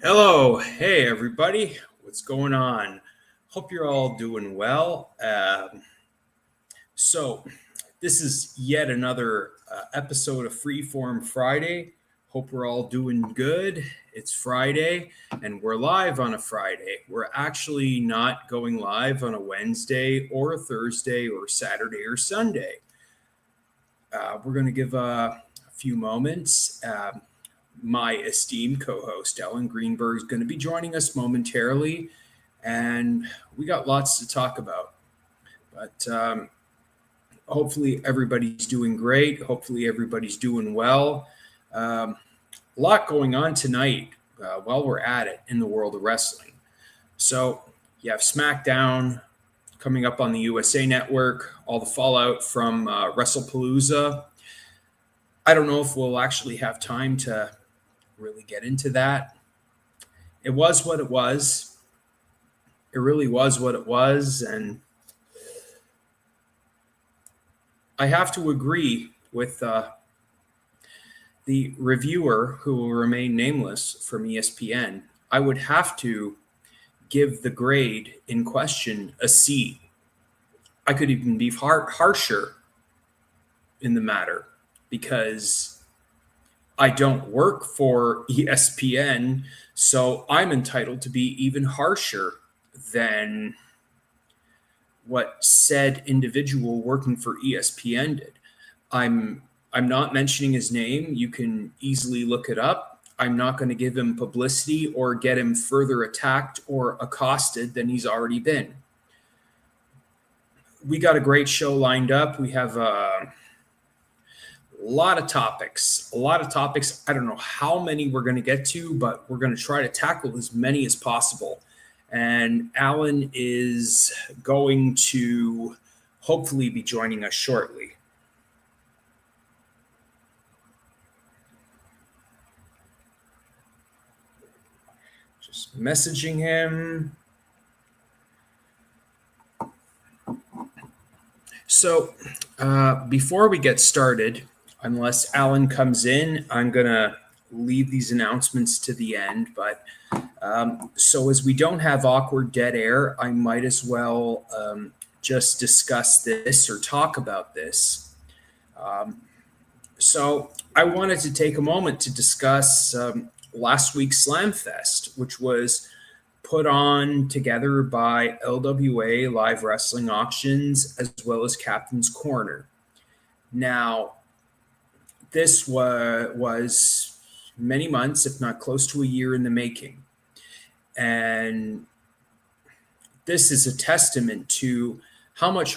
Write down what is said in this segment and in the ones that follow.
Hello. Hey, everybody. What's going on? Hope you're all doing well. So, this is yet another episode of Freeform Friday. Hope we're all doing good. It's Friday, and we're live on a Friday. We're actually not going live on a Wednesday or a Thursday or Saturday or Sunday. We're going to give a few moments. My esteemed co-host Allan Greenberg is going to be joining us momentarily, and we got lots to talk about. But hopefully everybody's doing great. Hopefully everybody's doing well. A lot going on tonight while we're at it in the world of wrestling. So you have SmackDown coming up on the USA Network, all the fallout from WrestlePalooza. I don't know if we'll actually have time to really get into that. It was what it was. It really was what it was. And I have to agree with the reviewer who will remain nameless from ESPN. I would have to give the grade in question a C. I could even be harsher in the matter because I don't work for ESPN, so I'm entitled to be even harsher than what said individual working for ESPN did. I'm not mentioning his name. You can easily look it up. I'm not going to give him publicity or get him further attacked or accosted than he's already been. We got a great show lined up. We have a lot of topics. I don't know how many we're going to get to, but we're going to try to tackle as many as possible. And Allan is going to hopefully be joining us shortly. Just messaging him. So before we get started, unless Allan comes in, I'm going to leave these announcements to the end. But so as we don't have awkward dead air, I might as well just discuss this or talk about this. So I wanted to take a moment to discuss last week's Slamfest, which was put on together by LWA Live Wrestling Auctions as well as Captain's Corner. Now, this was many months, if not close to a year in the making. And this is a testament to how much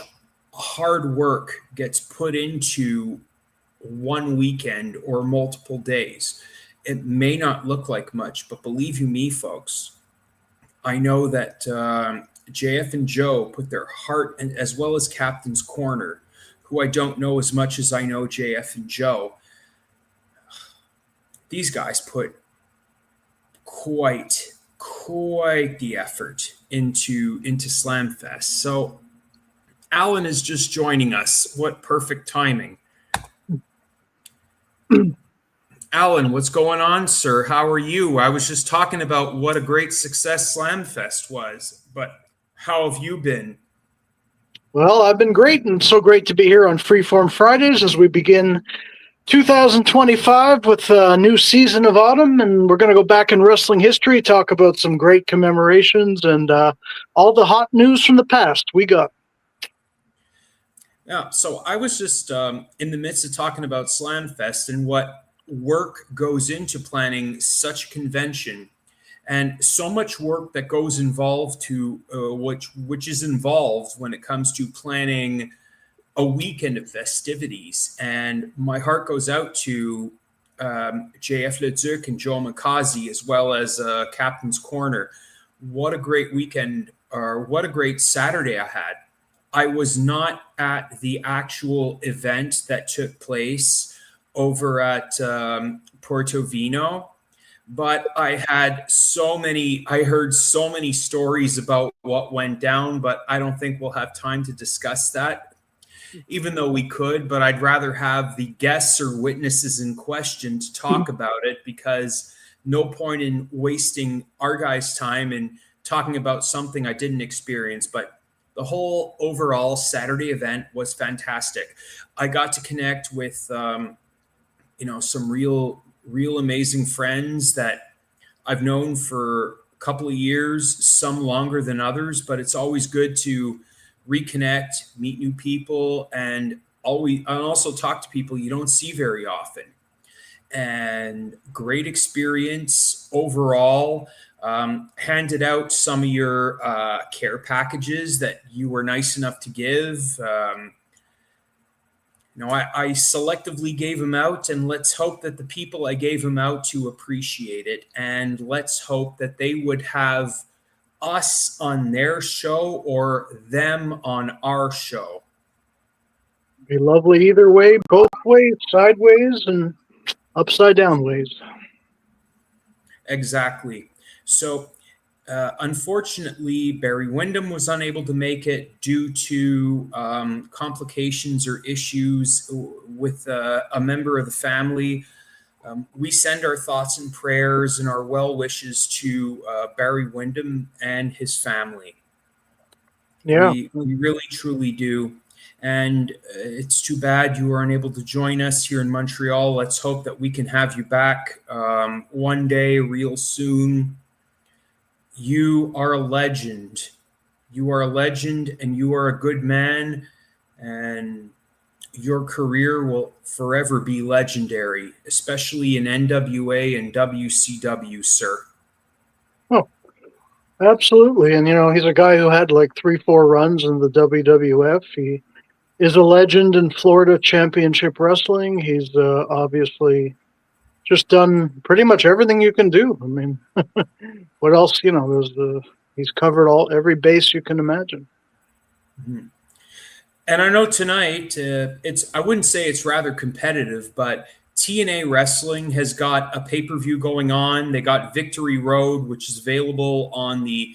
hard work gets put into one weekend or multiple days. It may not look like much, but believe you me, folks, I know that JF and Joe put their heart, and as well as Captain's Corner, who I don't know as much as I know JF and Joe. These guys put quite the effort into Slamfest. So Allan is just joining us. What perfect timing. Allan, what's going on, sir? How are you? I was just talking about what a great success Slamfest was, but how have you been? Well, I've been great, and so great to be here on Freeform Fridays as we begin 2025 with a new season of autumn, and we're going to go back in wrestling history, talk about some great commemorations and all the hot news from the past we got. Yeah, so I was just in the midst of talking about Slamfest and what work goes into planning such a convention, and so much work that goes involved to which is involved when it comes to planning a weekend of festivities. And my heart goes out to JF Leduc and Joe Mikaze, as well as Captain's Corner. What a great weekend, or what a great Saturday I had. I was not at the actual event that took place over at Porto Vino, but I heard so many stories about what went down, but I don't think we'll have time to discuss that, even though we could. But I'd rather have the guests or witnesses in question to talk about it, because no point in wasting our guys' time and talking about something I didn't experience. But the whole overall Saturday event was fantastic. I got to connect with, some real amazing friends that I've known for a couple of years, some longer than others, but it's always good to reconnect, meet new people, and also talk to people you don't see very often. And great experience overall. Handed out some of your care packages that you were nice enough to give. I selectively gave them out, and let's hope that the people I gave them out to appreciate it. And let's hope that they would have us on their show or them on our show. Be lovely either way, both ways, sideways and upside down ways. Exactly. So, unfortunately, Barry Windham was unable to make it due to complications or issues with a member of the family. We send our thoughts and prayers and our well wishes to Barry Windham and his family. Yeah. We really, truly do. And it's too bad you were unable to join us here in Montreal. Let's hope that we can have you back one day, real soon. You are a legend. You are a legend, and you are a good man. And your career will forever be legendary, especially in NWA and WCW, sir. Oh, absolutely. And, he's a guy who had like 3-4 runs in the WWF. He is a legend in Florida Championship Wrestling. He's obviously just done pretty much everything you can do. I mean, what else? He's covered every base you can imagine. Mm-hmm. And I know tonight I wouldn't say it's rather competitive, but TNA Wrestling has got a pay-per-view going on. They got Victory Road, which is available on the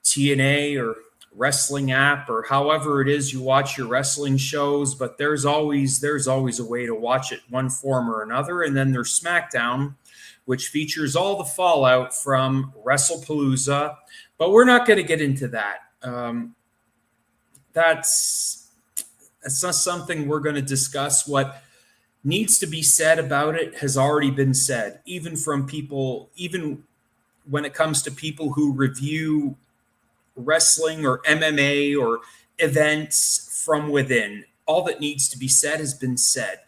TNA or wrestling app, or however it is you watch your wrestling shows. But there's always a way to watch it, one form or another. And then there's SmackDown, which features all the fallout from WrestlePalooza. But we're not going to get into that. That's not something we're going to discuss. What needs to be said about it has already been said, even when it comes to people who review wrestling or MMA or events from within. All that needs to be said has been said.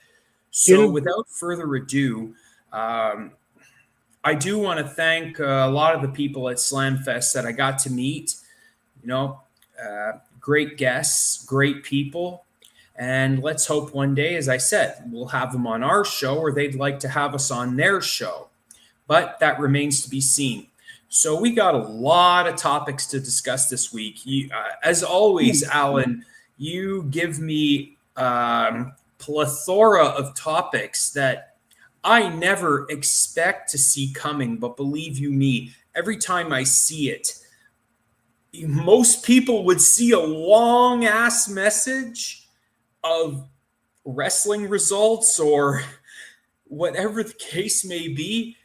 So without further ado, I do want to thank a lot of the people at Slamfest that I got to meet. Great guests, great people. And let's hope one day, as I said, we'll have them on our show, or they'd like to have us on their show. But that remains to be seen. So we got a lot of topics to discuss this week. As always, Allan, you give me plethora of topics that I never expect to see coming. But believe you me, every time I see it, most people would see a long ass message of wrestling results or whatever the case may be.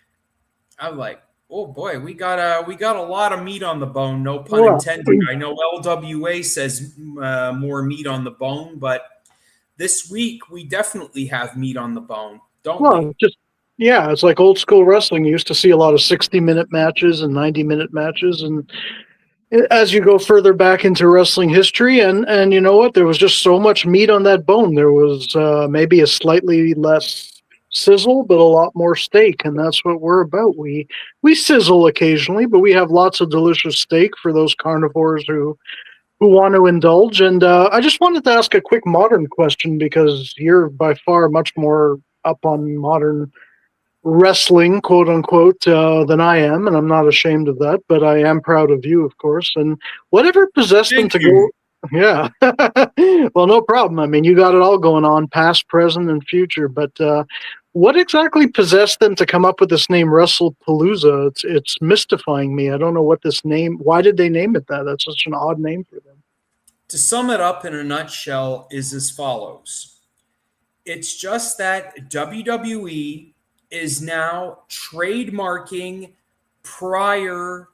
I'm like, oh boy, we got a lot of meat on the bone. No pun intended. I know LWA says more meat on the bone, but this week we definitely have meat on the bone, don't we? It's like old school wrestling. You used to see a lot of 60-minute matches and 90-minute matches, and as you go further back into wrestling history, and you know what, there was just so much meat on that bone. There was maybe a slightly less sizzle, but a lot more steak, and that's what we're about. We sizzle occasionally, but we have lots of delicious steak for those carnivores who want to indulge. And I just wanted to ask a quick modern question, because you're by far much more up on modern wrestling, quote unquote, than I am, and I'm not ashamed of that, but I am proud of you, of course. And whatever possessed them to go, yeah. Well, no problem. I mean, you got it all going on, past, present, and future. But what exactly possessed them to come up with this name, WrestlePalooza? It's mystifying me. I don't know what this name. Why did they name it that? That's such an odd name for them. To sum it up in a nutshell, is as follows. It's just that WWE is now trademarking prior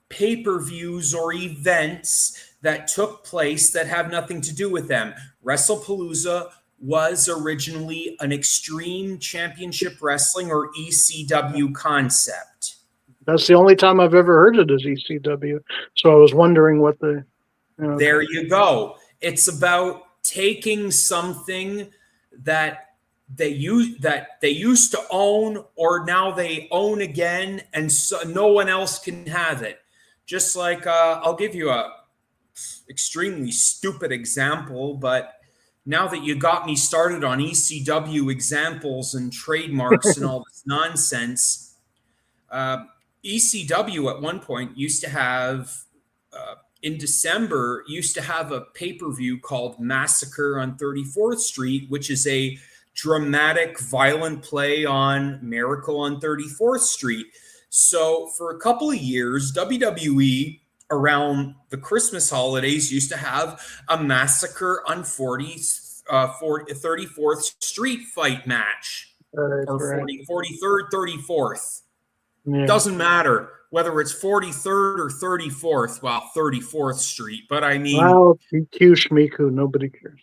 pay-per-views or events that took place that have nothing to do with them. WrestlePalooza was originally an Extreme Championship Wrestling or ECW concept. That's the only time I've ever heard it as ECW. So I was wondering what the... Okay. There you go. It's about taking something that they used to own, or now they own again, and so no one else can have it. Just like I'll give you a extremely stupid example, but now that you got me started on ECW examples and trademarks and all this nonsense, ECW at one point used to have, in December, used to have a pay-per-view called Massacre on 34th Street, which is a dramatic, violent play on Miracle on 34th Street. So for a couple of years, WWE around the Christmas holidays used to have a Massacre on 34th Street fight match, or 43rd, 34th. Yeah. Doesn't matter whether it's 43rd or 34th. Well, 34th Street, but I mean, well, Shmiku, nobody cares.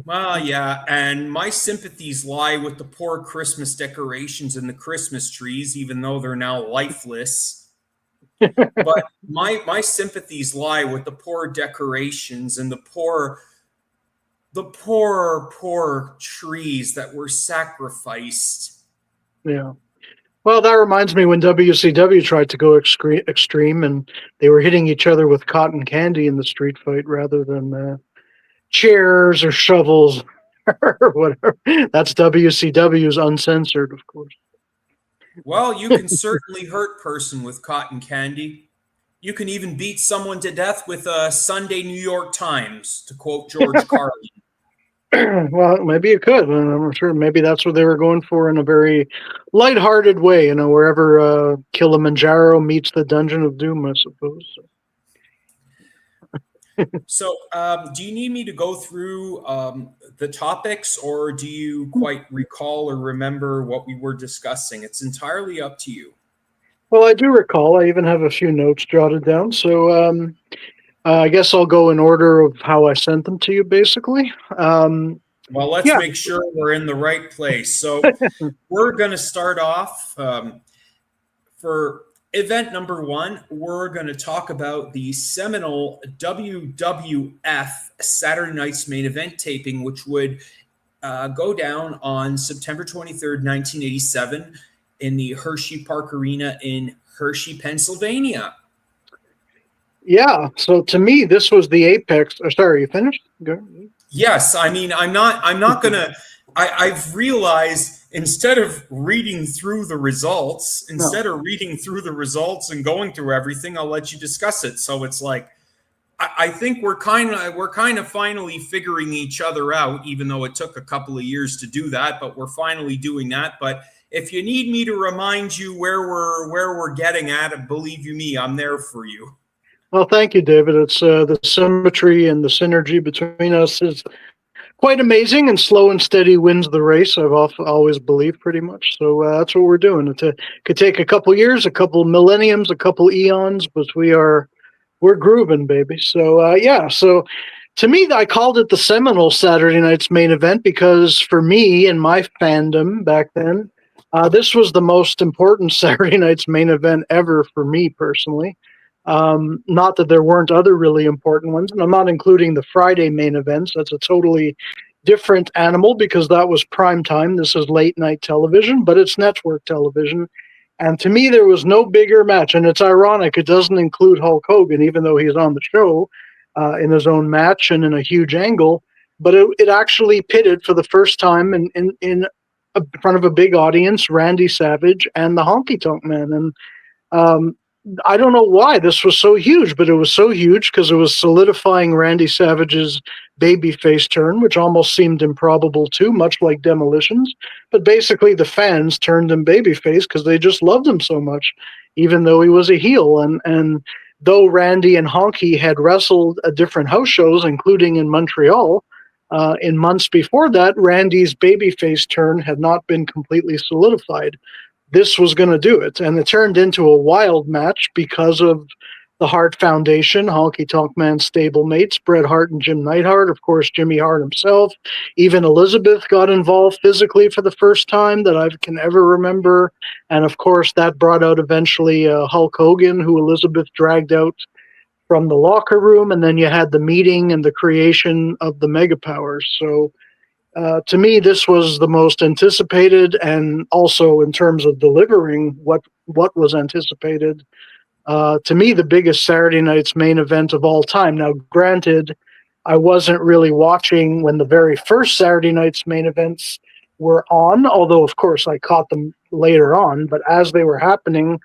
Well, yeah, and my sympathies lie with the poor Christmas decorations and the Christmas trees, even though they're now lifeless. But my sympathies lie with the poor decorations and the poor trees that were sacrificed. Yeah. Well, that reminds me when WCW tried to go extreme, and they were hitting each other with cotton candy in the street fight rather than chairs or shovels or whatever. That's WCW's Uncensored, of course. Well, you can certainly hurt a person with cotton candy. You can even beat someone to death with a Sunday New York Times, to quote George Carlin. Well, maybe you could. I'm sure maybe that's what they were going for in a very lighthearted way, wherever Kilimanjaro meets the Dungeon of Doom, I suppose. So, do you need me to go through the topics, or do you quite recall or remember what we were discussing? It's entirely up to you. Well, I do recall. I even have a few notes jotted down. So I guess I'll go in order of how I sent them to you, basically. Well, let's make sure we're in the right place. So we're going to start off for event number 1. We're going to talk about the seminal WWF Saturday Night's Main Event taping, which would go down on September 23rd, 1987 in the Hershey Park Arena in Hershey, Pennsylvania. Yeah. So to me, this was the apex. Sorry, you finished? Go. Yes. I mean, I'm not going to, I've realized instead of reading through the results, and going through everything, I'll let you discuss it. So it's like, I think we're kind of finally figuring each other out, even though it took a couple of years to do that, but we're finally doing that. But if you need me to remind you where we're getting at, believe you me, I'm there for you. Well, thank you, David. It's the symmetry and the synergy between us is quite amazing, and slow and steady wins the race. I've always believed, pretty much. So that's what we're doing. It could take a couple years, a couple millenniums, a couple eons, but we're grooving, baby. So So to me, I called it the seminal Saturday Night's Main Event because for me and my fandom back then, this was the most important Saturday Night's Main Event ever for me personally. Not that there weren't other really important ones, and I'm not including the Friday main events. That's a totally different animal because that was prime time. This is late night television, but it's network television. And to me, there was no bigger match. And it's ironic, it doesn't include Hulk Hogan, even though he's on the show in his own match and in a huge angle. But it actually pitted for the first time in front of a big audience, Randy Savage and the Honky Tonk Man. And I don't know why this was so huge, but it was so huge because it was solidifying Randy Savage's babyface turn, which almost seemed improbable too, much like Demolition's. But basically the fans turned him babyface because they just loved him so much, even though he was a heel. And though Randy and Honky had wrestled at different house shows, including in Montreal, In months before that, Randy's babyface turn had not been completely solidified. This was going to do it, and it turned into a wild match because of the Hart Foundation, Honky Tonk Man's stablemates, Bret Hart and Jim Neidhart, of course, Jimmy Hart himself. Even Elizabeth got involved physically for the first time that I can ever remember. And of course, that brought out eventually Hulk Hogan, who Elizabeth dragged out from the locker room. And then you had the meeting and the creation of the Mega Powers. So to me, this was the most anticipated, and also in terms of delivering what was anticipated, to me, the biggest Saturday night's main event of all time. Now, granted, I wasn't really watching when the very first Saturday night's main events were on, although, of course, I caught them later on. But as they were happening,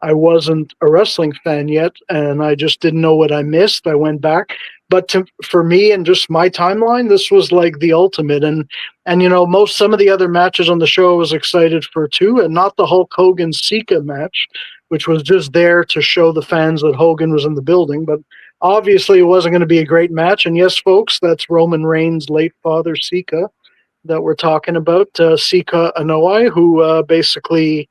I wasn't a wrestling fan yet, and I just didn't know what I missed. I went back. But for me and just my timeline, this was like the ultimate. And some of the other matches on the show I was excited for too, and not the Hulk Hogan Sika match, which was just there to show the fans that Hogan was in the building. But obviously, it wasn't going to be a great match. And yes, folks, that's Roman Reigns' late father, Sika, that we're talking about, Sika Anoa'i, who basically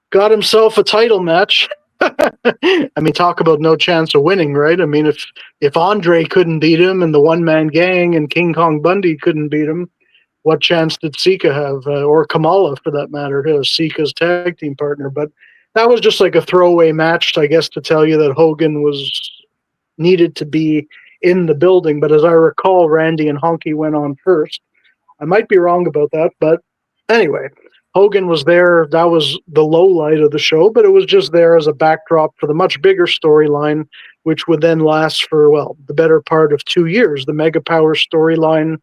got himself a title match. I mean, talk about no chance of winning, right? I mean, if Andre couldn't beat him and the one-man gang and King Kong Bundy couldn't beat him, what chance did Sika have, or Kamala for that matter, Sika's tag team partner? But that was just like a throwaway match, I guess, to tell you that Hogan was needed to be in the building. But as I recall, Randy and Honky went on first. I might be wrong about that, but anyway, Hogan was there. That was the low light of the show, but it was just there as a backdrop for the much bigger storyline, which would then last for, well, the better part of 2 years. The Mega Power storyline,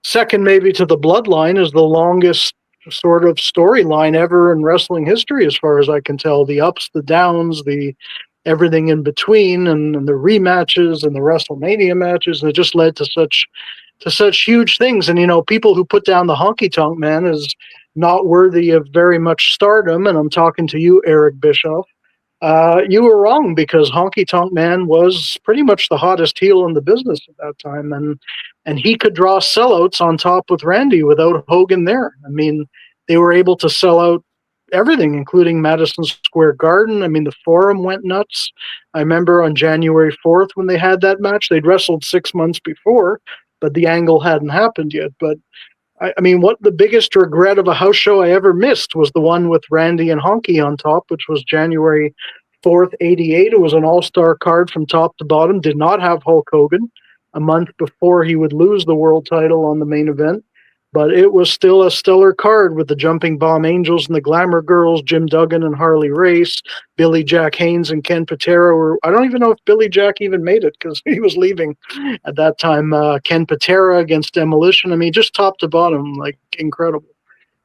second maybe to the Bloodline, is the longest sort of storyline ever in wrestling history, as far as I can tell. The ups, the downs, the everything in between, and the rematches and the WrestleMania matches, and it just led to such huge things. And people who put down the Honky Tonk Man as not worthy of very much stardom, and I'm talking to you, Eric Bischoff, you were wrong, because Honky Tonk Man was pretty much the hottest heel in the business at that time, and he could draw sellouts on top with Randy without Hogan there. I mean, they were able to sell out everything, including Madison Square Garden. I mean, the Forum went nuts. I remember on January 4th when they had that match, they'd wrestled 6 months before, but the angle hadn't happened yet. But I mean, what the biggest regret of a house show I ever missed was the one with Randy and Honky on top, which was January 4th, 88. It was an all-star card from top to bottom. Did not have Hulk Hogan a month before he would lose the world title on the main event. But it was still a stellar card with the Jumping Bomb Angels and the Glamour Girls, Jim Duggan and Harley Race, Billy Jack Haynes and Ken Patera. I don't even know if Billy Jack even made it, because he was leaving at that time. Ken Patera against Demolition. I mean, just top to bottom, like incredible.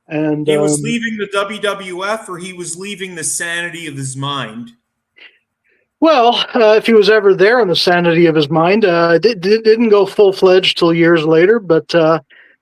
And he was leaving the WWF, or he was leaving the sanity of his mind? Well, if he was ever there on the sanity of his mind, didn't go full-fledged till years later, but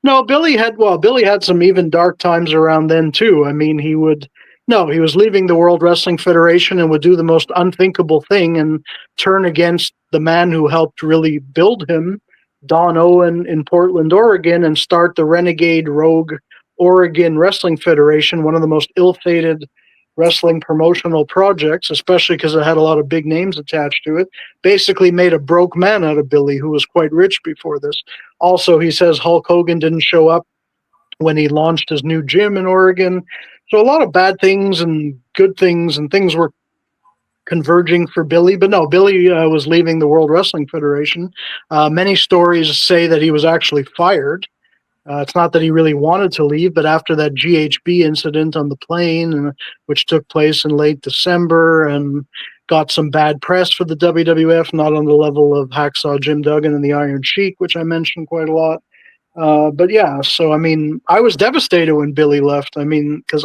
no, Billy had some even dark times around then too. I mean, he was leaving the World Wrestling Federation and would do the most unthinkable thing and turn against the man who helped really build him, Don Owen, in Portland, Oregon, and start the Renegade Rogue Oregon Wrestling Federation, one of the most ill-fated wrestling promotional projects, especially because it had a lot of big names attached to it. Basically made a broke man out of Billy, who was quite rich before this. Also, he says Hulk Hogan didn't show up when he launched his new gym in Oregon. So a lot of bad things and good things, and things were converging for Billy. But no, Billy was leaving the World Wrestling Federation. Many stories say that he was actually fired. It's not that he really wanted to leave, but after that GHB incident on the plane, which took place in late December and got some bad press for the WWF, not on the level of Hacksaw Jim Duggan and the Iron Sheik, which I mentioned quite a lot. But yeah, so I mean, I was devastated when Billy left. I mean, because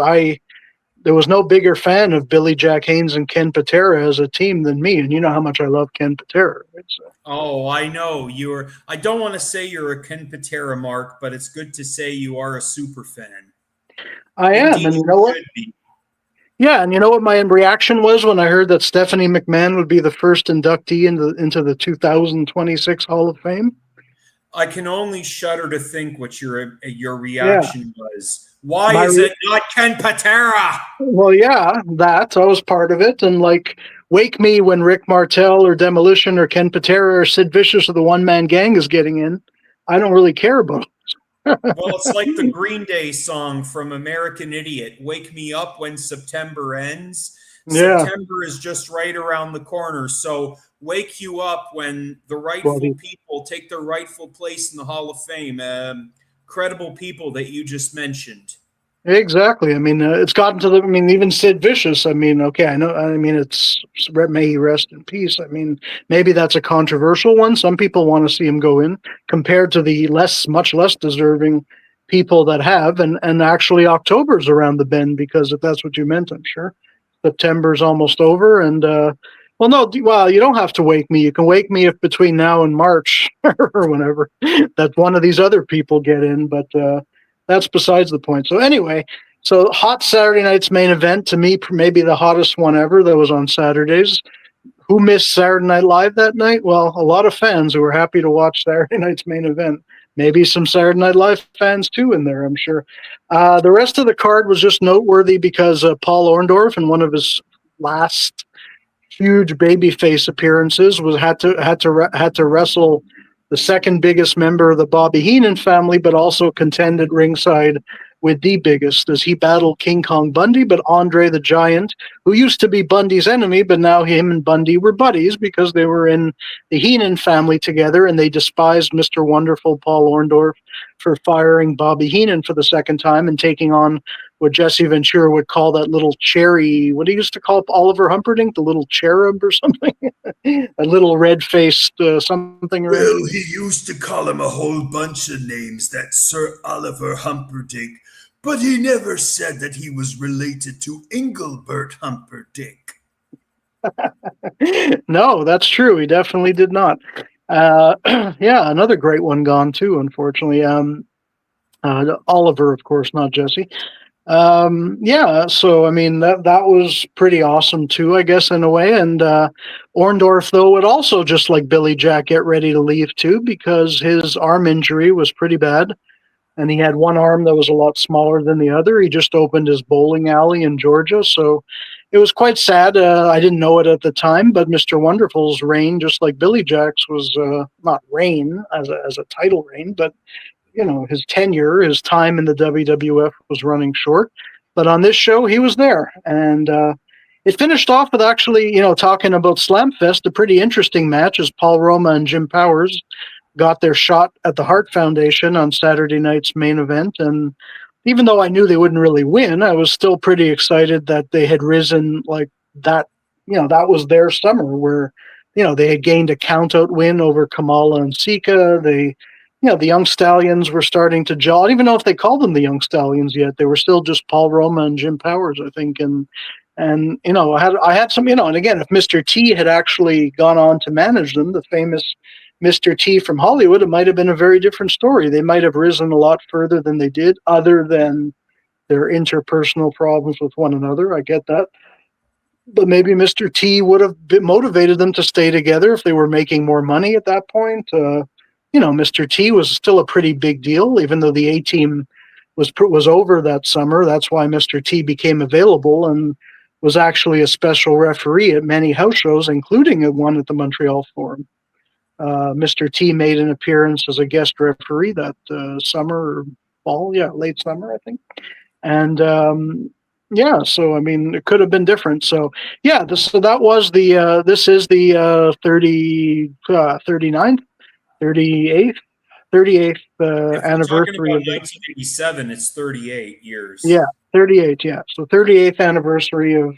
there was no bigger fan of Billy Jack Haynes and Ken Patera as a team than me, and you know how much I love Ken Patera. Right? So. Oh, I know you're. I don't want to say you're a Ken Patera mark, but it's good to say you are a super fan. I am, and you know what? Yeah, and you know what my reaction was when I heard that Stephanie McMahon would be the first inductee into the 2026 Hall of Fame? I can only shudder to think what your Yeah. reaction was. Why My is it not Ken Patera? Well, yeah, that I was part of it, and like wake me when Rick Martel or Demolition or Ken Patera or Sid Vicious or the One Man Gang is getting in. I don't really care about it. Well, it's like the Green Day song from American Idiot, Wake Me Up When September Ends. Yeah, September is just right around the corner. So wake you up when the well, rightful people take their rightful place in the Hall of Fame. Credible people that you just mentioned. exactly. I mean, it's gotten to the. I mean, even Sid Vicious. I mean, okay, I know. I mean, it's may he rest in peace. I mean, maybe that's a controversial one. Some people want to see him go in, compared to the much less deserving people that have. And actually, October's around the bend because if that's what you meant, I'm sure September's almost over. And well, no, well, you don't have to wake me. You can wake me if between now and March or whenever that one of these other people get in, but. That's besides the point. So anyway, so hot Saturday night's main event to me, maybe the hottest one ever that was on Saturdays. Who missed Saturday Night Live that night? Well, a lot of fans who were happy to watch Saturday night's main event. Maybe some Saturday Night Live fans too in there, I'm sure. The rest of the card was just noteworthy because Paul Orndorff, in one of his last huge babyface appearances, had to wrestle the second biggest member of the Bobby Heenan family, but also contend at ringside with the biggest as he battled King Kong Bundy, but Andre the Giant, who used to be Bundy's enemy, but now him and Bundy were buddies because they were in the Heenan family together, and they despised Mr. Wonderful Paul Orndorff for firing Bobby Heenan for the second time and taking on what Jesse Ventura would call that little cherry, what he used to call Oliver Humperdinck, the little cherub or something, a little red-faced something. Well, he used to call him a whole bunch of names, that Sir Oliver Humperdinck, but he never said that he was related to Engelbert Humperdinck. No, that's true. He definitely did not. Yeah, another great one gone too, unfortunately. Oliver, of course, not Jesse. Yeah, so I mean that was pretty awesome too, I guess, in a way. And Orndorff, though, would also, just like Billy Jack, get ready to leave too because his arm injury was pretty bad, and he had one arm that was a lot smaller than the other. He just opened his bowling alley in Georgia, so it was quite sad. I didn't know it at the time, but Mr. Wonderful's reign, just like Billy Jack's, was not reign as a title reign, but his tenure, his time in the WWF was running short. But on this show, he was there. And it finished off with actually, talking about Slamfest, a pretty interesting match as Paul Roma and Jim Powers got their shot at the Hart Foundation on Saturday night's main event. And even though I knew they wouldn't really win, I was still pretty excited that they had risen like that. That was their summer where, they had gained a count-out win over Kamala and Sika. The Young Stallions were starting to gel. I don't even know if they called them the Young Stallions yet. They were still just Paul Roma and Jim Powers, I think. And I had some, and again, if Mr. T had actually gone on to manage them, the famous Mr. T from Hollywood, it might have been a very different story. They might have risen a lot further than they did, other than their interpersonal problems with one another. I get that. But maybe Mr. T would have motivated them to stay together if they were making more money at that point. Mr. T was still a pretty big deal, even though the A-Team was over that summer. That's why Mr. T became available and was actually a special referee at many house shows, including one at the Montreal Forum. Mr. T made an appearance as a guest referee that summer or fall, late summer, I think. And yeah, so I mean, it could have been different. So yeah, so that was this is the 39th, 38th, 38th If we're talking anniversary about of the 1987, it's 38 years. yeah 38 yeah so 38th anniversary of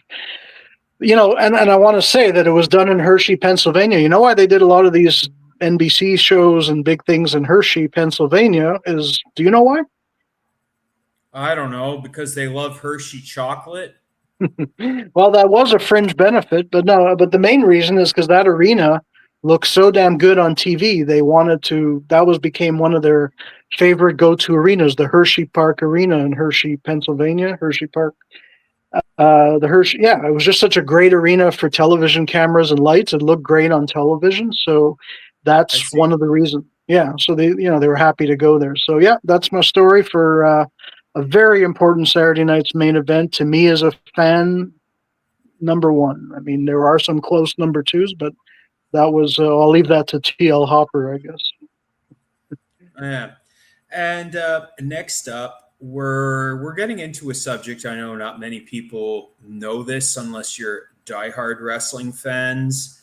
and I want to say that it was done in Hershey, Pennsylvania. You know why they did a lot of these NBC shows and big things in Hershey, Pennsylvania do you know why? I don't know, because they love Hershey chocolate. Well, that was a fringe benefit, but the main reason is because that arena looked so damn good on TV. They wanted to, became one of their favorite go-to arenas, the Hershey Park Arena in Hershey, Pennsylvania, Hershey Park. It was just such a great arena for television cameras and lights. It looked great on television. So that's one of the reasons. Yeah, so they were happy to go there. So yeah, that's my story for a very important Saturday night's main event to me as a fan. Number one. I mean, there are some close number twos, but that was. I'll leave that to TL Hopper, I guess. Yeah. And next up, we're getting into a subject. I know not many people know this unless you're diehard wrestling fans.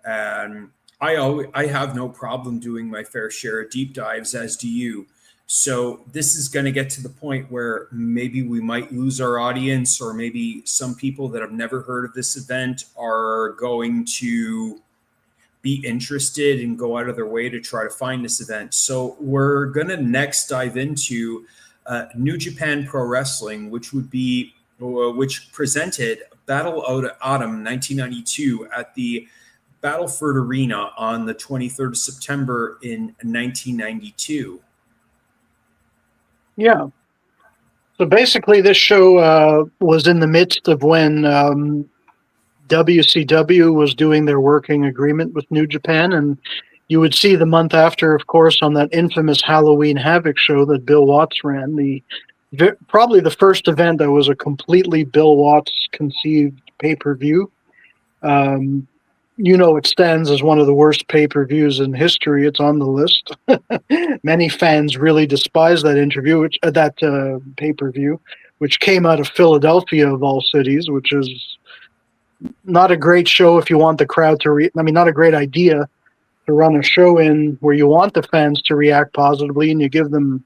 And I have no problem doing my fair share of deep dives, as do you. So this is going to get to the point where maybe we might lose our audience, or maybe some people that have never heard of this event are going to be interested and go out of their way to try to find this event. So we're going to next dive into New Japan Pro Wrestling, which presented Battle Out of Autumn 1992 at the Battleford Arena on the 23rd of September in 1992. Yeah. So basically, this show was in the midst of when WCW was doing their working agreement with New Japan, and you would see the month after, of course, on that infamous Halloween Havoc show that Bill Watts ran, probably the first event that was a completely Bill Watts conceived pay-per-view. It stands as one of the worst pay-per-views in history. It's on the list. Many fans really despise that pay-per-view, which came out of Philadelphia of all cities, which is not a great show if you want the crowd to not a great idea to run a show in where you want the fans to react positively and you give them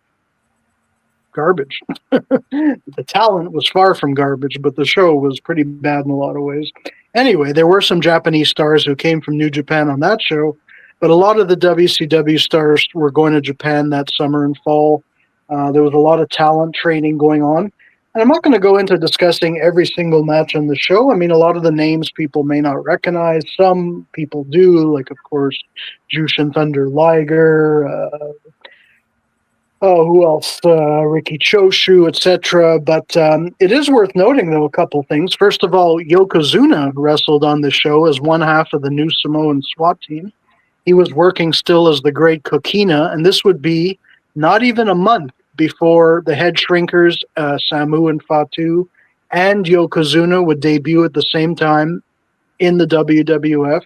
garbage. The talent was far from garbage, but the show was pretty bad in a lot of ways. Anyway, there were some Japanese stars who came from New Japan on that show, but a lot of the WCW stars were going to Japan that summer and fall. There was a lot of talent training going on. And I'm not going to go into discussing every single match on the show. I mean, a lot of the names people may not recognize. Some people do, like, of course, Jushin Thunder Liger, who else? Riki Choshu, etc. But it is worth noting, though, a couple things. First of all, Yokozuna wrestled on the show as one half of the new Samoan SWAT team. He was working still as the Great Kokina, and this would be not even a month before the Head Shrinkers, Samu and Fatu, and Yokozuna would debut at the same time in the WWF,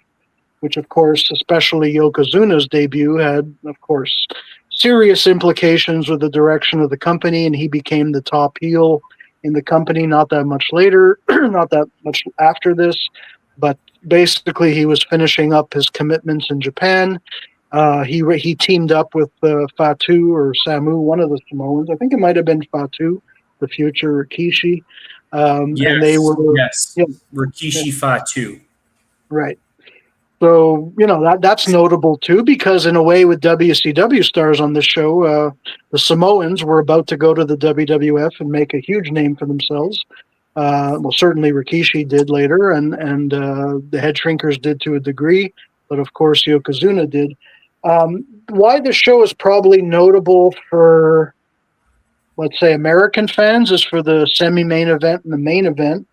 which, of course, especially Yokozuna's debut had, of course, serious implications with the direction of the company, and he became the top heel in the company not that much later, not that much after this, but basically he was finishing up his commitments in Japan. He teamed up with Fatu or Samu, one of the Samoans. I think it might have been Fatu, the future Rikishi. And they were Rikishi Fatu. Right. So, that's notable, too, because in a way with WCW stars on this show, the Samoans were about to go to the WWF and make a huge name for themselves. Well, certainly Rikishi did later, and the Head Shrinkers did to a degree, but of course Yokozuna did. Why the show is probably notable for, let's say, American fans is for the semi-main event and the main event.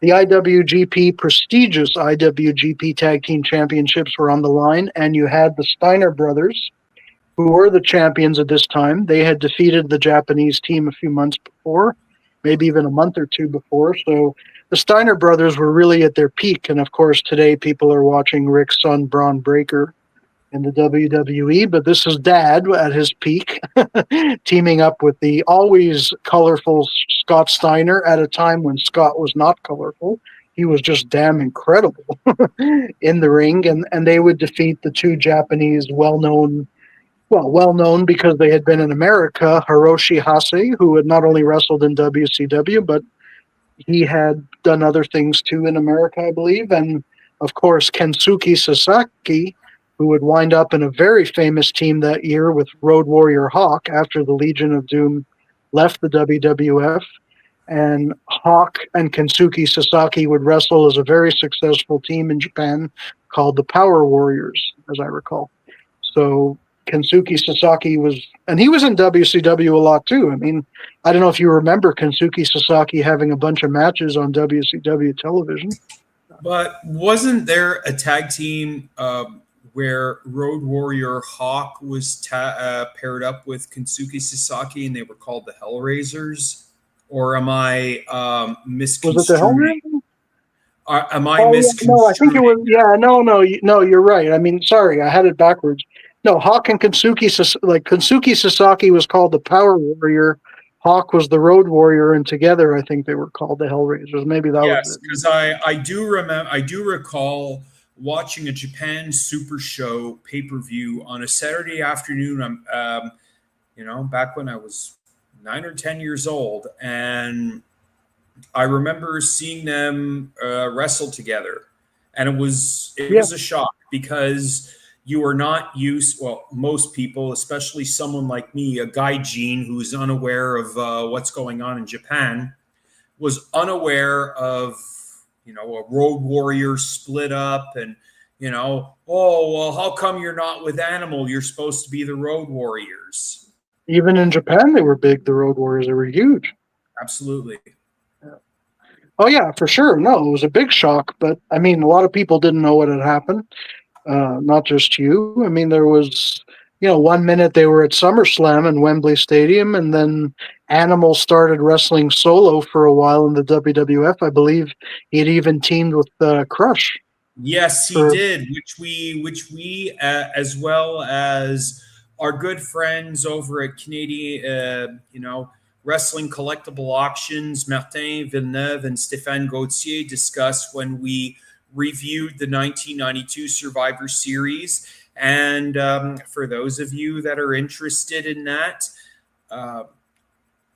The prestigious IWGP Tag Team Championships were on the line, and you had the Steiner brothers, who were the champions at this time. They had defeated the Japanese team a few months before, maybe even a month or two before. So the Steiner brothers were really at their peak. And of course, today people are watching Rick's son, Braun Breaker, in the WWE, but this is Dad at his peak, teaming up with the always colorful Scott Steiner at a time when Scott was not colorful. He was just damn incredible in the ring, and they would defeat the two Japanese well-known because they had been in America, Hiroshi Hase, who had not only wrestled in WCW, but he had done other things too in America, I believe, and of course Kensuke Sasaki, who would wind up in a very famous team that year with Road Warrior Hawk after the Legion of Doom left the WWF. And Hawk and Kensuke Sasaki would wrestle as a very successful team in Japan called the Power Warriors, as I recall. So Kensuke Sasaki he was in WCW a lot too. I mean, I don't know if you remember Kensuke Sasaki having a bunch of matches on WCW television. But wasn't there a tag team where Road Warrior Hawk was paired up with Kensuke Sasaki and they were called the Hellraisers? Or am I Was it the misconstruing? Hellraiser? Am I Oh, yeah, no, I think it misconstruing? was. Yeah, no, you're right. I mean, sorry, I had it backwards. No, Hawk and Kensuke Sasaki was called the Power Warrior. Hawk was the Road Warrior, and together, I think they were called the Hellraisers. Maybe that was Yes, it. because I do recall watching a Japan Super Show pay per view on a Saturday afternoon. Back when I was 9 or 10 years old, and I remember seeing them wrestle together, and it Yeah, was a shock because you are not used. Well, most people, especially someone like me, a gaijin who's unaware of what's going on in Japan, was unaware of a road warrior split up and oh well, how come you're not with Animal? You're supposed to be the Road Warriors. even in Japan, they were big. The Road Warriors, they were huge. Absolutely. Oh yeah, for sure. No, it was a big shock, but I mean, a lot of people didn't know what had happened. Not just you. I mean, there was, 1 minute they were at SummerSlam in Wembley Stadium, and then Animal started wrestling solo for a while in the WWF. I believe he had even teamed with Crush. Yes, he For did, which we as well as our good friends over at Canadian, wrestling collectible auctions, Martin Villeneuve and Stéphane Gauthier discussed when we reviewed the 1992 Survivor Series. And for those of you that are interested in that, uh,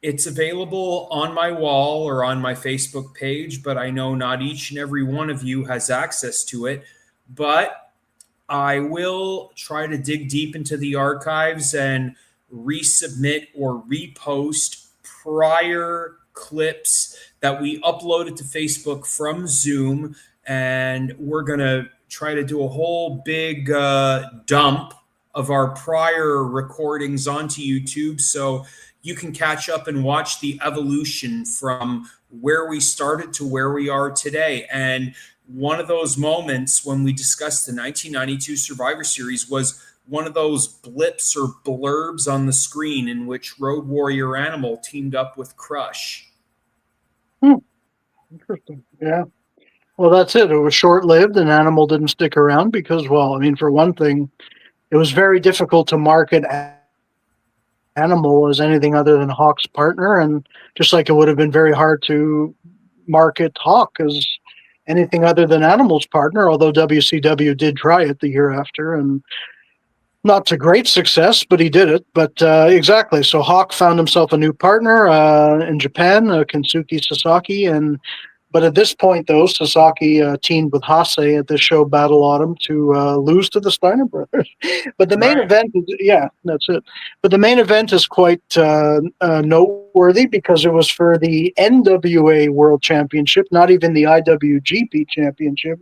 it's available on my wall or on my Facebook page, but I know not each and every one of you has access to it. But I will try to dig deep into the archives and resubmit or repost prior clips that we uploaded to Facebook from Zoom. And we're going to try to do a whole big dump of our prior recordings onto YouTube. So you can catch up and watch the evolution from where we started to where we are today. And one of those moments when we discussed the 1992 Survivor Series was one of those blips or blurbs on the screen in which Road Warrior Animal teamed up with Crush. Interesting. Yeah. Well, that's it. It was short lived, and Animal didn't stick around because, well, I mean, for one thing, it was very difficult to market Animal as anything other than Hawk's partner, and just like it would have been very hard to market Hawk as anything other than Animal's partner, although WCW did try it the year after, and not to great success, but he did it. But exactly, so Hawk found himself a new partner in Japan, Kensuke Sasaki, and but at this point, though, Sasaki teamed with Hase at this show Battle Autumn to lose to the Steiner brothers. But the main Right. event, yeah, that's it. But the main event is quite noteworthy because it was for the NWA World Championship, not even the IWGP Championship,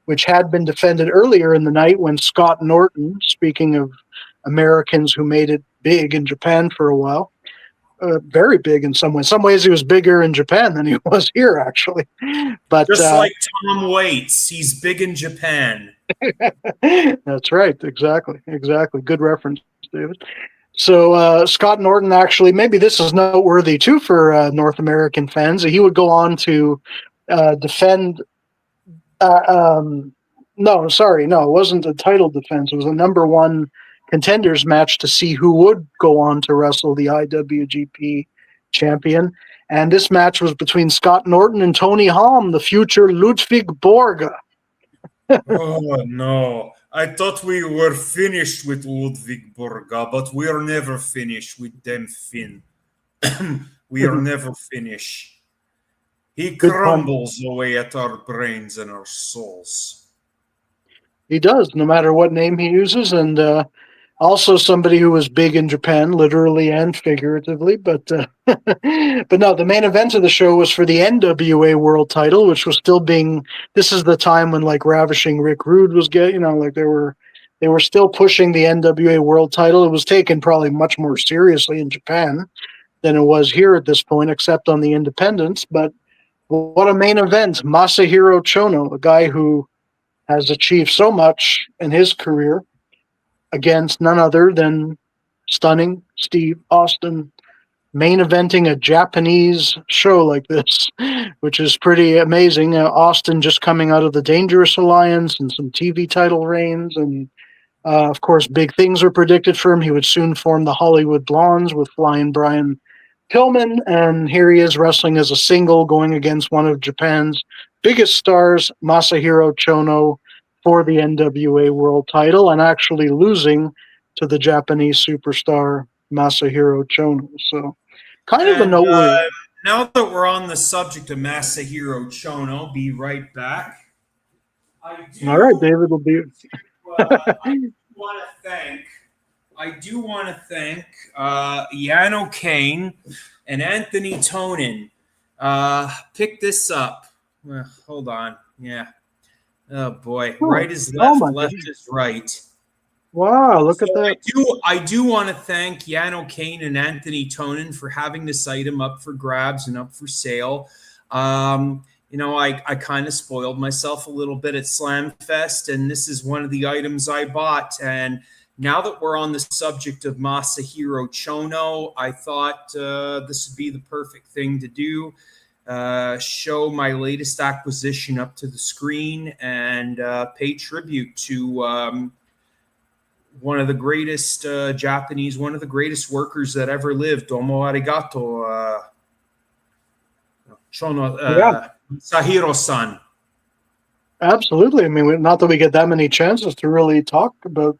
which had been defended earlier in the night when Scott Norton, speaking of Americans who made it big in Japan for a while, very big in some ways. Some ways he was bigger in Japan than he was here, actually. But Just like Tom Waits, he's big in Japan. that's right. Exactly. Good reference, David. So Scott Norton, actually, maybe this is noteworthy too for North American fans. He would go on to defend. No, sorry, no, it wasn't a title defense. It was a number one contenders match to see who would go on to wrestle the IWGP champion. And this match was between Scott Norton and Tony Halm, the future Ludwig Borga. Oh no. I thought we were finished with Ludwig Borga, but we are never finished with them Finn. We are never finished. He Good pun. crumbles away at our brains and our souls. He does, no matter what name he uses. And also somebody who was big in Japan, literally and figuratively. But but no, the main event of the show was for the NWA World Title, which was still being. This is the time when like Ravishing Rick Rude was getting, like they were still pushing the NWA World Title. It was taken probably much more seriously in Japan than it was here at this point, except on the independents. But what a main event! Masahiro Chono, a guy who has achieved so much in his career against none other than stunning Steve Austin, main eventing a Japanese show like this, which is pretty amazing. Austin just coming out of the Dangerous Alliance and some TV title reigns, and of course, big things were predicted for him. He would soon form the Hollywood Blondes with Flying Brian Pillman, and here he is wrestling as a single, going against one of Japan's biggest stars, Masahiro Chono, for the NWA World Title, and actually losing to the Japanese superstar Masahiro Chono. So, kind of a And noteworthy. now that we're on the subject of Masahiro Chono, be right back. I All right, do David will be. want to thank. I do want to thank Yano Kane and Anthony Tonin. Pick this up. Hold on. Yeah. Oh boy. Right is left, left goodness. is right. Wow, look So at that. I do want to thank Yano Kane and Anthony Tonin for having this item up for grabs and up for sale. I kind of spoiled myself a little bit at Slamfest, and this is one of the items I bought. And now that we're on the subject of Masahiro Chono, I thought this would be the perfect thing to do. Show my latest acquisition up to the screen and pay tribute to one of the greatest Japanese, one of the greatest workers that ever lived, Domo arigato, Chono, Sahiro-san. Absolutely. I mean, not that we get that many chances to really talk about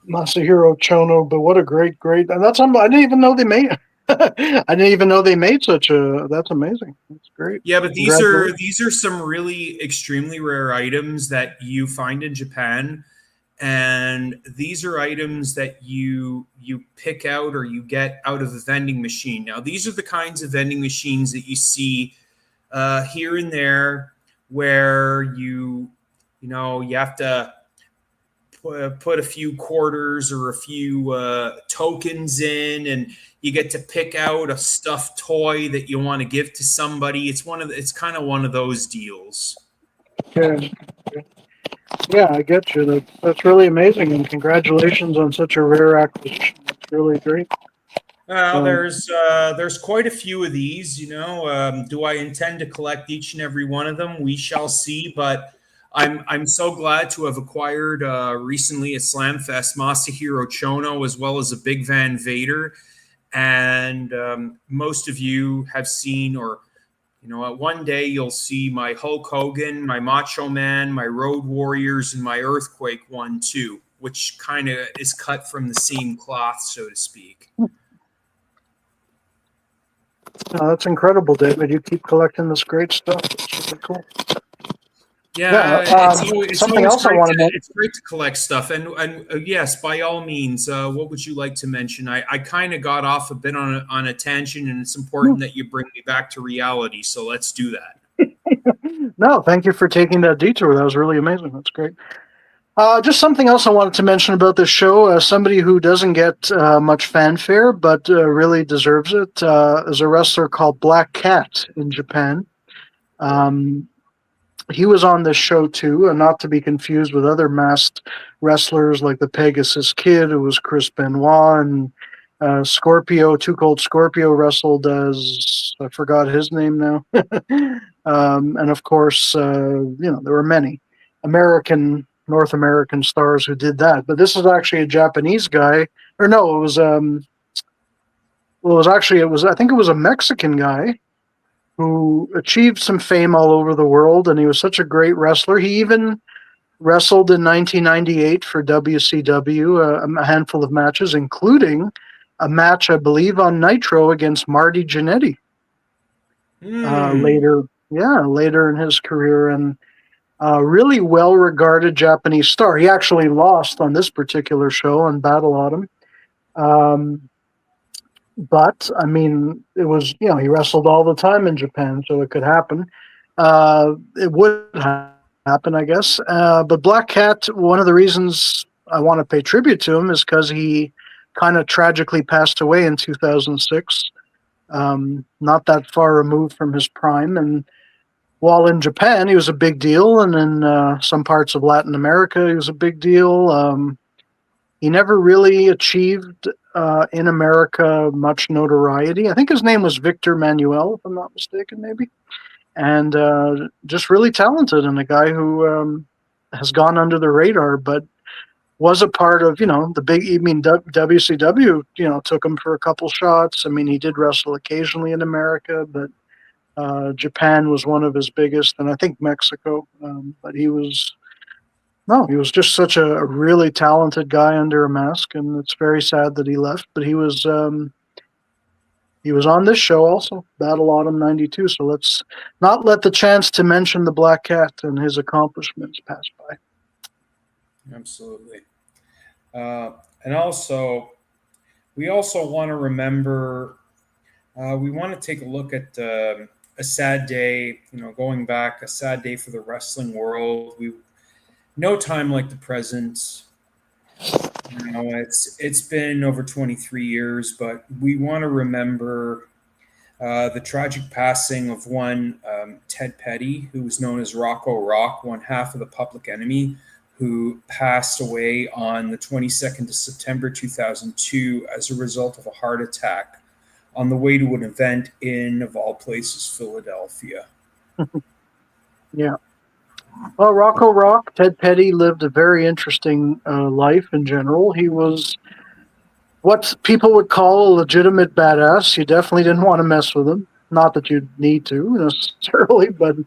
Masahiro Chono, but what a great, and that's I didn't even know they made. I didn't even know they made such a. That's amazing. That's great. Yeah, but these are some really extremely rare items that you find in Japan, and these are items that you pick out or you get out of a vending machine. Now, these are the kinds of vending machines that you see here and there, where you have to put a few quarters or a few tokens in, and you get to pick out a stuffed toy that you want to give to somebody. It's kind of one of those deals. Yeah, I get you. That's really amazing, and congratulations on such a rare acquisition. That's really great. There's quite a few of these. Do I intend to collect each and every one of them? We shall see. But I'm so glad to have acquired recently at Slamfest Masahiro Chono as well as a Big Van Vader, and most of you have seen, or one day you'll see my Hulk Hogan, my Macho Man, my Road Warriors, and my Earthquake one too, which kind of is cut from the same cloth, so to speak. That's incredible, David. You keep collecting this great stuff. It's really cool. It's something else I want to mention. It's great to collect stuff, and yes, by all means. What would you like to mention? I kind of got off a bit on a tangent, and it's important that you bring me back to reality. So let's do that. No, thank you for taking that detour. That was really amazing. That's great. Just something else I wanted to mention about this show. Somebody who doesn't get much fanfare, but really deserves it, is a wrestler called Black Cat in Japan. He was on this show too, and not to be confused with other masked wrestlers like the Pegasus Kid, who was Chris Benoit, and Scorpio, Too Cold Scorpio wrestled as, I forgot his name now. And of course, there were many North American stars who did that. But this is actually a Japanese guy, or no, it was I think it was a Mexican guy who achieved some fame all over the world, and he was such a great wrestler. He even wrestled in 1998 for WCW, a handful of matches, including a match, I believe, on Nitro against Marty Jannetty. Later in his career, and really well-regarded Japanese star. He actually lost on this particular show on Battle Autumn. But, I mean, it was, he wrestled all the time in Japan, so it could happen. It would happen, I guess. But Black Cat, one of the reasons I want to pay tribute to him is because he kind of tragically passed away in 2006, not that far removed from his prime. And while in Japan, he was a big deal, and in some parts of Latin America, he was a big deal. He never really achieved in America much notoriety. I think his name was Victor Manuel, if I'm not mistaken, maybe. And just really talented, and a guy who has gone under the radar, but was a part of, the big, WCW, took him for a couple shots. I mean, he did wrestle occasionally in America, but Japan was one of his biggest, and I think Mexico. But he was just such a really talented guy under a mask, and it's very sad that he left. But he was on this show also, Battle Autumn '92. So let's not let the chance to mention the Black Cat and his accomplishments pass by. Absolutely. And also, we also want to remember, we want to take a look at a sad day, going back, a sad day for the wrestling world. No time like the present. It's been over 23 years, but we want to remember the tragic passing of one Ted Petty, who was known as Rocco Rock, one half of the Public Enemy, who passed away on the 22nd of September 2002 as a result of a heart attack on the way to an event in, of all places, Philadelphia. Yeah. Well, Rocco Rock, Ted Petty lived a very interesting life in general. He was what people would call a legitimate badass. You definitely didn't want to mess with him. Not that you'd need to necessarily, but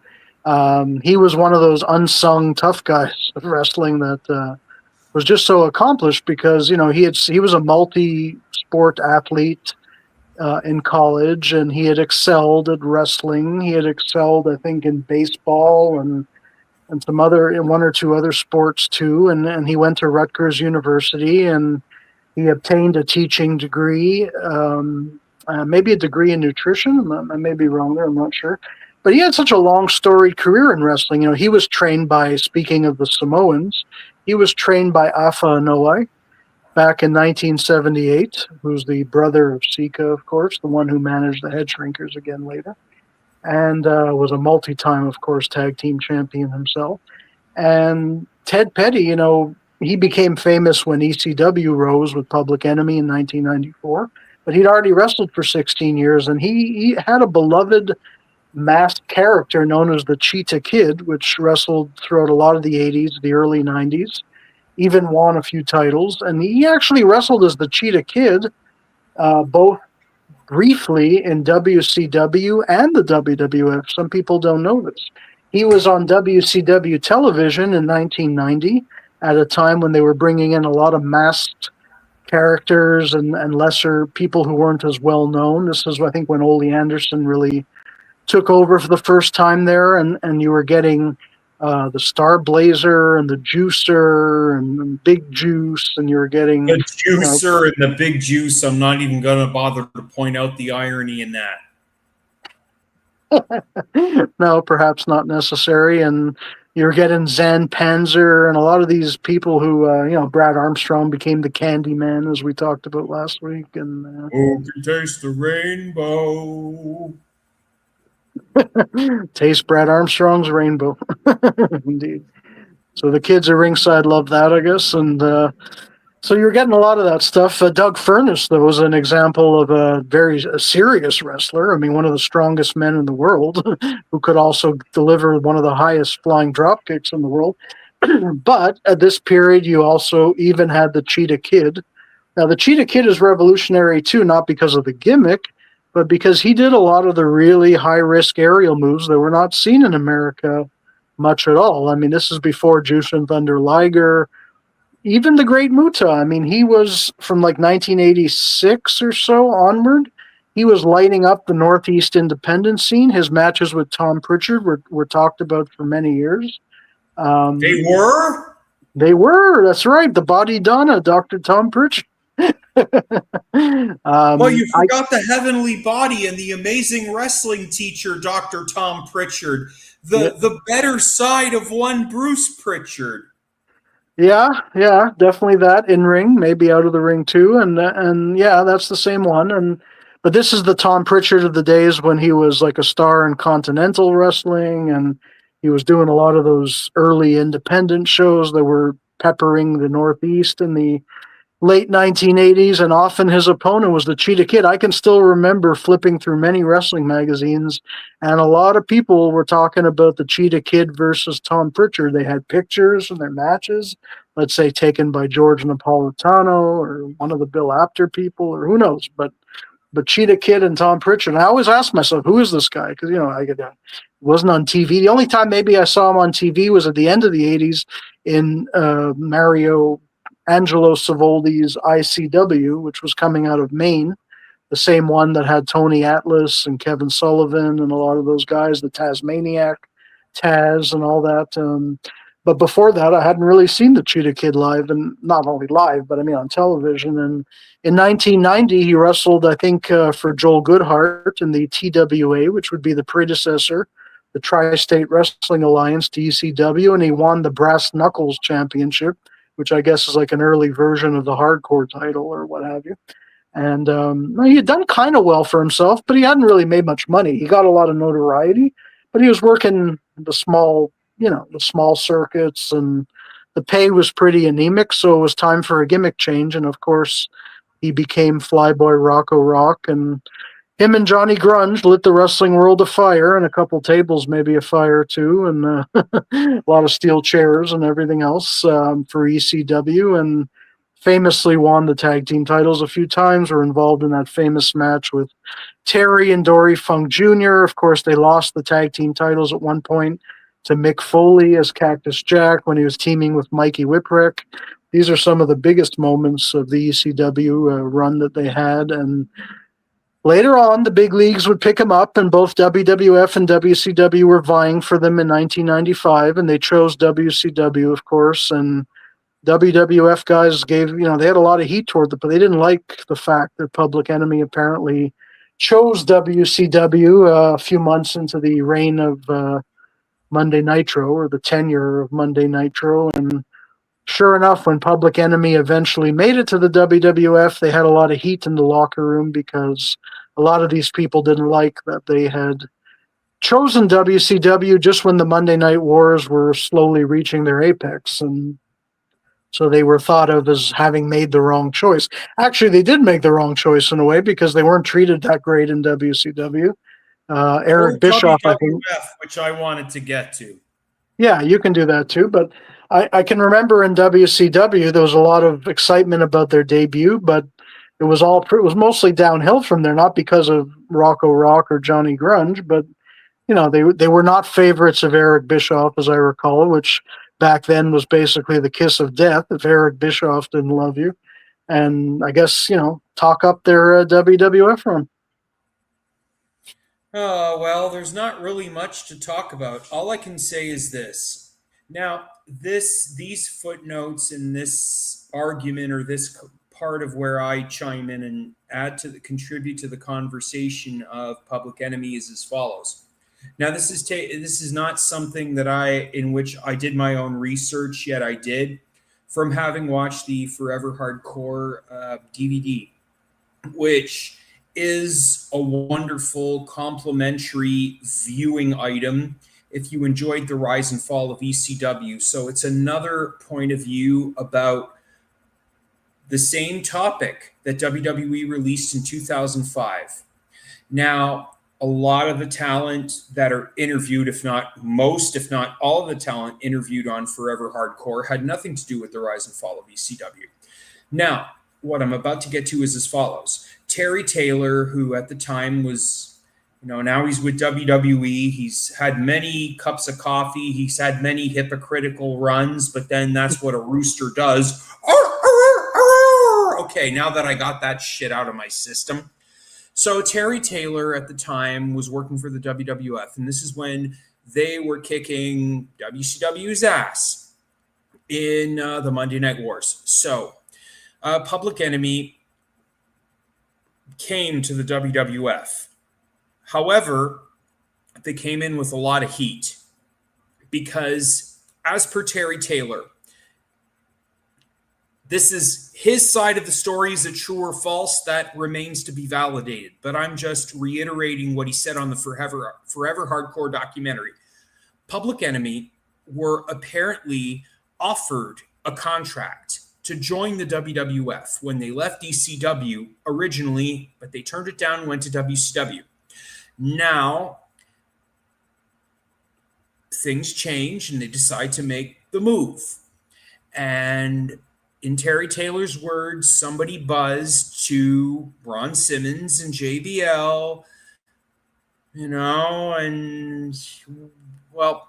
he was one of those unsung tough guys of wrestling that was just so accomplished because, he was a multi-sport athlete in college, and he had excelled at wrestling. He had excelled, I think, in baseball and some in one or two other sports too. And he went to Rutgers University, and he obtained a teaching degree, maybe a degree in nutrition. I may be wrong there, I'm not sure. But he had such a long storied career in wrestling. He was trained by, speaking of the Samoans, he was trained by Afa Anoa'i back in 1978, who's the brother of Sika, of course, the one who managed the Head Shrinkers again later, and was a multi-time, of course, tag team champion himself. And Ted Petty, he became famous when ECW rose with Public Enemy in 1994, but he'd already wrestled for 16 years, and he had a beloved masked character known as the Cheetah Kid, which wrestled throughout a lot of the 80s, the early 90s, even won a few titles. And he actually wrestled as the Cheetah Kid, both briefly in WCW and the WWF. Some people don't know this. He was on WCW television in 1990 at a time when they were bringing in a lot of masked characters and lesser people who weren't as well known. This is, I think, when Ole Anderson really took over for the first time there, and you were getting the Star Blazer and the Juicer and Big Juice, and you were getting the Juicer and the Big Juice. I'm not even going to bother to point out the irony in that. No, perhaps not necessary. And you're getting Zan Panzer and a lot of these people who, Brad Armstrong became the Candyman, as we talked about last week. And who can taste the rainbow? Taste Brad Armstrong's rainbow. Indeed. So the kids at ringside love that, I guess. And so you're getting a lot of that stuff. Doug Furnace, though, was an example of a very serious wrestler. I mean, one of the strongest men in the world, who could also deliver one of the highest flying drop kicks in the world. But at this period, you also even had the Cheetah Kid. Now, the Cheetah Kid is revolutionary, too, not because of the gimmick, but because he did a lot of the really high-risk aerial moves that were not seen in America much at all. I mean, this is before Jushin Thunder Liger, even the Great Muta. I mean, he was from like 1986 or so onward. He was lighting up the Northeast independent scene. His matches with Tom Pritchard were talked about for many years. They were? They were. That's right. The Body Donna, Dr. Tom Pritchard. Well, you forgot the heavenly body and the amazing wrestling teacher, Dr. Tom Pritchard, the better side of one Bruce Pritchard. Yeah, definitely that in ring, maybe out of the ring too, and yeah, that's the same one. But this is the Tom Pritchard of the days when he was like a star in Continental Wrestling, and he was doing a lot of those early independent shows that were peppering the Northeast in the late 1980s, and often his opponent was the Cheetah Kid. I can still remember flipping through many wrestling magazines, and a lot of people were talking about the Cheetah Kid versus Tom Pritchard. They had pictures of their matches, let's say taken by George Napolitano or one of the Bill Apter people, or who knows, but Cheetah Kid and Tom Pritchard. And I always asked myself, who is this guy? Because, wasn't on TV. The only time maybe I saw him on TV was at the end of the 80s in Mario Angelo Savoldi's ICW, which was coming out of Maine, the same one that had Tony Atlas and Kevin Sullivan and a lot of those guys, the Tasmaniac, Taz and all that. But before that, I hadn't really seen the Cheetah Kid live, and not only live, but I mean on television. And in 1990, he wrestled, I think, for Joel Goodhart in the TWA, which would be the predecessor, the Tri-State Wrestling Alliance, TCW, and he won the Brass Knuckles Championship, which I guess is like an early version of the hardcore title or what have you. And he had done kind of well for himself, but he hadn't really made much money. He got a lot of notoriety, but he was working the small circuits, and the pay was pretty anemic, so it was time for a gimmick change. And of course, he became Flyboy Rocco Rock, and him and Johnny Grunge lit the wrestling world afire, and a couple tables maybe afire too, and a lot of steel chairs and everything else for ECW, and famously won the tag team titles a few times, were involved in that famous match with Terry and Dory Funk Jr. Of course, they lost the tag team titles at one point to Mick Foley as Cactus Jack when he was teaming with Mikey Whipwreck. These are some of the biggest moments of the ECW run that they had. And later on, the big leagues would pick him up, and both WWF and WCW were vying for them in 1995, and they chose WCW, of course. And WWF guys they had a lot of heat toward them, but they didn't like the fact that Public Enemy apparently chose WCW a few months into the reign of Monday Nitro, or the tenure of Monday Nitro. And sure enough, when Public Enemy eventually made it to the WWF, they had a lot of heat in the locker room because a lot of these people didn't like that they had chosen WCW just when the Monday Night Wars were slowly reaching their apex. And so they were thought of as having made the wrong choice. Actually, they did make the wrong choice in a way, because they weren't treated that great in WCW. Eric Bischoff, WWF, I think, which I wanted to get to. Yeah, you can do that too. But I can remember in WCW, there was a lot of excitement about their debut, but it was mostly downhill from there, not because of Rocco Rock or Johnny Grunge, but they were not favorites of Eric Bischoff, as I recall, which back then was basically the kiss of death if Eric Bischoff didn't love you. And I guess, talk up their WWF run. Well, there's not really much to talk about. All I can say is this. Now, these footnotes and this argument, or this part of where I chime in and contribute to the conversation of Public Enemy, is as follows. Now, this is not something in which I did my own research, yet I did, from having watched the Forever Hardcore DVD, which is a wonderful complimentary viewing item if you enjoyed the rise and fall of ECW. So it's another point of view about the same topic that WWE released in 2005. Now, a lot of the talent that are interviewed, if not most, if not all of the talent interviewed on Forever Hardcore, had nothing to do with the rise and fall of ECW. Now, what I'm about to get to is as follows. Terry Taylor, who at the time was, now he's with WWE. He's had many cups of coffee. He's had many hypocritical runs, but then that's what a rooster does. Okay, now that I got that shit out of my system. So Terry Taylor at the time was working for the WWF, and this is when they were kicking WCW's ass in the Monday Night Wars. So Public Enemy came to the WWF. However, they came in with a lot of heat because, as per Terry Taylor, this is his side of the story. Is it true or false? That remains to be validated. But I'm just reiterating what he said on the Forever Hardcore documentary. Public Enemy were apparently offered a contract to join the WWF when they left ECW originally, but they turned it down and went to WCW. Now, things change and they decide to make the move. And in Terry Taylor's words, somebody buzzed to Ron Simmons and JBL, and well,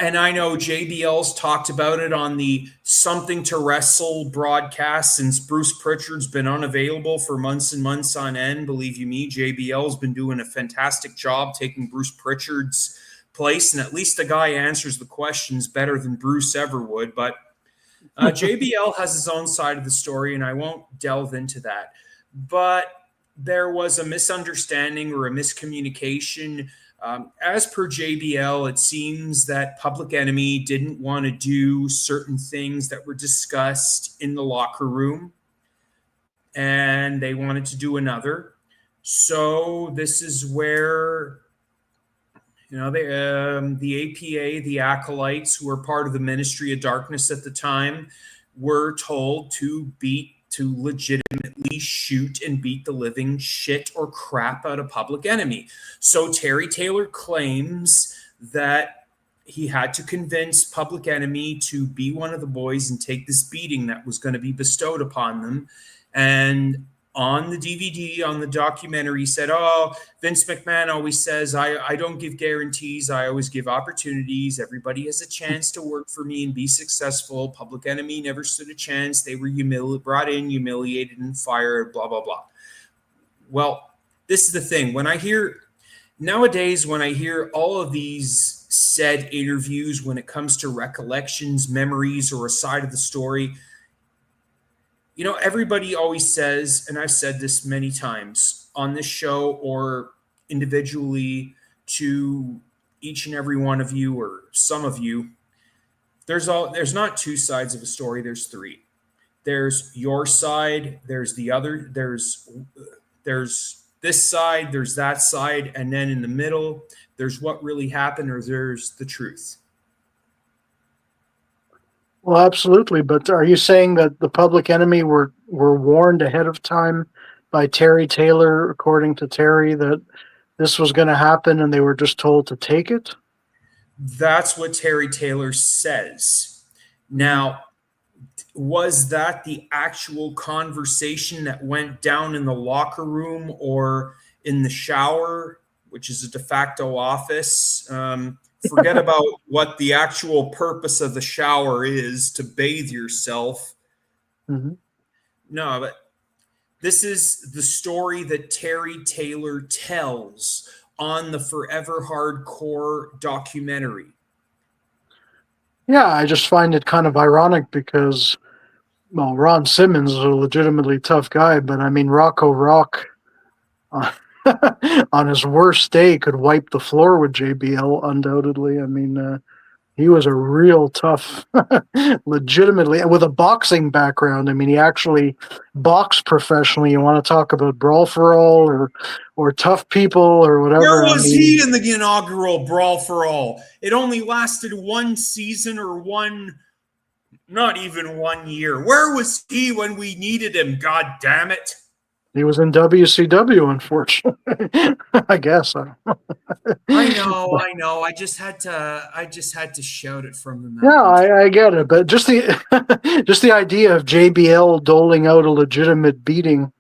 and I know JBL's talked about it on the Something to Wrestle broadcast since Bruce Pritchard's been unavailable for months and months on end. Believe you me, JBL's been doing a fantastic job taking Bruce Pritchard's place, and at least the guy answers the questions better than Bruce ever would. But JBL has his own side of the story, and I won't delve into that. But there was a misunderstanding or a miscommunication. As per JBL, it seems that Public Enemy didn't want to do certain things that were discussed in the locker room, and they wanted to do another. So this is where, the APA, the Acolytes, who were part of the Ministry of Darkness at the time, were told to legitimately shoot and beat the living shit or crap out of Public Enemy. So Terry Taylor claims that he had to convince Public Enemy to be one of the boys and take this beating that was going to be bestowed upon them. And on the DVD, on the documentary, he said, Vince McMahon always says, I don't give guarantees. I always give opportunities. Everybody has a chance to work for me and be successful. Public Enemy never stood a chance. They were brought in, humiliated, and fired, blah, blah, blah. Well, this is the thing. Nowadays, when I hear all of these said interviews, when it comes to recollections, memories, or a side of the story, everybody always says, and I've said this many times on this show or individually to each and every one of you or some of you, there's not two sides of a story, there's three. There's your side, there's the other, there's this side, there's that side, and then in the middle, there's what really happened or there's the truth. Well, absolutely. But are you saying that the Public Enemy were warned ahead of time by Terry Taylor, according to Terry, that this was going to happen and they were just told to take it? That's what Terry Taylor says. Now, was that the actual conversation that went down in the locker room or in the shower, which is a de facto office? Forget about what the actual purpose of the shower is, to bathe yourself. Mm-hmm. No, but this is the story that Terry Taylor tells on the Forever Hardcore documentary. Yeah, I just find it kind of ironic because, well, Ron Simmons is a legitimately tough guy, but I mean, Rocco Rock on his worst day could wipe the floor with JBL, undoubtedly. I mean, he was a real tough, legitimately, with a boxing background. I mean, he actually boxed professionally. You want to talk about Brawl for All or Tough People or whatever. Where was he in the inaugural Brawl for All? It only lasted one season or not even 1 year. Where was he when we needed him? God damn it. He was in WCW, unfortunately. I guess. I know. I just had to shout it from the mountains. Yeah, I get it, but just the idea of JBL doling out a legitimate beating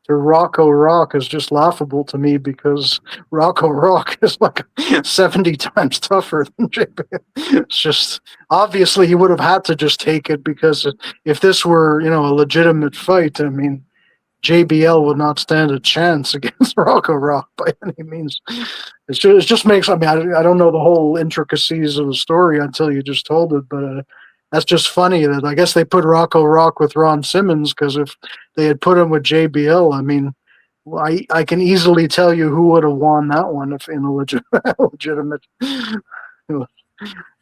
to Rocco Rock is just laughable to me because Rocco Rock is like 70 times tougher than JBL. It's just obviously he would have had to just take it because if this were a legitimate fight, I mean, JBL would not stand a chance against Rocco Rock by any means. It just makes, I don't know the whole intricacies of the story until you just told it, but that's just funny that I guess they put Rocco Rock with Ron Simmons because if they had put him with JBL, I mean, I can easily tell you who would have won that one if in a legitimate.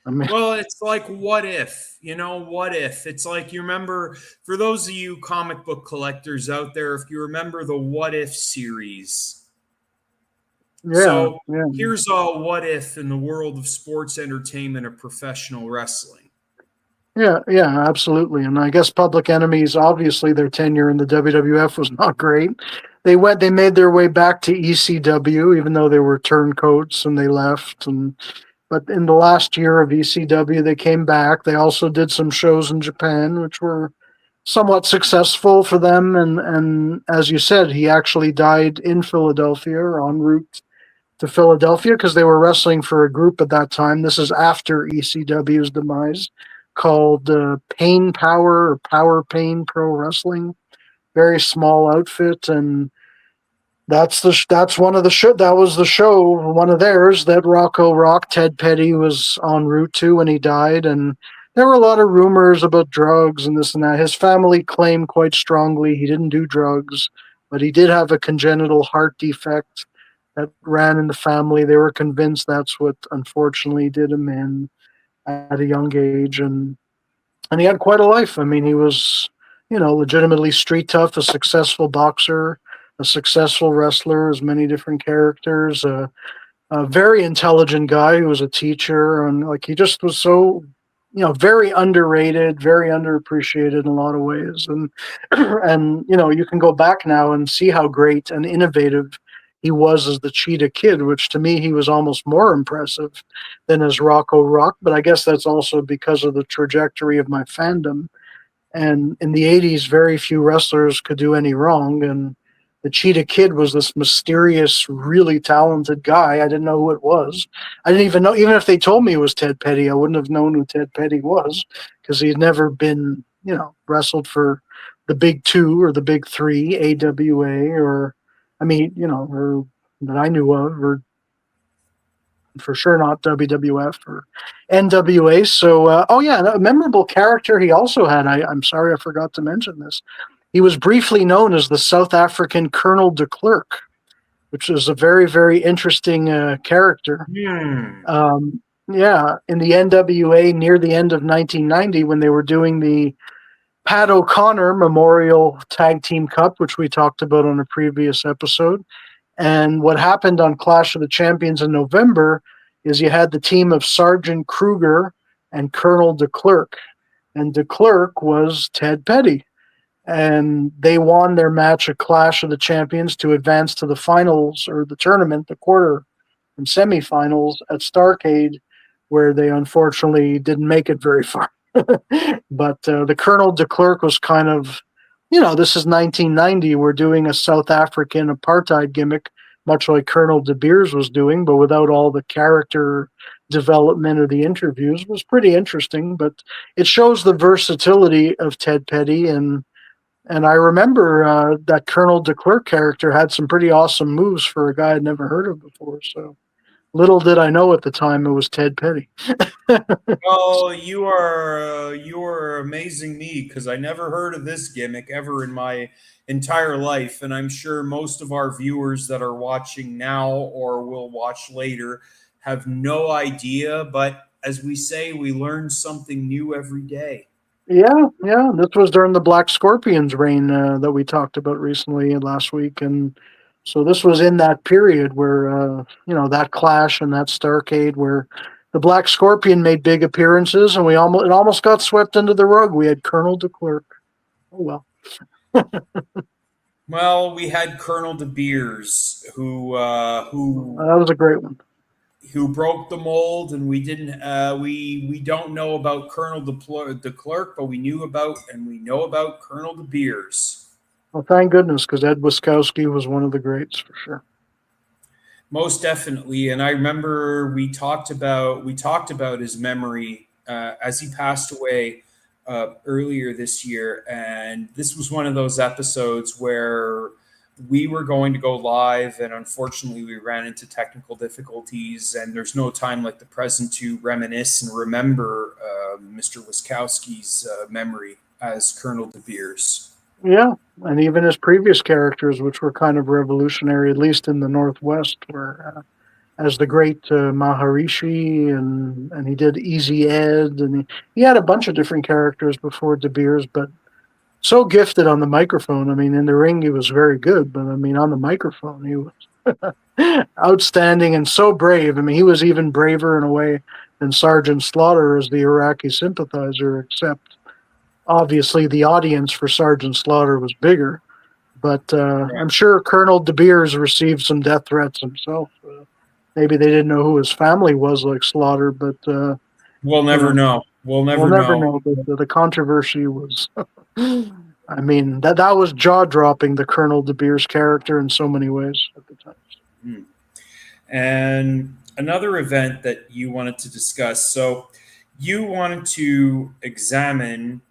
I mean, Well, it's like what if, what if? It's like you remember, for those of you comic book collectors out there, if you remember the What If series. yeah, So yeah. here's a what if in the world of sports entertainment of professional wrestling. Yeah, yeah, absolutely. And I guess Public Enemies, obviously, their tenure in the WWF was not great. They made their way back to ECW, even though they were turncoats and they left. But in the last year of ECW, they came back. They also did some shows in Japan, which were somewhat successful for them. And as you said, he actually died in Philadelphia or en route to Philadelphia because they were wrestling for a group at that time. This is after ECW's demise, called Pain Power or Power Pain Pro Wrestling. Very small outfit, and that's one of the show. That was the show, one of theirs that Rocco Rock Ted Petty was en route to when he died, and there were a lot of rumors about drugs and this and that. His family claimed quite strongly he didn't do drugs, but he did have a congenital heart defect that ran in the family. They were convinced that's what unfortunately did him in at a young age, and he had quite a life. I mean, he was, legitimately street tough, a successful boxer, a successful wrestler, as many different characters, a very intelligent guy who was a teacher, and like he just was so, very underrated, very underappreciated in a lot of ways. And and you can go back now and see how great and innovative he was as the Cheetah Kid, which to me he was almost more impressive than as Rocco Rock. But I guess that's also because of the trajectory of my fandom. And in the 80s, very few wrestlers could do any wrong. And the Cheetah Kid was this mysterious, really talented guy. I didn't know who it was. I didn't even know, even if they told me it was Ted Petty, I wouldn't have known who Ted Petty was because he had never been, wrestled for the big two or the big three, AWA, or, I mean, or that I knew of, or for sure not WWF or NWA. So, oh yeah, a memorable character he also had. I'm sorry I forgot to mention this. He was briefly known as the South African Colonel de Klerk, which is a very, very interesting character. Hmm. Yeah, in the NWA near the end of 1990, when they were doing the Pat O'Connor Memorial Tag Team Cup, which we talked about on a previous episode, and what happened on Clash of the Champions in November is you had the team of Sergeant Kruger and Colonel de Klerk. And de Klerk was Ted Petty. And they won their match at Clash of the Champions to advance to the finals or the tournament, the quarter and semifinals at Starrcade, where they unfortunately didn't make it very far. But the Colonel de Klerk was kind of, this is 1990. We're doing a South African apartheid gimmick, much like Colonel De Beers was doing, but without all the character development or the interviews. It was pretty interesting, but it shows the versatility of Ted Petty. And I remember that Colonel de Klerk character had some pretty awesome moves for a guy I'd never heard of before. So little did I know at the time it was Ted Petty. Well, you are amazing me because I never heard of this gimmick ever in my entire life, and I'm sure most of our viewers that are watching now or will watch later have no idea. But as we say, we learn something new every day. Yeah, yeah. This was during the Black Scorpions reign that we talked about recently last week, and so this was in that period where that Clash and that Starrcade where the Black Scorpion made big appearances, and it almost got swept under the rug. We had Colonel de Klerk. Oh well. Well, we had Colonel De Beers That was a great one. who broke the mold, and we didn't we don't know about Colonel De Klerk, but we know about Colonel De Beers. Well, thank goodness, because Ed Wiskowski was one of the greats for sure. Most definitely, and I remember we talked about his memory as he passed away earlier this year, and this was one of those episodes where we were going to go live, and unfortunately, we ran into technical difficulties. And there's no time like the present to reminisce and remember Mr. Wiskowski's memory as Colonel De Beers. Yeah, and even his previous characters, which were kind of revolutionary, at least in the Northwest, were as the great Maharishi, and he did Easy Ed, and he had a bunch of different characters before De Beers, but so gifted on the microphone. I mean, in the ring he was very good, but I mean, on the microphone he was outstanding and so brave. I mean, he was even braver in a way than Sergeant Slaughter as the Iraqi sympathizer, except obviously the audience for Sergeant Slaughter was bigger. But I'm sure Colonel De Beers received some death threats himself. Maybe they didn't know who his family was, like Slaughter, but We'll you never know, know. We'll we'll never never know. know. But the controversy was, I mean, that was jaw dropping. The Colonel De Beers character in so many ways at the time. Hmm. And another event that you wanted to discuss. So you wanted to examine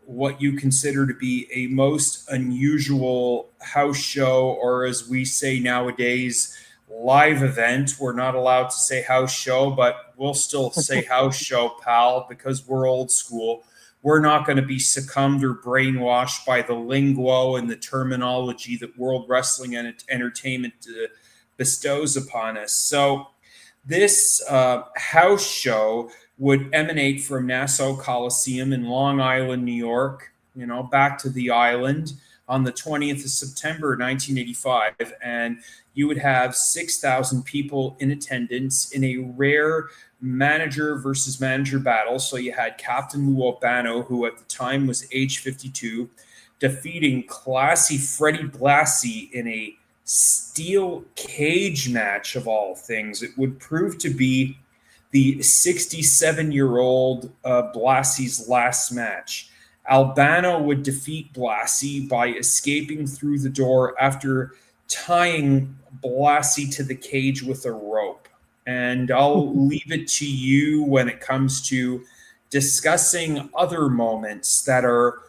what you consider to be a most unusual house show, or as we say nowadays, live event. We're not allowed to say house show, but we'll still say house show, pal, because we're old school. We're not going to be succumbed or brainwashed by the lingo and the terminology that World Wrestling and Entertainment bestows upon us. So, this house show would emanate from Nassau Coliseum in Long Island, New York, back to the island on the 20th of September, 1985. And you would have 6,000 people in attendance in a rare manager versus manager battle. So you had Captain Lou Albano, who at the time was age 52, defeating classy Freddie Blassie in a steel cage match of all things. It would prove to be the 67-year-old Blassie's last match. Albano would defeat Blassie by escaping through the door after tying Blassie to the cage with a rope. And I'll leave it to you when it comes to discussing other moments that are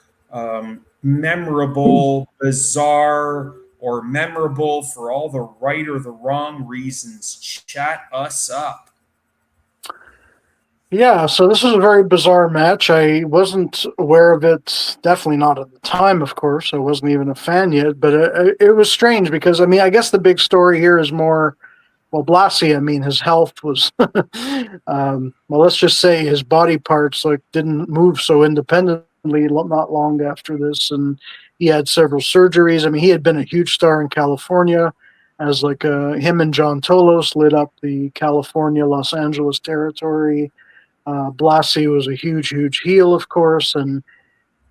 memorable, bizarre, or memorable for all the right or the wrong reasons. Chat us up. Yeah, so this was a very bizarre match. I wasn't aware of it, definitely not at the time, of course. I wasn't even a fan yet, but it was strange because, I mean, I guess the big story here is more, well, Blassie, I mean, his health was, well, let's just say his body parts like didn't move so independently not long after this, and he had several surgeries. I mean, he had been a huge star in California, as like him and John Tolos lit up the California Los Angeles territory. Blassie was a huge, huge heel, of course, and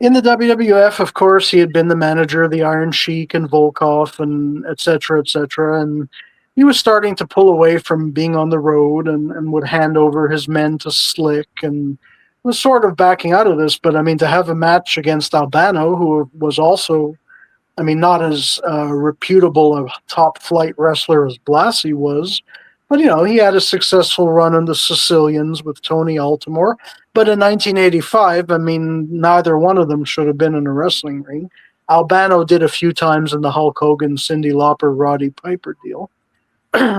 in the WWF, of course, he had been the manager of the Iron Sheik and Volkov and et cetera, et cetera. And he was starting to pull away from being on the road and would hand over his men to Slick and was sort of backing out of this. But I mean, to have a match against Albano, who was also, I mean, not as reputable a top flight wrestler as Blassie was, but he had a successful run on the Sicilians with Tony Altimore. But in 1985, I mean, neither one of them should have been in a wrestling ring. Albano did a few times in the Hulk Hogan, Cyndi Lauper, Roddy Piper deal.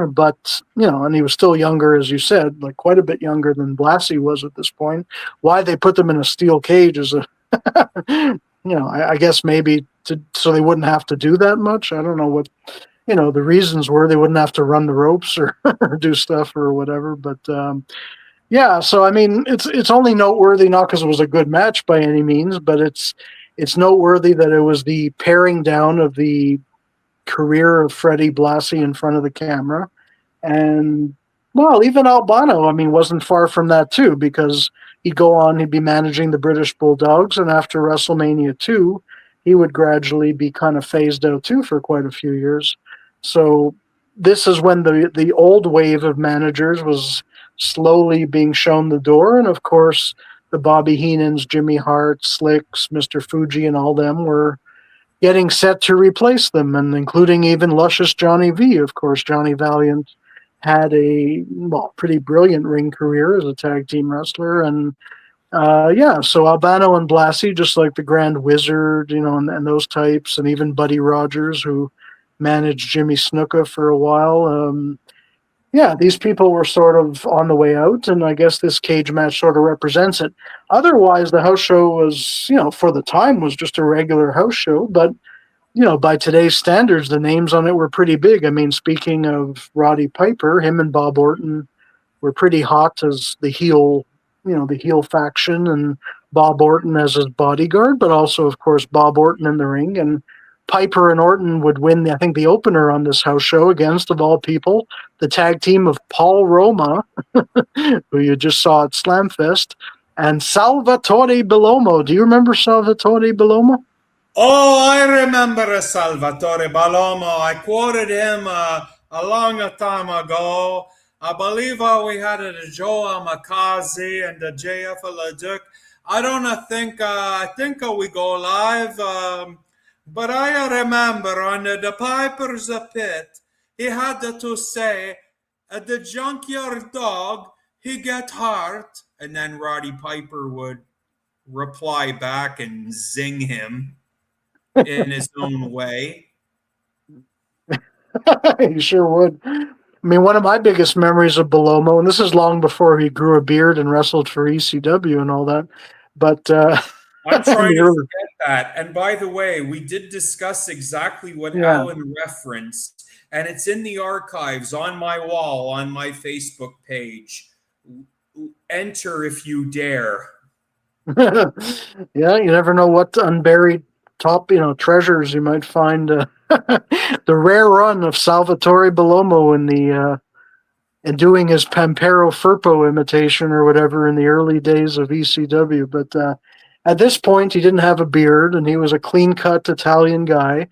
But, and he was still younger, as you said, like quite a bit younger than Blassie was at this point. Why they put them in a steel cage is I guess maybe so they wouldn't have to do that much. I don't know what, the reasons were. They wouldn't have to run the ropes or, or do stuff or whatever. But, yeah, so I mean, it's only noteworthy not because it was a good match by any means, but it's noteworthy that it was the paring down of the career of Freddie Blassie in front of the camera, and well, even Albano, I mean, wasn't far from that too, because he'd go on, he'd be managing the British Bulldogs, and after WrestleMania 2, he would gradually be kind of phased out too for quite a few years. So this is when the old wave of managers was slowly being shown the door. And of course, the Bobby Heenans, Jimmy Hart, Slicks, Mr. Fuji, and all them were getting set to replace them, and including even luscious Johnny V. Of course, Johnny Valiant had a pretty brilliant ring career as a tag team wrestler. And yeah, so Albano and Blassie, just like the Grand Wizard, and those types, and even Buddy Rogers, who managed Jimmy Snuka for a while. Yeah, these people were sort of on the way out, and I guess this cage match sort of represents it. Otherwise, the house show was, for the time, was just a regular house show. But, by today's standards, the names on it were pretty big. I mean, speaking of Roddy Piper, him and Bob Orton were pretty hot as the heel faction, and Bob Orton as his bodyguard, but also, of course, Bob Orton in the ring. And Piper and Orton would win, I think, the opener on this house show against, of all people, the tag team of Paul Roma, who you just saw at Slamfest, and Salvatore Bellomo. Do you remember Salvatore Bellomo? Oh, I remember Salvatore Balomo. I quoted him a long time ago. I believe we had it a Joe Makazi and the JF Leduc. I don't think, I think we go live. But I remember on the Piper's Pit, he had to say, the junkyard dog, he get hurt. And then Roddy Piper would reply back and zing him in his own way. He sure would. I mean, one of my biggest memories of Bellomo, and this is long before he grew a beard and wrestled for ECW and all that, but I'm trying to forget that. And by the way, we did discuss exactly what Allan referenced, and it's in the archives on my wall on my Facebook page. Enter if you dare. Yeah, you never know what unburied top treasures you might find. The rare run of Salvatore Bellomo in doing his Pampero Firpo imitation or whatever in the early days of ECW. But at this point, he didn't have a beard, and he was a clean-cut Italian guy,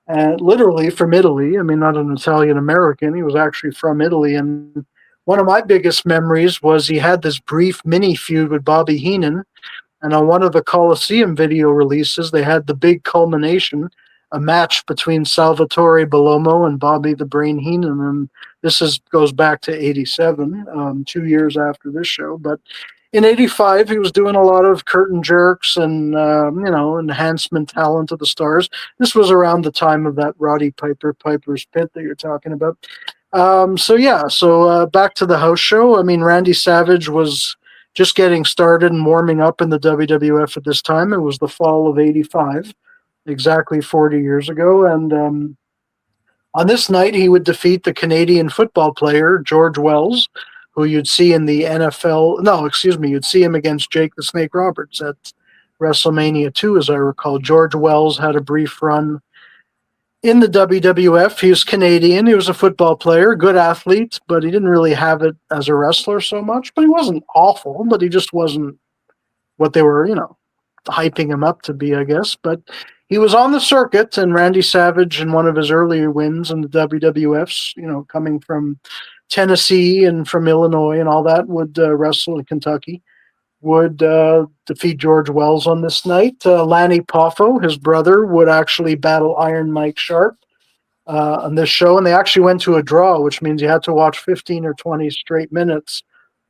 and literally from Italy. I mean, not an Italian American. He was actually from Italy. And one of my biggest memories was he had this brief mini feud with Bobby Heenan. And on one of the Coliseum video releases, they had the big culmination, a match between Salvatore Bellomo and Bobby the Brain Heenan. And this goes back to 87, 2 years after this show. But in 85, he was doing a lot of curtain jerks and, enhancement talent of the stars. This was around the time of that Roddy Piper's Pit that you're talking about. So back to the house show. I mean, Randy Savage was just getting started and warming up in the WWF at this time. It was the fall of 85, exactly 40 years ago. And on this night, he would defeat the Canadian football player, George Wells, who you'd see in the NFL. No, excuse me, you'd see him against Jake the Snake Roberts at WrestleMania 2, as I recall. George Wells had a brief run in the WWF. He was Canadian. He was a football player, good athlete, but he didn't really have it as a wrestler so much. But he wasn't awful, but he just wasn't what they were, hyping him up to be, I guess. But he was on the circuit, and Randy Savage, in one of his earlier wins in the WWFs, coming from Tennessee and from Illinois and all that, would wrestle in Kentucky, would defeat George Wells on this night. Lanny Poffo, his brother, would actually battle Iron Mike Sharp on this show, and they actually went to a draw, which means you had to watch 15 or 20 straight minutes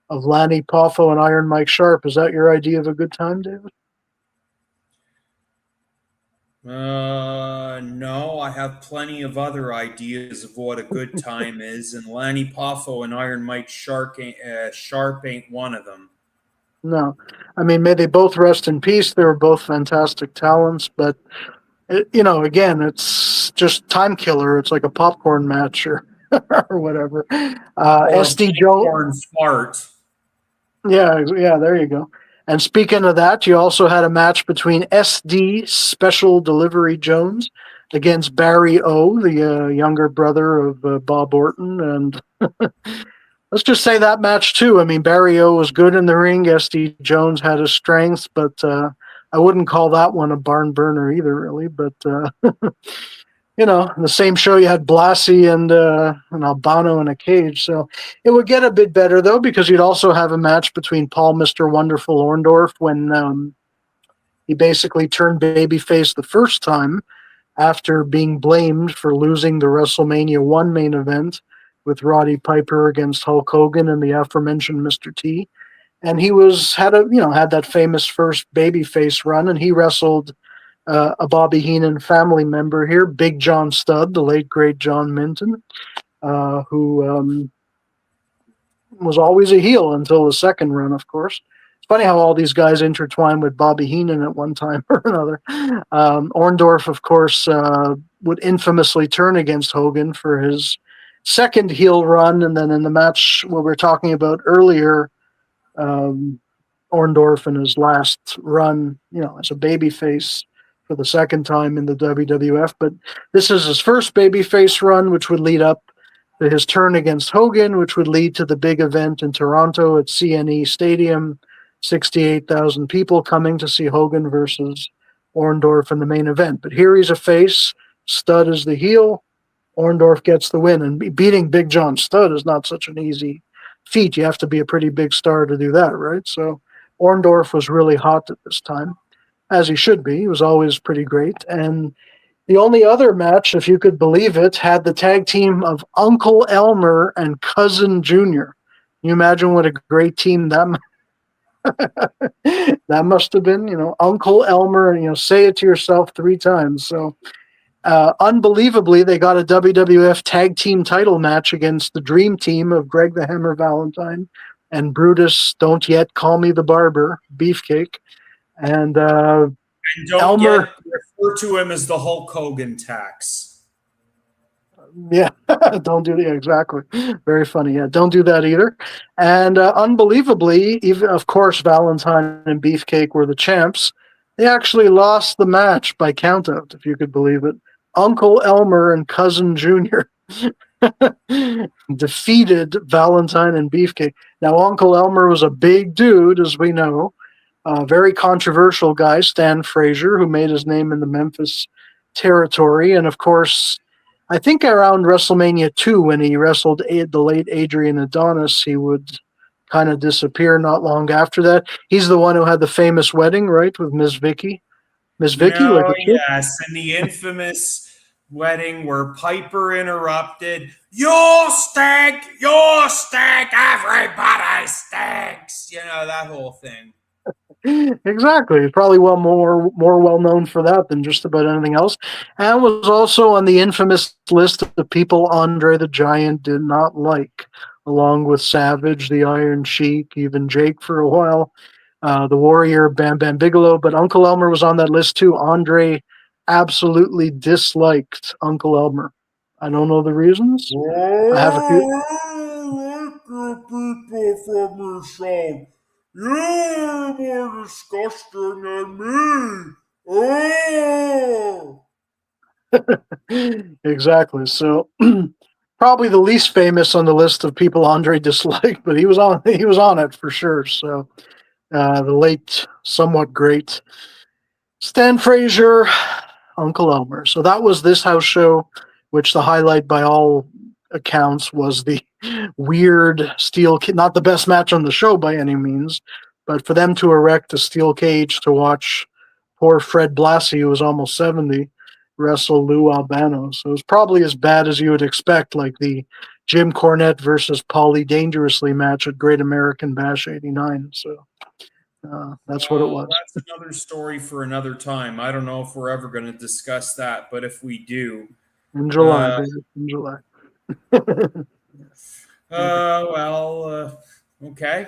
of Lanny Poffo and Iron Mike Sharp. Is that your idea of a good time, David? No, I have plenty of other ideas of what a good time is, and Lanny Poffo and Iron Mike Sharp ain't one of them. No. I mean, may they both rest in peace. They were both fantastic talents, but, again, it's just time killer. It's like a popcorn match or whatever. SD Jones. Fart. Yeah, there you go. And speaking of that, you also had a match between SD Special Delivery Jones against Barry O, the younger brother of Bob Orton. And let's just say that match, too. I mean, Barry O was good in the ring. SD Jones had his strengths, but I wouldn't call that one a barn burner either, really. But, in the same show you had Blassie and Albano in a cage. So it would get a bit better, though, because you'd also have a match between Paul Mr. Wonderful Orndorff when he basically turned babyface the first time after being blamed for losing the WrestleMania 1 main event with Roddy Piper against Hulk Hogan and the aforementioned Mr. T. And he had that famous first babyface run, and he wrestled a Bobby Heenan family member here, Big John Studd, the late great John Minton, who was always a heel until the second run, of course. funny how all these guys intertwine with Bobby Heenan at one time or another. Orndorff, of course, would infamously turn against Hogan for his second heel run, and then in the match what we were talking about earlier, um, Orndorff in his last run, as a babyface for the second time in the WWF. But this is his first babyface run, which would lead up to his turn against Hogan, which would lead to the big event in Toronto at CNE Stadium, 68,000 people coming to see Hogan versus Orndorff in the main event. But here he's a face, Studd is the heel, Orndorff gets the win. And beating Big John Studd is not such an easy feat. You have to be a pretty big star to do that, right? So Orndorff was really hot at this time, as he should be. He was always pretty great. And the only other match, if you could believe it, had the tag team of Uncle Elmer and Cousin Junior. Can you imagine what a great team that that must have been? Uncle Elmer, say it to yourself 3 times. So unbelievably, they got a WWF tag team title match against the Dream Team of Greg the Hammer Valentine and Brutus, Don't Yet Call Me the Barber, Beefcake. And don't Elmer, refer to him as the Hulk Hogan tax. Yeah, don't do that. Exactly. Very funny. Yeah, don't do that either. And unbelievably, even of course, Valentine and Beefcake were the champs. They actually lost the match by countout, if you could believe it. Uncle Elmer and Cousin Junior defeated Valentine and Beefcake. Now, Uncle Elmer was a big dude, as we know. Very controversial guy, Stan Frazier, who made his name in the Memphis territory. And of course, I think around WrestleMania 2, when he wrestled the late Adrian Adonis, he would kind of disappear not long after that. He's the one who had the famous wedding, right, with Miss Vicky? Miss Vicky? No, yes, and the infamous wedding where Piper interrupted, "You stink, everybody stinks." That whole thing. Exactly. He's probably more well known for that than just about anything else, and was also on the infamous list of the people Andre the Giant did not like, along with Savage, the Iron Sheik, even Jake for a while, the Warrior, Bam Bam Bigelow. But Uncle Elmer was on that list too. Andre absolutely disliked Uncle Elmer. I don't know the reasons. I have a few. People from your show. You're more disgusting than me. Oh. Exactly. So probably the least famous on the list of people Andre disliked, but he was on it for sure. So the late, somewhat great Stan Frazier, Uncle Elmer. So that was this house show, which the highlight by all accounts was the weird steel not the best match on the show by any means, but for them to erect a steel cage to watch poor Fred Blassie, who was almost 70, wrestle Lou Albano. So it was probably as bad as you would expect, like the Jim Cornette versus Paulie Dangerously match at Great American Bash 89. So that's what it was. That's another story for another time. I don't know if we're ever going to discuss that, but if we do. In July, in July. Okay.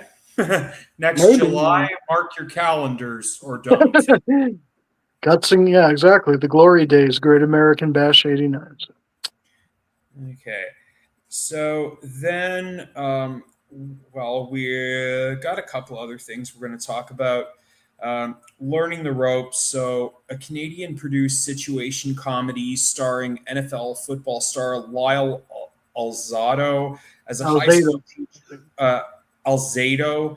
Next Maybe. July, mark your calendars or don't. Gutsing, yeah, exactly. The glory days, Great American Bash 89. Okay. So then, we got a couple other things we're going to talk about. Learning the ropes. So, a Canadian-produced situation comedy starring NFL football star Lyle Alzado as a high school teacher. Alzado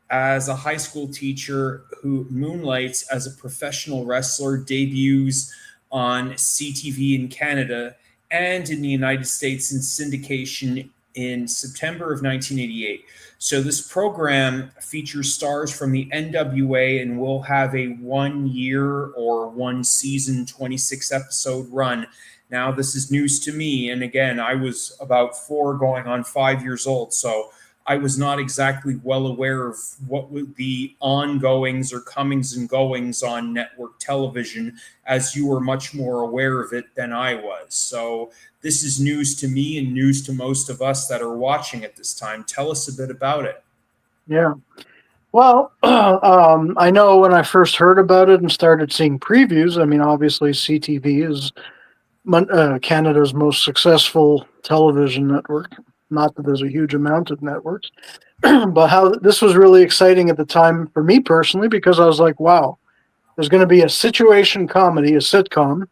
as a high school teacher who moonlights as a professional wrestler, debuts on CTV in Canada and in the United States in syndication in September of 1988. So this program features stars from the NWA and will have a 1 year or 1 season, 26 episode run. Now, this is news to me. And again, I was about 4 going on 5 years old. So I was not exactly well aware of what would be ongoings or comings and goings on network television, as you were much more aware of it than I was. So this is news to me and news to most of us that are watching at this time. Tell us a bit about it. Yeah. Well, I know when I first heard about it and started seeing previews. I mean, obviously, CTV is Canada's most successful television network. Not that there's a huge amount of networks, but how this was really exciting at the time for me personally, because I was like, wow, there's going to be a situation comedy, a sitcom.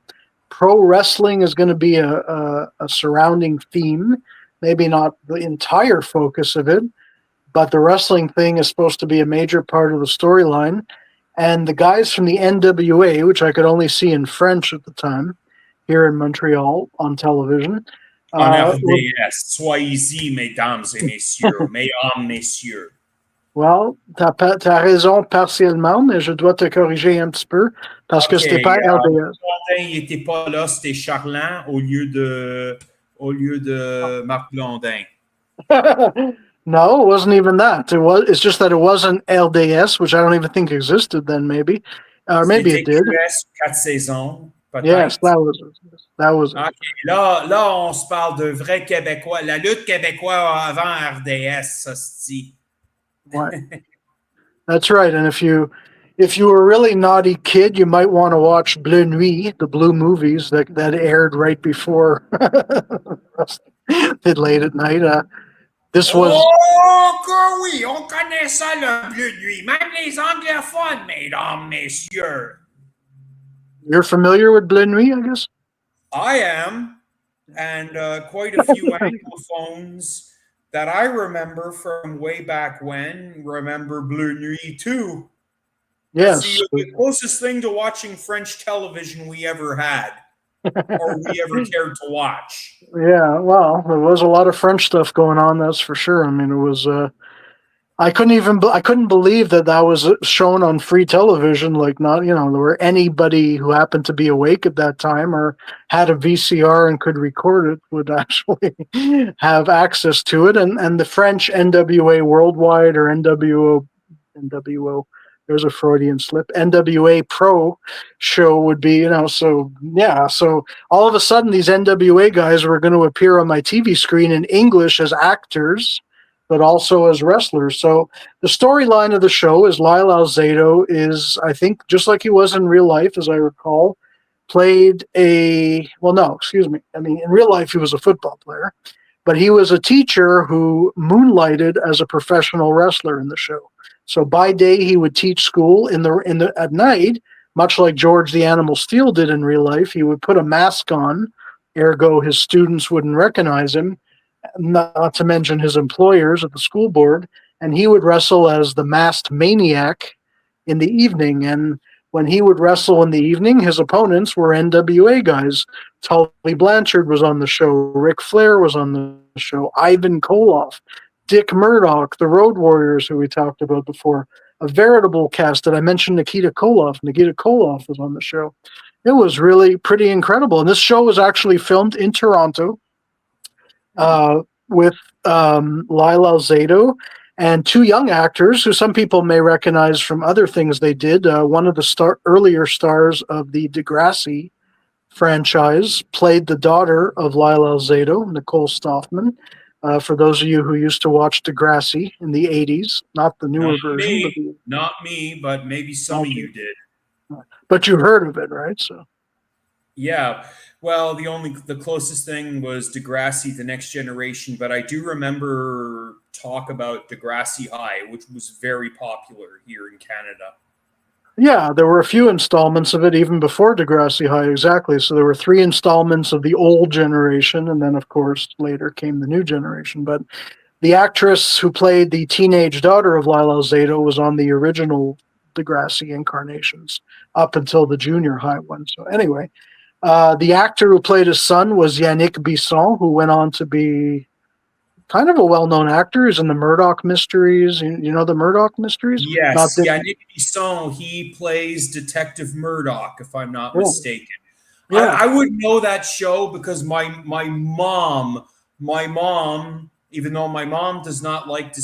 Pro wrestling is going to be a surrounding theme, maybe not the entire focus of it, but the wrestling thing is supposed to be a major part of the storyline. And the guys from the NWA, which I could only see in French at the time, here in Montreal on television, En were, RDS, soyez-y, mesdames et messieurs, mesdames, messieurs. well, t'as raison partiellement, mais je dois te corriger un petit peu parce que OK. c'était pas RDS. Blondin, il n'était pas là, c'était Charland au lieu de Marc Blondin. No, it wasn't even that. It's just that it wasn't LDS, which I don't even think existed then. Maybe, or maybe it C'était did. QS 4 saisons, Yes, peut-être. that was it. That was it. OK. Là, on se parle de vrais Québécois. La lutte québécois avant RDS, hostie. Right. That's right. And if you were a really naughty kid, you might want to watch Bleu Nuit, the Blue movies that aired right before it late at night. This was. Oh, que oui, on connaît ça, le bleu de nuit. Même les anglophones, mesdames, messieurs. You're familiar with Bleu Nuit, I guess. I am, and quite a few anglophones that I remember from way back when remember Bleu Nuit too. Yes. See, the closest thing to watching French television we ever had, or we ever cared to watch. Yeah. Well, there was a lot of French stuff going on. That's for sure. I mean, it was. I couldn't believe that was shown on free television. Like, not, there were anybody who happened to be awake at that time or had a VCR and could record it would actually have access to it. And the French NWA Worldwide, or NWO, there's a Freudian slip, NWA Pro show would be, so yeah. So all of a sudden these NWA guys were going to appear on my TV screen in English as actors, but also as wrestlers. So the storyline of the show is Lyle Alzado is, I think, just like he was in real life, as I recall, played no, excuse me. I mean, in real life, he was a football player, but he was a teacher who moonlighted as a professional wrestler in the show. So by day, he would teach school at night, much like George the Animal Steel did in real life. He would put a mask on, ergo his students wouldn't recognize him, not to mention his employers at the school board, and he would wrestle as the masked maniac in the evening. And when he would wrestle in the evening, his opponents were NWA guys. Tully Blanchard was on the show, Ric Flair was on the show, Ivan Koloff, Dick Murdoch, the Road Warriors, who we talked about before, a veritable cast. That I mentioned Nikita Koloff. Nikita Koloff was on the show. It was really pretty incredible. And this show was actually filmed in Toronto, with Lyle Alzado and two young actors who some people may recognize from other things they did. One of the earlier stars of the Degrassi franchise played the daughter of Lyle Alzado, Nicole Stoffman. For those of you who used to watch Degrassi in the 80s, not the newer version. Not me, but maybe some of you did. But you heard of it, right? So. Yeah. Well, the closest thing was Degrassi, The Next Generation, but I do remember talk about Degrassi High, which was very popular here in Canada. Yeah, there were a few installments of it even before Degrassi High, exactly. So there were 3 installments of the old generation, and then, of course, later came the new generation. But the actress who played the teenage daughter of Lyle Alzado was on the original Degrassi incarnations up until the junior high one. So anyway, the actor who played his son was Yannick Bisson, who went on to be kind of a well-known actor. He's in the Murdoch Mysteries. You know the Murdoch Mysteries? Yes, Yannick Bisson. He plays Detective Murdoch, if I'm not mistaken. Yeah. I would know that show because my mom, even though my mom does not like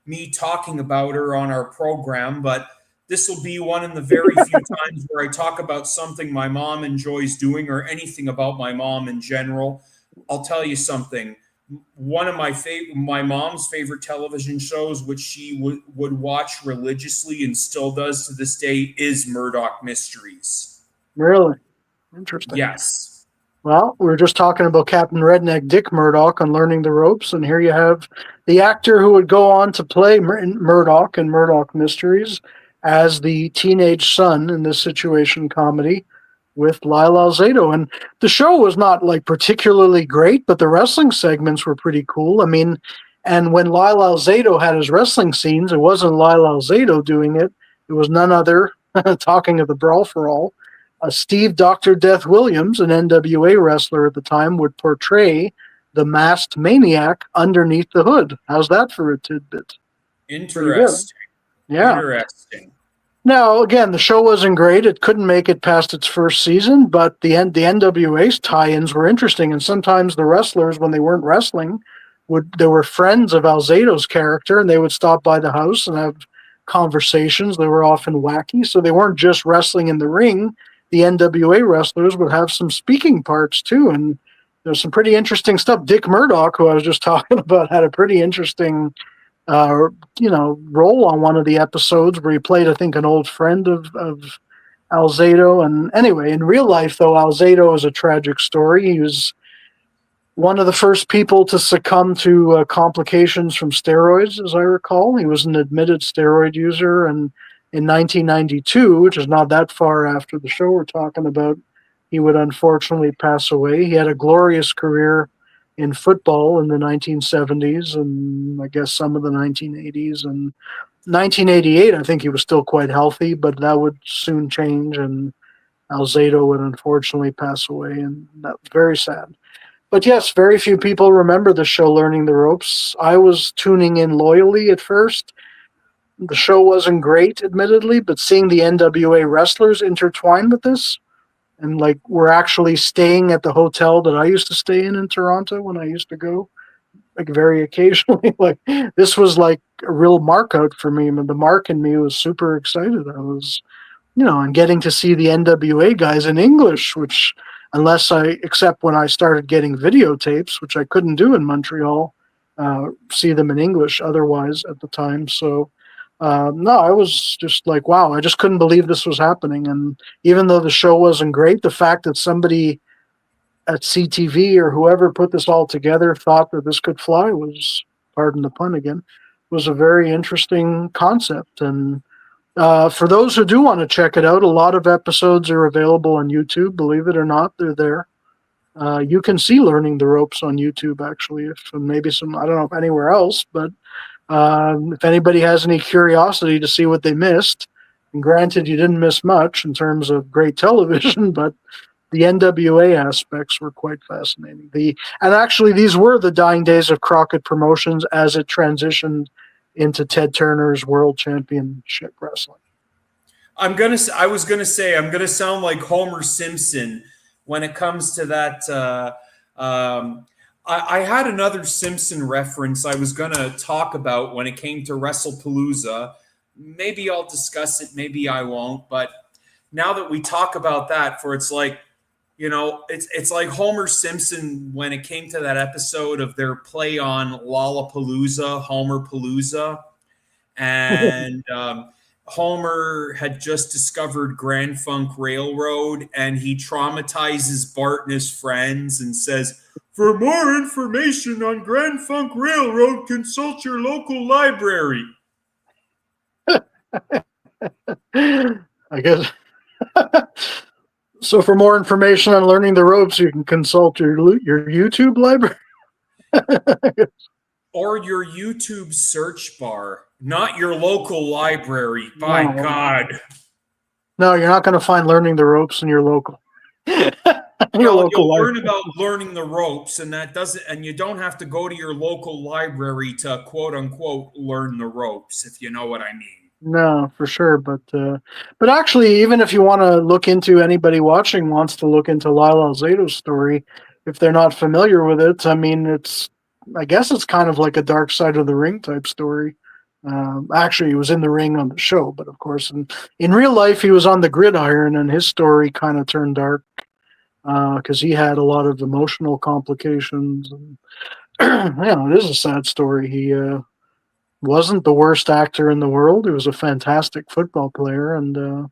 me talking about her on our program, but this will be one of the very few times where I talk about something my mom enjoys doing or anything about my mom in general. I'll tell you something. one of my mom's favorite television shows, which she would watch religiously and still does to this day, is Murdoch Mysteries. Really? Interesting. Yes. Well, we were just talking about Captain Redneck Dick Murdoch on Learning the Ropes, and here you have the actor who would go on to play Murdoch in Murdoch Mysteries as the teenage son in this situation comedy with Lyle Alzado. And the show was not like particularly great, but the wrestling segments were pretty cool. I mean, and when Lyle Alzado had his wrestling scenes, it wasn't Lyle Alzado doing it. It was none other, talking of the Brawl for All, Steve Dr. Death Williams, an NWA wrestler at the time, would portray the masked maniac underneath the hood. How's that for a tidbit? Interesting. Yeah. Interesting. Now, again, the show wasn't great. It couldn't make it past its first season, but the NWA's tie-ins were interesting. And sometimes the wrestlers, when they weren't wrestling, they were friends of Alzado's character, and they would stop by the house and have conversations. They were often wacky, so they weren't just wrestling in the ring. The NWA wrestlers would have some speaking parts too, and there's some pretty interesting stuff. Dick Murdoch, who I was just talking about, had a pretty interesting, role on one of the episodes where he played, I think, an old friend of Alzado. And anyway, in real life, though, Alzado is a tragic story. He was one of the first people to succumb to complications from steroids, as I recall. He was an admitted steroid user, and in 1992, which is not that far after the show we're talking about, he would unfortunately pass away. He had a glorious career in football in the 1970s and I guess some of the 1980s. And 1988, I think he was still quite healthy, but that would soon change, and Alzado would unfortunately pass away, and that was very sad. But yes, very few people remember the show Learning the Ropes. I was tuning in loyally at first. The show wasn't great, admittedly, but seeing the NWA wrestlers intertwined with this, and like we're actually staying at the hotel that I used to stay in Toronto when I used to go, like very occasionally, like this was like a real mark out for me. I mean, the mark in me was super excited. I was, and getting to see the NWA guys in English, which except when I started getting videotapes, which I couldn't do in Montreal, see them in English otherwise at the time. So, no, I was just like, wow, I just couldn't believe this was happening. And even though the show wasn't great, the fact that somebody at CTV or whoever put this all together thought that this could fly was, pardon the pun again, was a very interesting concept. And for those who do want to check it out, a lot of episodes are available on YouTube. Believe it or not, they're there. You can see Learning the Ropes on YouTube, actually, maybe some, I don't know if anywhere else, but if anybody has any curiosity to see what they missed, and granted, you didn't miss much in terms of great television, but the NWA aspects were quite fascinating. And actually, these were the dying days of Crockett Promotions as it transitioned into Ted Turner's World Championship Wrestling. I'm gonna sound like Homer Simpson when it comes to that. I had another Simpson reference I was going to talk about when it came to WrestlePalooza. Maybe I'll discuss it, maybe I won't. But now that we talk about that, it's like Homer Simpson when it came to that episode of their play on Lollapalooza, Homerpalooza. And Homer had just discovered Grand Funk Railroad, and he traumatizes Bart and his friends and says, "For more information on Grand Funk Railroad, consult your local library." I guess. So for more information on Learning the Ropes, you can consult your YouTube library. Or your YouTube search bar, not your local library. By God. No, you're not going to find Learning the Ropes in your local. You'll learn about Learning the Ropes, and you don't have to go to your local library to quote unquote learn the ropes, if you know what I mean. No, for sure. But actually, even if you want to look into, anybody watching wants to look into Lyle Alzado's story, if they're not familiar with it, I mean, I guess it's kind of like a Dark Side of the Ring type story. Actually, he was in the ring on the show, but of course, in real life, he was on the gridiron, and his story kind of turned dark because he had a lot of emotional complications. And Yeah, it is a sad story. He wasn't the worst actor in the world. He was a fantastic football player, and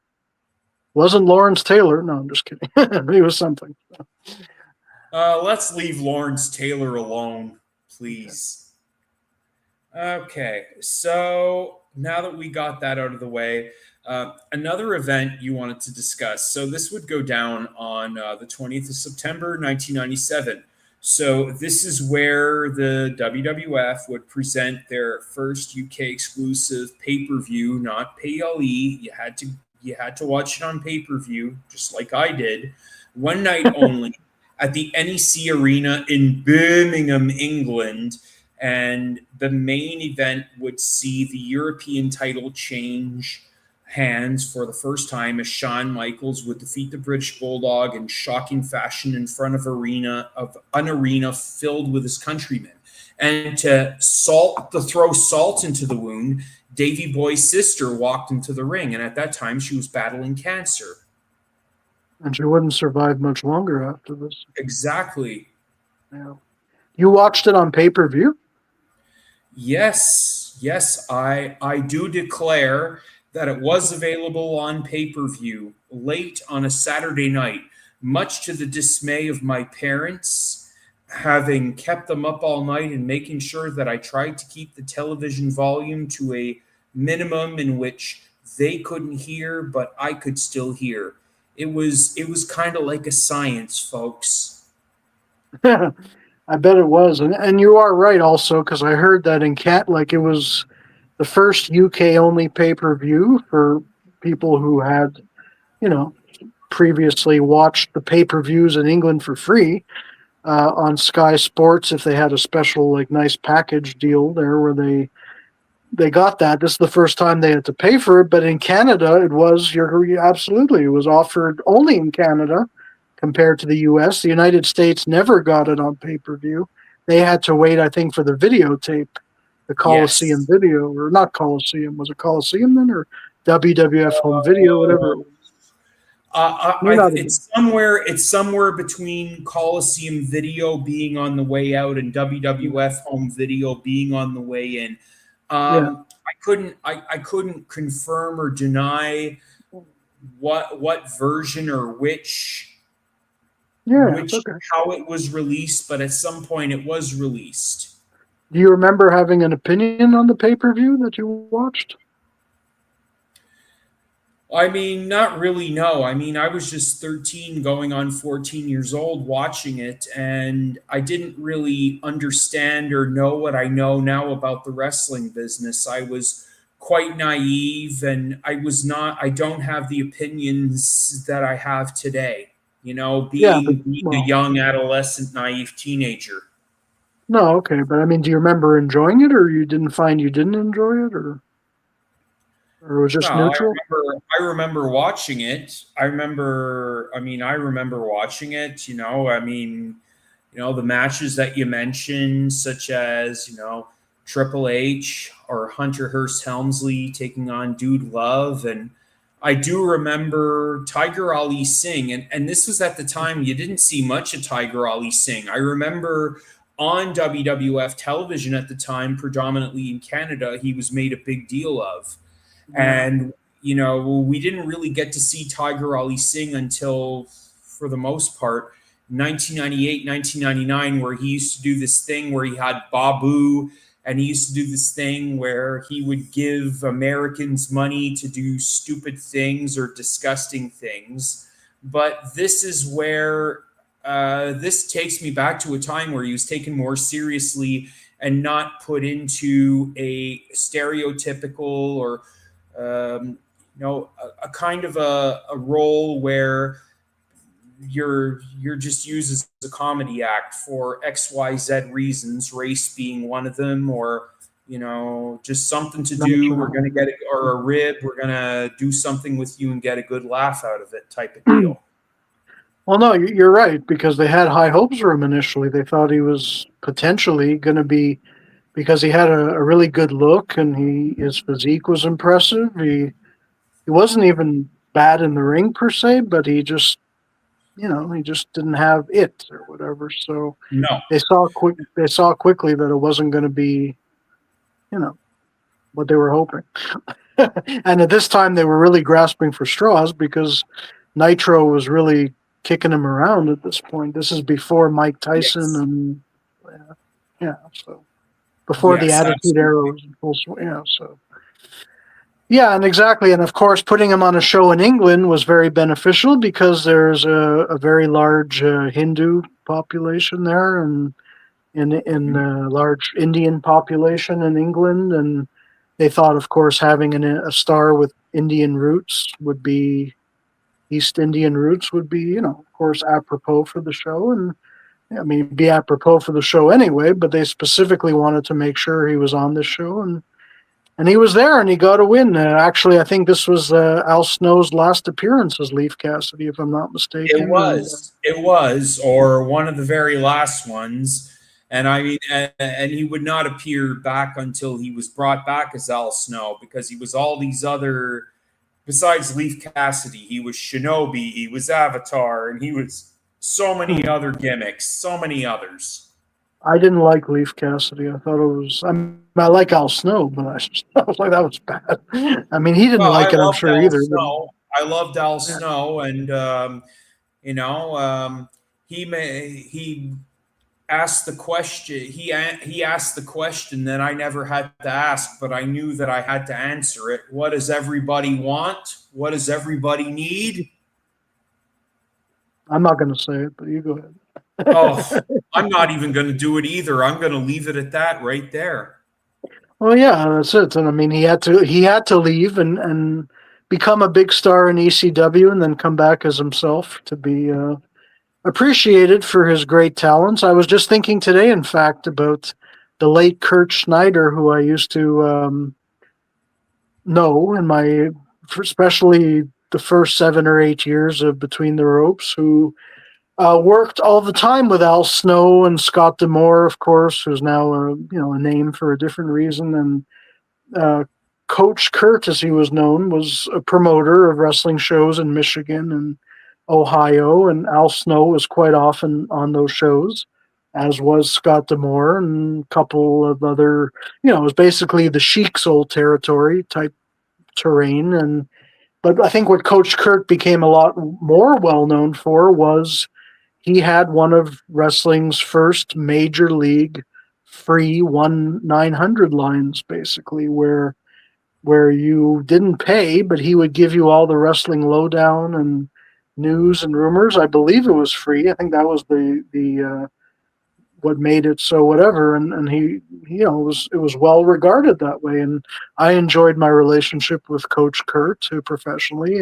wasn't Lawrence Taylor. No, I'm just kidding. He was something. Let's leave Lawrence Taylor alone, Okay. please. Okay, so now that we got that out of the way, another event you wanted to discuss. So this would go down on the 20th of September, 1997. So this is where the WWF would present their first UK exclusive pay-per-view, not PLE. You had to watch it on pay-per-view, just like I did, one night only at the NEC Arena in Birmingham, England. And the main event would see the European title change hands for the first time as Shawn Michaels would defeat the British Bulldog in shocking fashion in front of an arena filled with his countrymen. And to throw salt into the wound, Davey Boy's sister walked into the ring, and at that time she was battling cancer. And she wouldn't survive much longer after this. Exactly. Yeah. You watched it on pay-per-view? Yes, I do declare that it was available on pay-per-view late on a Saturday night, much to the dismay of my parents, having kept them up all night and making sure that I tried to keep the television volume to a minimum in which they couldn't hear, but I could still hear. It was kind of like a science, folks. I bet it was, and you are right also because I heard that in like it was the first UK only pay per view for people who had you know previously watched the pay per views in England for free on Sky Sports if they had a special like nice package deal there where they got that. This is the first time they had to pay for it, but in Canada, it was absolutely it was offered only in Canada compared to the U.S. The United States never got it on pay per view. They had to wait, I think, for the videotape, the Coliseum Yes. video, or not Coliseum. Was it Coliseum then, or WWF Home Video, whatever? May not have been. It's somewhere between Coliseum Video being on the way out and WWF Home Video being on the way in. Yeah, I couldn't confirm or deny what version or yeah, it's which okay. how it was released, but at some point it was released. Do you remember having an opinion on the pay per view that you watched? I mean, not really, no. I mean, I was just 13 going on 14 years old watching it, and I didn't really understand or know what I know now about the wrestling business. I was quite naive, and I don't have the opinions that I have today, Yeah, but being a well, young adolescent, naive teenager. no, okay, but I mean, do you remember enjoying it, or you didn't find you didn't enjoy it, or it was just Well, neutral? I remember watching it. I remember watching it, the matches that you mentioned, such as, Triple H or Hunter Hearst Helmsley taking on Dude Love. And I do remember Tiger Ali Singh. And this was at the time you didn't see much of Tiger Ali Singh. I remember on WWF television at the time, predominantly in Canada, he was made a big deal of. Yeah, And, we didn't really get to see Tiger Ali Singh until, for the most part, 1998, 1999, where he used to do this thing where he had Babu, and he used to do this thing where he would give Americans money to do stupid things or disgusting things. But this is where this takes me back to a time where he was taken more seriously and not put into a stereotypical or a kind of a role where you're just used as a comedy act for XYZ reasons, race being one of them, or just something to that's do. We're right. gonna get it, or a rib. We're gonna do something with you and get a good laugh out of it, type of deal. Well, no, you're right because they had high hopes for him initially. They thought he was potentially going to be because he had a really good look and his physique was impressive. He wasn't even bad in the ring per se, but he just he just didn't have it or whatever. So No. they saw quickly that it wasn't going to be, what they were hoping. And at this time, they were really grasping for straws because Nitro was really kicking him around at this point. This is before Mike Tyson Yes. and so before the Yes, Attitude Era absolutely. was in full swing. So yeah, and exactly, and of course, putting him on a show in England was very beneficial because there's a very large Hindu population there, and in a large Indian population in England, and they thought, of course, having a star with Indian roots would be East Indian roots would be, of course, apropos for the show, and I mean, be apropos for the show anyway. But they specifically wanted to make sure he was on this show, and he was there, and he got a win. Actually, I think this was Al Snow's last appearance as Leaf Cassidy, if I'm not It mistaken. was. It was, or one of the very last ones. And I mean, and he would not appear back until he was brought back as Al Snow, because he was all these other, besides Leaf Cassidy, he was Shinobi, he was Avatar, and he was so many other gimmicks, so many others. I didn't like Leaf Cassidy. I thought it was. I like Al Snow, but I was like, that was bad. I mean, he didn't Well, I like it, I'm loved sure, Al either. But Snow. I loved Al yeah. Snow, and you know, he asked the question. He asked the question that I never had to ask, but I knew that I had to answer it. What does everybody want? What does everybody need? I'm not going to say it, but you go ahead. Oh, I'm not even going to do it either. I'm going to leave it at that right there. Well, yeah, that's it. And I mean, he had to leave and become a big star in ECW, and then come back as himself to be appreciated for his great talents. I was just thinking today, in fact, about the late Kurt Schneider, who I used to know in my, especially the first 7 or 8 years of Between the Ropes, who worked all the time with Al Snow and Scott D'Amore, of course, who's now a name for a different reason. And Coach Kurt, as he was known, was a promoter of wrestling shows in Michigan and Ohio, and Al Snow was quite often on those shows, as was Scott D'Amore and a couple of other. It was basically the Sheik's old territory type terrain. But I think what Coach Kurt became a lot more well known for was he had one of wrestling's first major league free 1-900 lines, basically, where you didn't pay, but he would give you all the wrestling lowdown and news and rumors. I believe it was free. I think that was the what made it so whatever. And he it was well regarded that way. And I enjoyed my relationship with Coach Kurt professionally,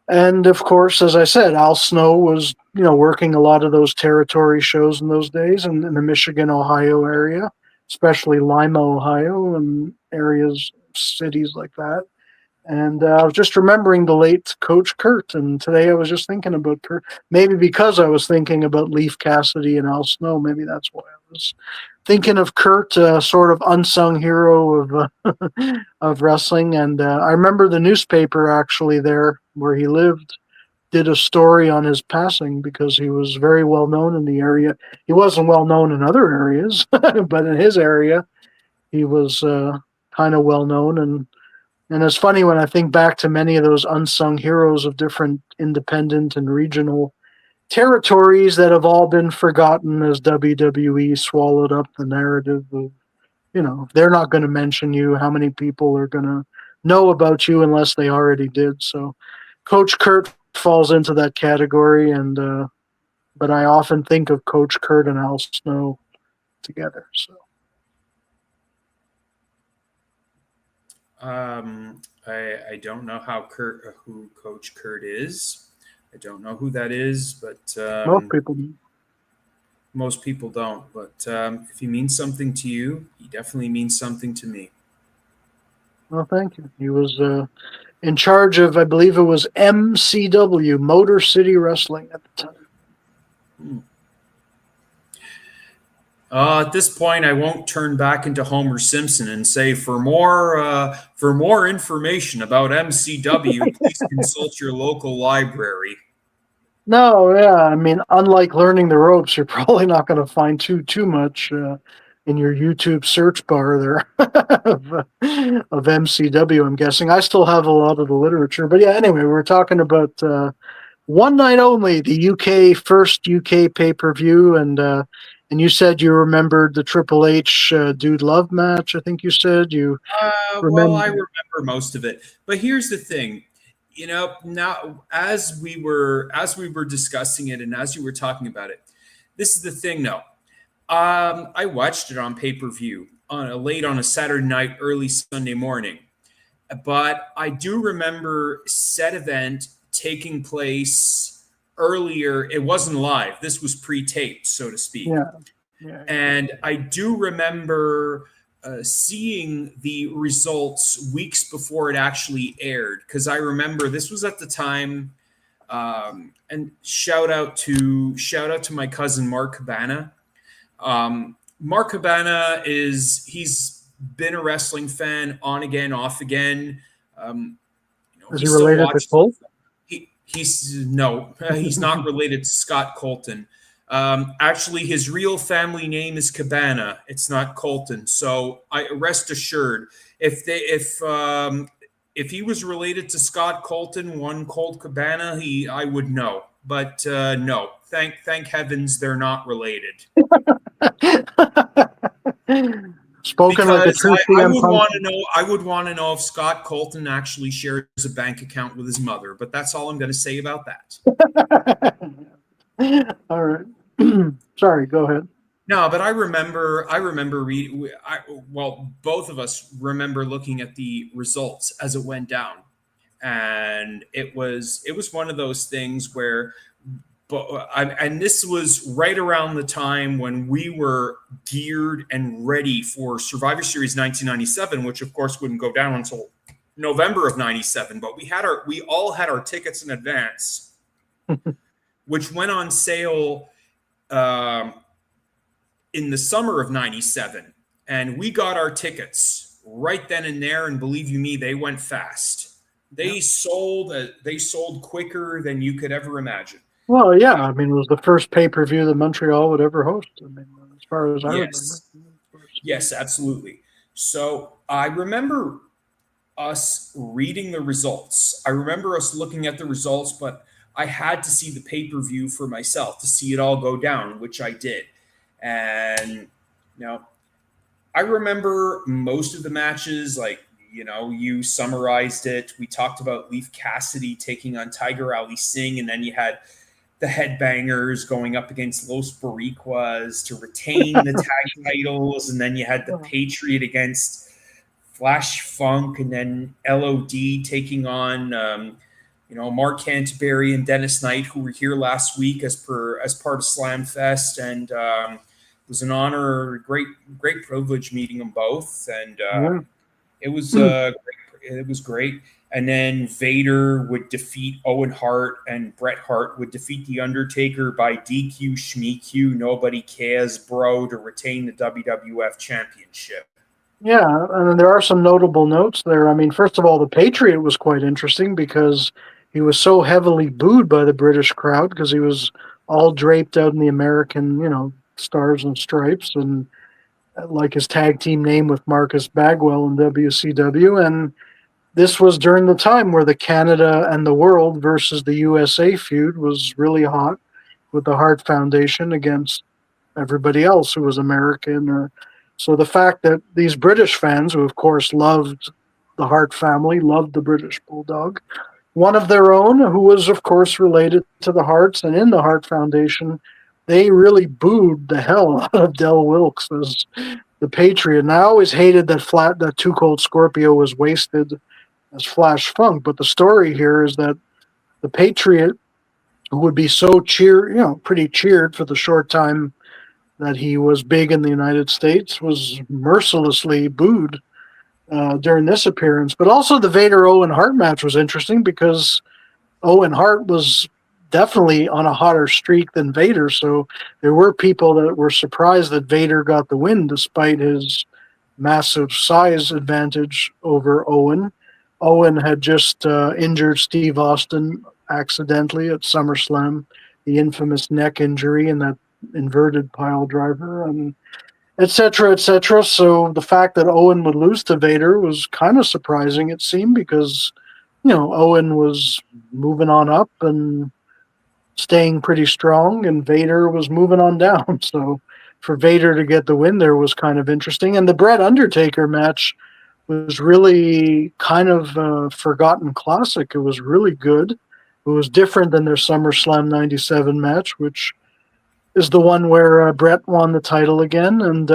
and of course, as I said, Al Snow was working a lot of those territory shows in those days in the Michigan, Ohio area, especially Lima, Ohio, and areas, cities like that. And I was just remembering the late Coach Kurt, and today I was just thinking about Kurt. Maybe because I was thinking about Leaf Cassidy and Al Snow, maybe that's why I was thinking of Kurt, sort of unsung hero of of wrestling. And I remember the newspaper actually there where he lived did a story on his passing because he was very well known in the area. He wasn't well known in other areas, but in his area, he was kind of well known. And it's funny when I think back to many of those unsung heroes of different independent and regional territories that have all been forgotten as WWE swallowed up the narrative of, they're not going to mention you. How many people are going to know about you unless they already did? So Coach Kurt falls into that category. And but I often think of Coach Kurt and Al Snow together. So I don't know who Coach Kurt is. I don't know who that is, but most people do. Most people don't. But if he means something to you, he definitely means something to me. Well, thank you. He was in charge of, I believe it was MCW, Motor City Wrestling at the time. At this point, I won't turn back into Homer Simpson and say, for more information about MCW, please consult your local library. No, yeah. I mean, unlike learning the ropes, you're probably not going to find too much in your YouTube search bar there of MCW. I'm guessing. I still have a lot of the literature, but yeah. Anyway, we're talking about one night only, the first UK pay per view, and you said you remembered the Triple H Dude Love match. I think you said you Well, I remember. remember most of it, but here's the thing. Now as we were discussing it and as you were talking about it, this is the thing. Though, I watched it on pay per view late on a Saturday night, early Sunday morning. But I do remember said event taking place earlier. It wasn't live. This was pre-taped, so to speak. Yeah, yeah. And I do remember seeing the results weeks before it actually aired, because I remember this was at the time. And shout out to my cousin Mark Cabana. Mark Cabana he's been a wrestling fan on again, off again. Is He he still related to watches. Colt? He's no, he's not related to Scott Colton. Actually, his real family name is Cabana. It's not Colton. So I rest assured, if he was related to Scott Colton, one Colt Cabana, I would know. But no, thank heavens they're not related. Spoken like a Because true I CM would Punk. want to know. I would want to know if Scott Colton actually shares a bank account with his mother. But that's all I'm going to say about that. All right. Sorry, go ahead. No, but I remember. Both of us remember looking at the results as it went down, and it was one of those things where. And this was right around the time when we were geared and ready for Survivor Series 1997, which of course wouldn't go down until November of 97. But we all had our tickets in advance, which went on sale in the summer of 97. And we got our tickets right then and there. And believe you me, they went fast. They sold quicker than you could ever imagine. Well, yeah. I mean, it was the first pay-per-view that Montreal would ever host. I mean, as far as I remember. Yes, absolutely. So I remember us reading the results. I remember us looking at the results, but I had to see the pay-per-view for myself to see it all go down, which I did. And I remember most of the matches. Like, you summarized it. We talked about Leif Cassidy taking on Tiger Ali Singh, and then you had the Headbangers going up against Los Boricuas to retain the tag titles, and then you had the Patriot against Flash Funk, and then LOD taking on Mark Canterbury and Dennis Knight, who were here last week as part of Slamfest, and it was an honor, great privilege meeting them both, and it was great. And then Vader would defeat Owen Hart, and Bret Hart would defeat The Undertaker by DQ, Shmeq, nobody cares, bro, to retain the WWF Championship. Yeah, and there are some notable notes there. I mean, first of all, the Patriot was quite interesting because he was so heavily booed by the British crowd because he was all draped out in the American, stars and stripes, and like his tag team name with Marcus Bagwell in WCW. And this was during the time where the Canada and the World versus the USA feud was really hot with the Hart Foundation against everybody else who was American. So the fact that these British fans, who of course loved the Hart family, loved the British Bulldog, one of their own, who was of course related to the Harts and in the Hart Foundation, they really booed the hell out of Del Wilkes as the Patriot. And I always hated that Too Cold Scorpio was wasted as Flash Funk. But the story here is that the Patriot, who would be so pretty cheered for the short time that he was big in the United States, was mercilessly booed during this appearance. But also the Vader Owen Hart match was interesting because Owen Hart was definitely on a hotter streak than Vader. So there were people that were surprised that Vader got the win despite his massive size advantage over Owen. Owen had just injured Steve Austin accidentally at SummerSlam, the infamous neck injury and that inverted pile driver, and et cetera, et cetera. So the fact that Owen would lose to Vader was kind of surprising, it seemed, because, Owen was moving on up and staying pretty strong, and Vader was moving on down. So for Vader to get the win there was kind of interesting. And the Bret Undertaker match was really kind of a forgotten classic. It was really good. It was different than their SummerSlam 97 match, which is the one where Bret won the title again. And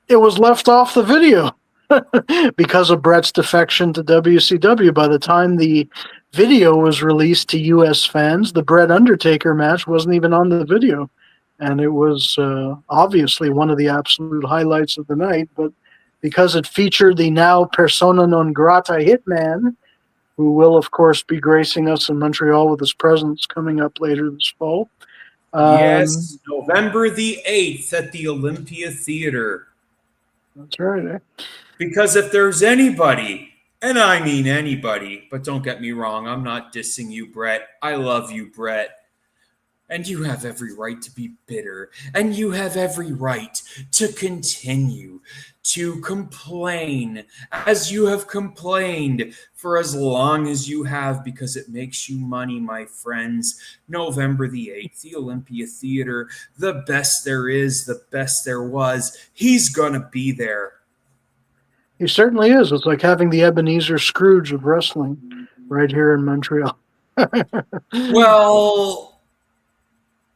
it was left off the video because of Bret's defection to WCW. By the time the video was released to U.S. fans, the Bret Undertaker match wasn't even on the video. And it was obviously one of the absolute highlights of the night. But because it featured the now persona non grata Hitman, who will, of course, be gracing us in Montreal with his presence coming up later this fall. Yes, November the 8th at the Olympia Theater. That's right. Eh? Because if there's anybody, and I mean anybody, but don't get me wrong, I'm not dissing you, Bret. I love you, Bret. And you have every right to be bitter. And you have every right to continue to complain as you have complained for as long as you have, because it makes you money, my friends. November the 8th, the Olympia Theater, the best there is, the best there was. He's going to be there. He certainly is. It's like having the Ebenezer Scrooge of wrestling right here in Montreal. Well,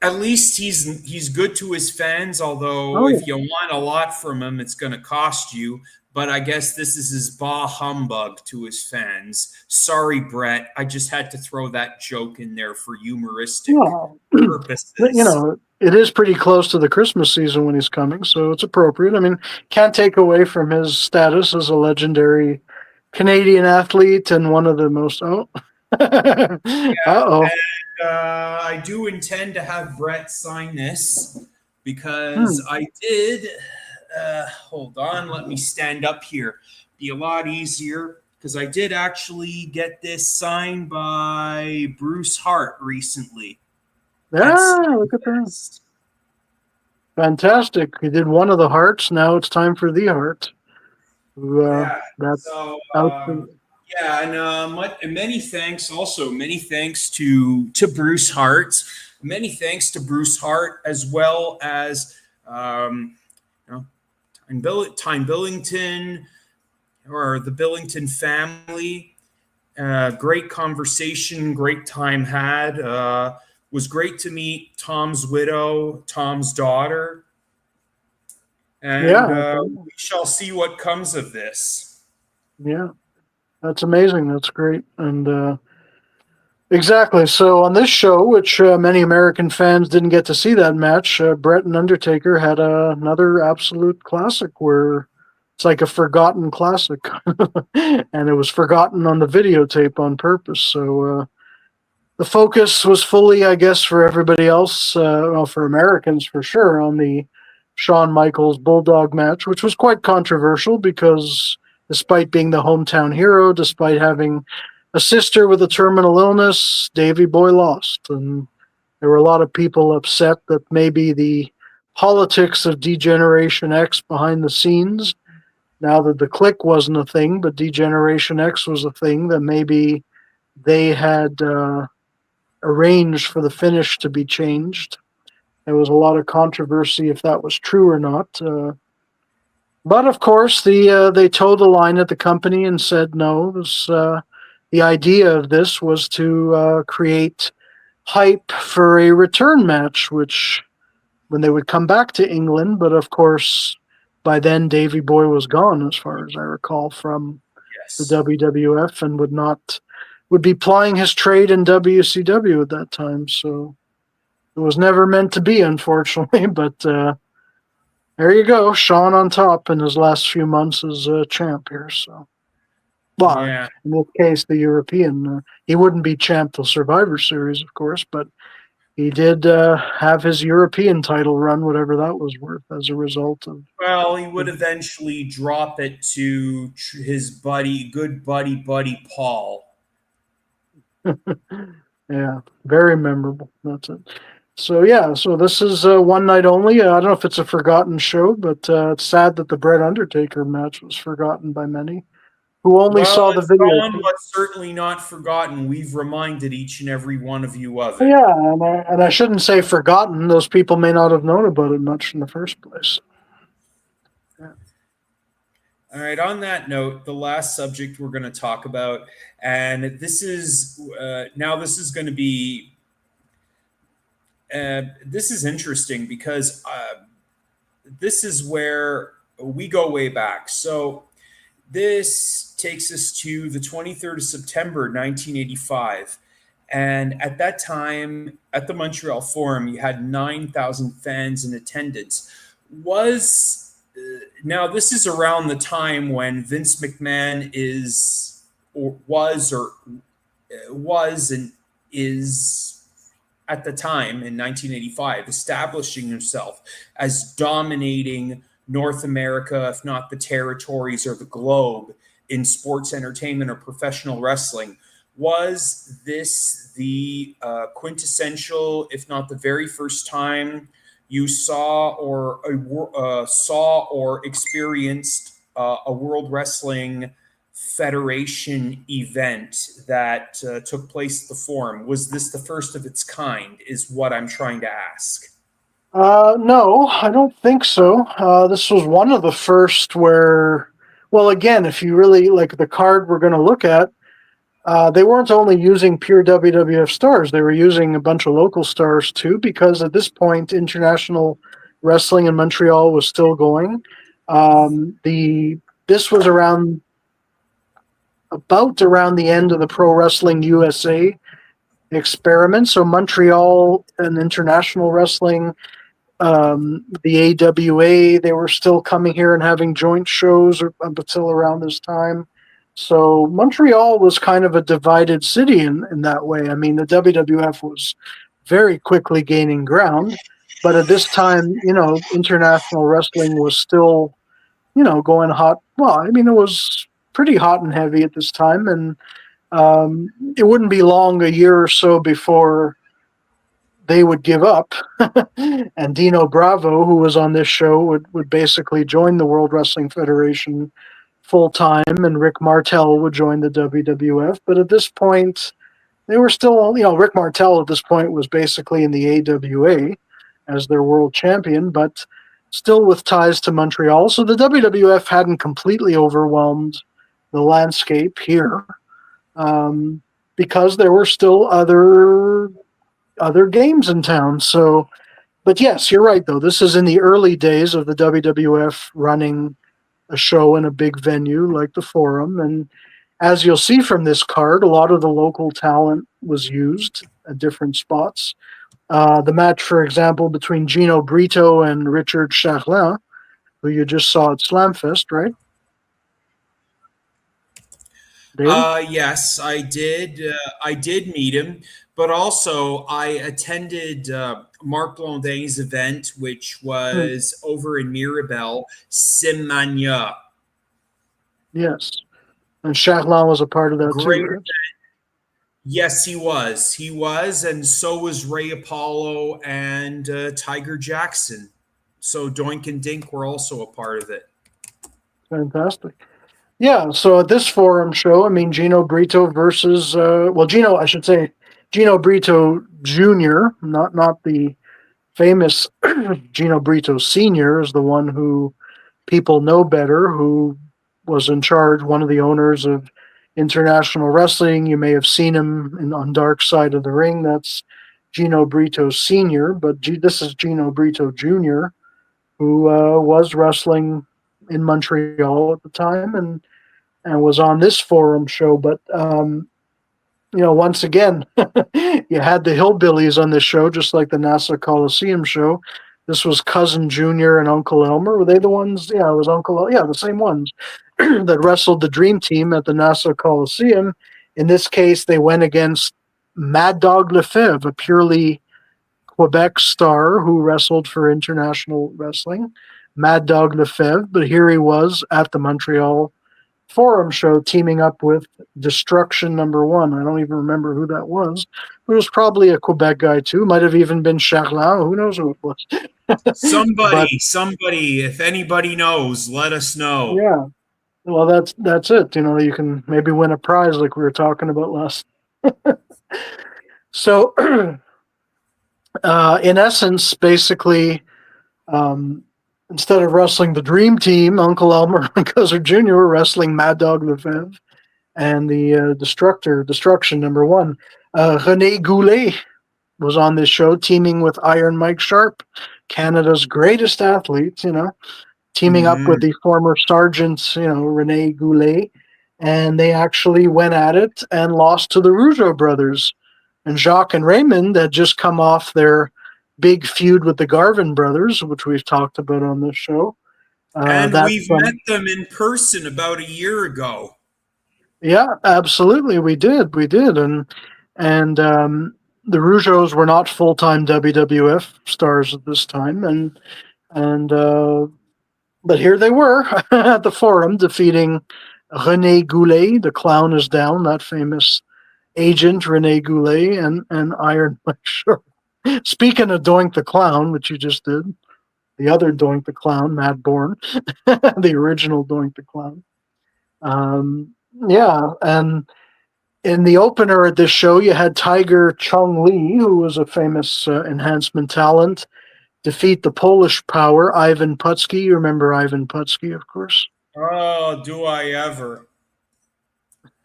at least he's good to his fans, although if you want a lot from him, it's going to cost you. But I guess this is his bah humbug to his fans. Sorry, Bret. I just had to throw that joke in there for humoristic purposes. It is pretty close to the Christmas season when he's coming, so it's appropriate. I mean, can't take away from his status as a legendary Canadian athlete and one of the most... Uh-oh. I do intend to have Bret sign this because I did. Hold on, let me stand up here. Be a lot easier because I did actually get this signed by Bruce Hart recently. Look at that. Fantastic. He did one of the hearts. Now it's time for the heart. And many thanks also. Many thanks to Bruce Hart. Many thanks to Bruce Hart, as well as Time Billington or the Billington family. Great conversation, great time had. Was great to meet Tom's widow, Tom's daughter. And we shall see what comes of this. Yeah. That's amazing. That's great. And exactly. So on this show, which many American fans didn't get to see that match, Bret and Undertaker had another absolute classic where it's like a forgotten classic. And it was forgotten on the videotape on purpose. So the focus was fully, I guess, for everybody else, for Americans for sure, on the Shawn Michaels Bulldog match, which was quite controversial because despite being the hometown hero, despite having a sister with a terminal illness, Davey Boy lost. And there were a lot of people upset that maybe the politics of D-Generation X behind the scenes, now that the Click wasn't a thing, but D-Generation X was a thing, that maybe they had arranged for the finish to be changed. There was a lot of controversy if that was true or not. But of course, they toed the line at the company and said no. The idea of this was to create hype for a return match, which when they would come back to England. But of course, by then Davey Boy was gone, as far as I recall, from the WWF, and would be plying his trade in WCW at that time. So it was never meant to be, unfortunately. But there you go, Shawn on top in his last few months as champ here. So, in this case, the European. He wouldn't be champ till Survivor Series, of course, but he did have his European title run, whatever that was worth, as a result of. Well, he would eventually drop it to his good buddy Paul. Yeah, very memorable. That's it. So yeah, so this is one night only. I don't know if it's a forgotten show, but it's sad that the Bret Undertaker match was forgotten by many who only Well, saw the it's video. gone, but certainly not forgotten. We've reminded each and every one of you of it. Yeah, and I shouldn't say forgotten. Those people may not have known about it much in the first place. Yeah. All right, on that note, the last subject we're going to talk about, and this is going to be this is interesting because this is where we go way back. So this takes us to the 23rd of September, 1985. And at that time, at the Montreal Forum, you had 9,000 fans in attendance. Now, this is around the time when Vince McMahon was and is at the time in 1985 establishing himself as dominating North America, if not the territories or the globe, in sports entertainment or professional wrestling. Was this the quintessential, if not the very first time you saw or experienced a World Wrestling Federation event that took place at the Forum? Was this the first of its kind, is what I'm trying to ask. No, I don't think so. This was one of the first where, well, again, if you really like the card we're going to look at, they weren't only using pure WWF stars, they were using a bunch of local stars too, because at this point, international wrestling in Montreal was still going. This was around the end of the Pro Wrestling USA experiment. So Montreal and international wrestling, the AWA, they were still coming here and having joint shows until around this time. So Montreal was kind of a divided city in that way. I mean, the WWF was very quickly gaining ground, but at this time, international wrestling was still, going hot. Well, I mean, it was pretty hot and heavy at this time, and it wouldn't be long, a year or so, before they would give up. And Dino Bravo, who was on this show, would basically join the World Wrestling Federation full time, and Rick Martel would join the WWF. But at this point, they were still, Rick Martel at this point was basically in the AWA as their world champion, but still with ties to Montreal. So the WWF hadn't completely overwhelmed the landscape here, because there were still other games in town. So, but yes, you're right though. This is in the early days of the WWF running a show in a big venue like the Forum, and as you'll see from this card, a lot of the local talent was used at different spots. The match, for example, between Gino Brito and Richard Charlin, who you just saw at Slamfest, right? Yes, I did. I did meet him, but also I attended Marc Blondin's event, which was over in Mirabel, Simmania. Yes. And Charlin was a part of that Great too, right? event. Yes, he was. He was, and so was Ray Apollo and Tiger Jackson. So Doink and Dink were also a part of it. Fantastic. Yeah, so at this Forum show, I mean, Gino Brito versus, I should say Gino Brito Jr., not the famous Gino Brito Sr. is the one who people know better, who was in charge, one of the owners of International Wrestling. You may have seen him on Dark Side of the Ring. That's Gino Brito Sr., but this is Gino Brito Jr., who was wrestling in Montreal at the time and was on this Forum show. But once again, you had the hillbillies on this show, just like the Nassau Coliseum show. This was Cousin Junior and Uncle Elmer. Were they the ones? Yeah, it was Uncle. Yeah, the same ones that wrestled the Dream Team at the Nassau Coliseum. In this case, they went against Mad Dog Lefebvre, a purely Quebec star who wrestled for International Wrestling. Mad Dog Lefebvre, but here he was at the Montreal Forum show teaming up with Destruction Number One. I don't even remember who that was. It was probably a Quebec guy too. Might have even been Charlin. Who knows who it was? But Somebody, if anybody knows, let us know. yeah, well, that's it. You can maybe win a prize like we were talking about last. So, in essence, basically, um, instead of wrestling the Dream Team, Uncle Elmer and Guzzard Jr. were wrestling Mad Dog Lefebvre and the Destruction Number One. René Goulet was on this show, teaming with Iron Mike Sharp, Canada's greatest athlete. Teaming up with the former sergeant, René Goulet, and they actually went at it and lost to the Rougeau brothers. And Jacques and Raymond had just come off their big feud with the Garvin brothers, which we've talked about on this show. And we've met them in person about a year ago. Yeah, absolutely, we did, and the Rougeaus were not full-time WWF stars at this time, and but here they were at the Forum defeating René Goulet. The Clown is Down, that famous agent René Goulet, and Iron Mike Sharp. Speaking of Doink the Clown, which you just did, the other Doink the Clown, Matt Bourne, the original Doink the Clown. Yeah, and in the opener at this show, you had Tiger Chung Lee, who was a famous enhancement talent, defeat the Polish power, Ivan Putski. You remember Ivan Putski, of course. Oh, do I ever.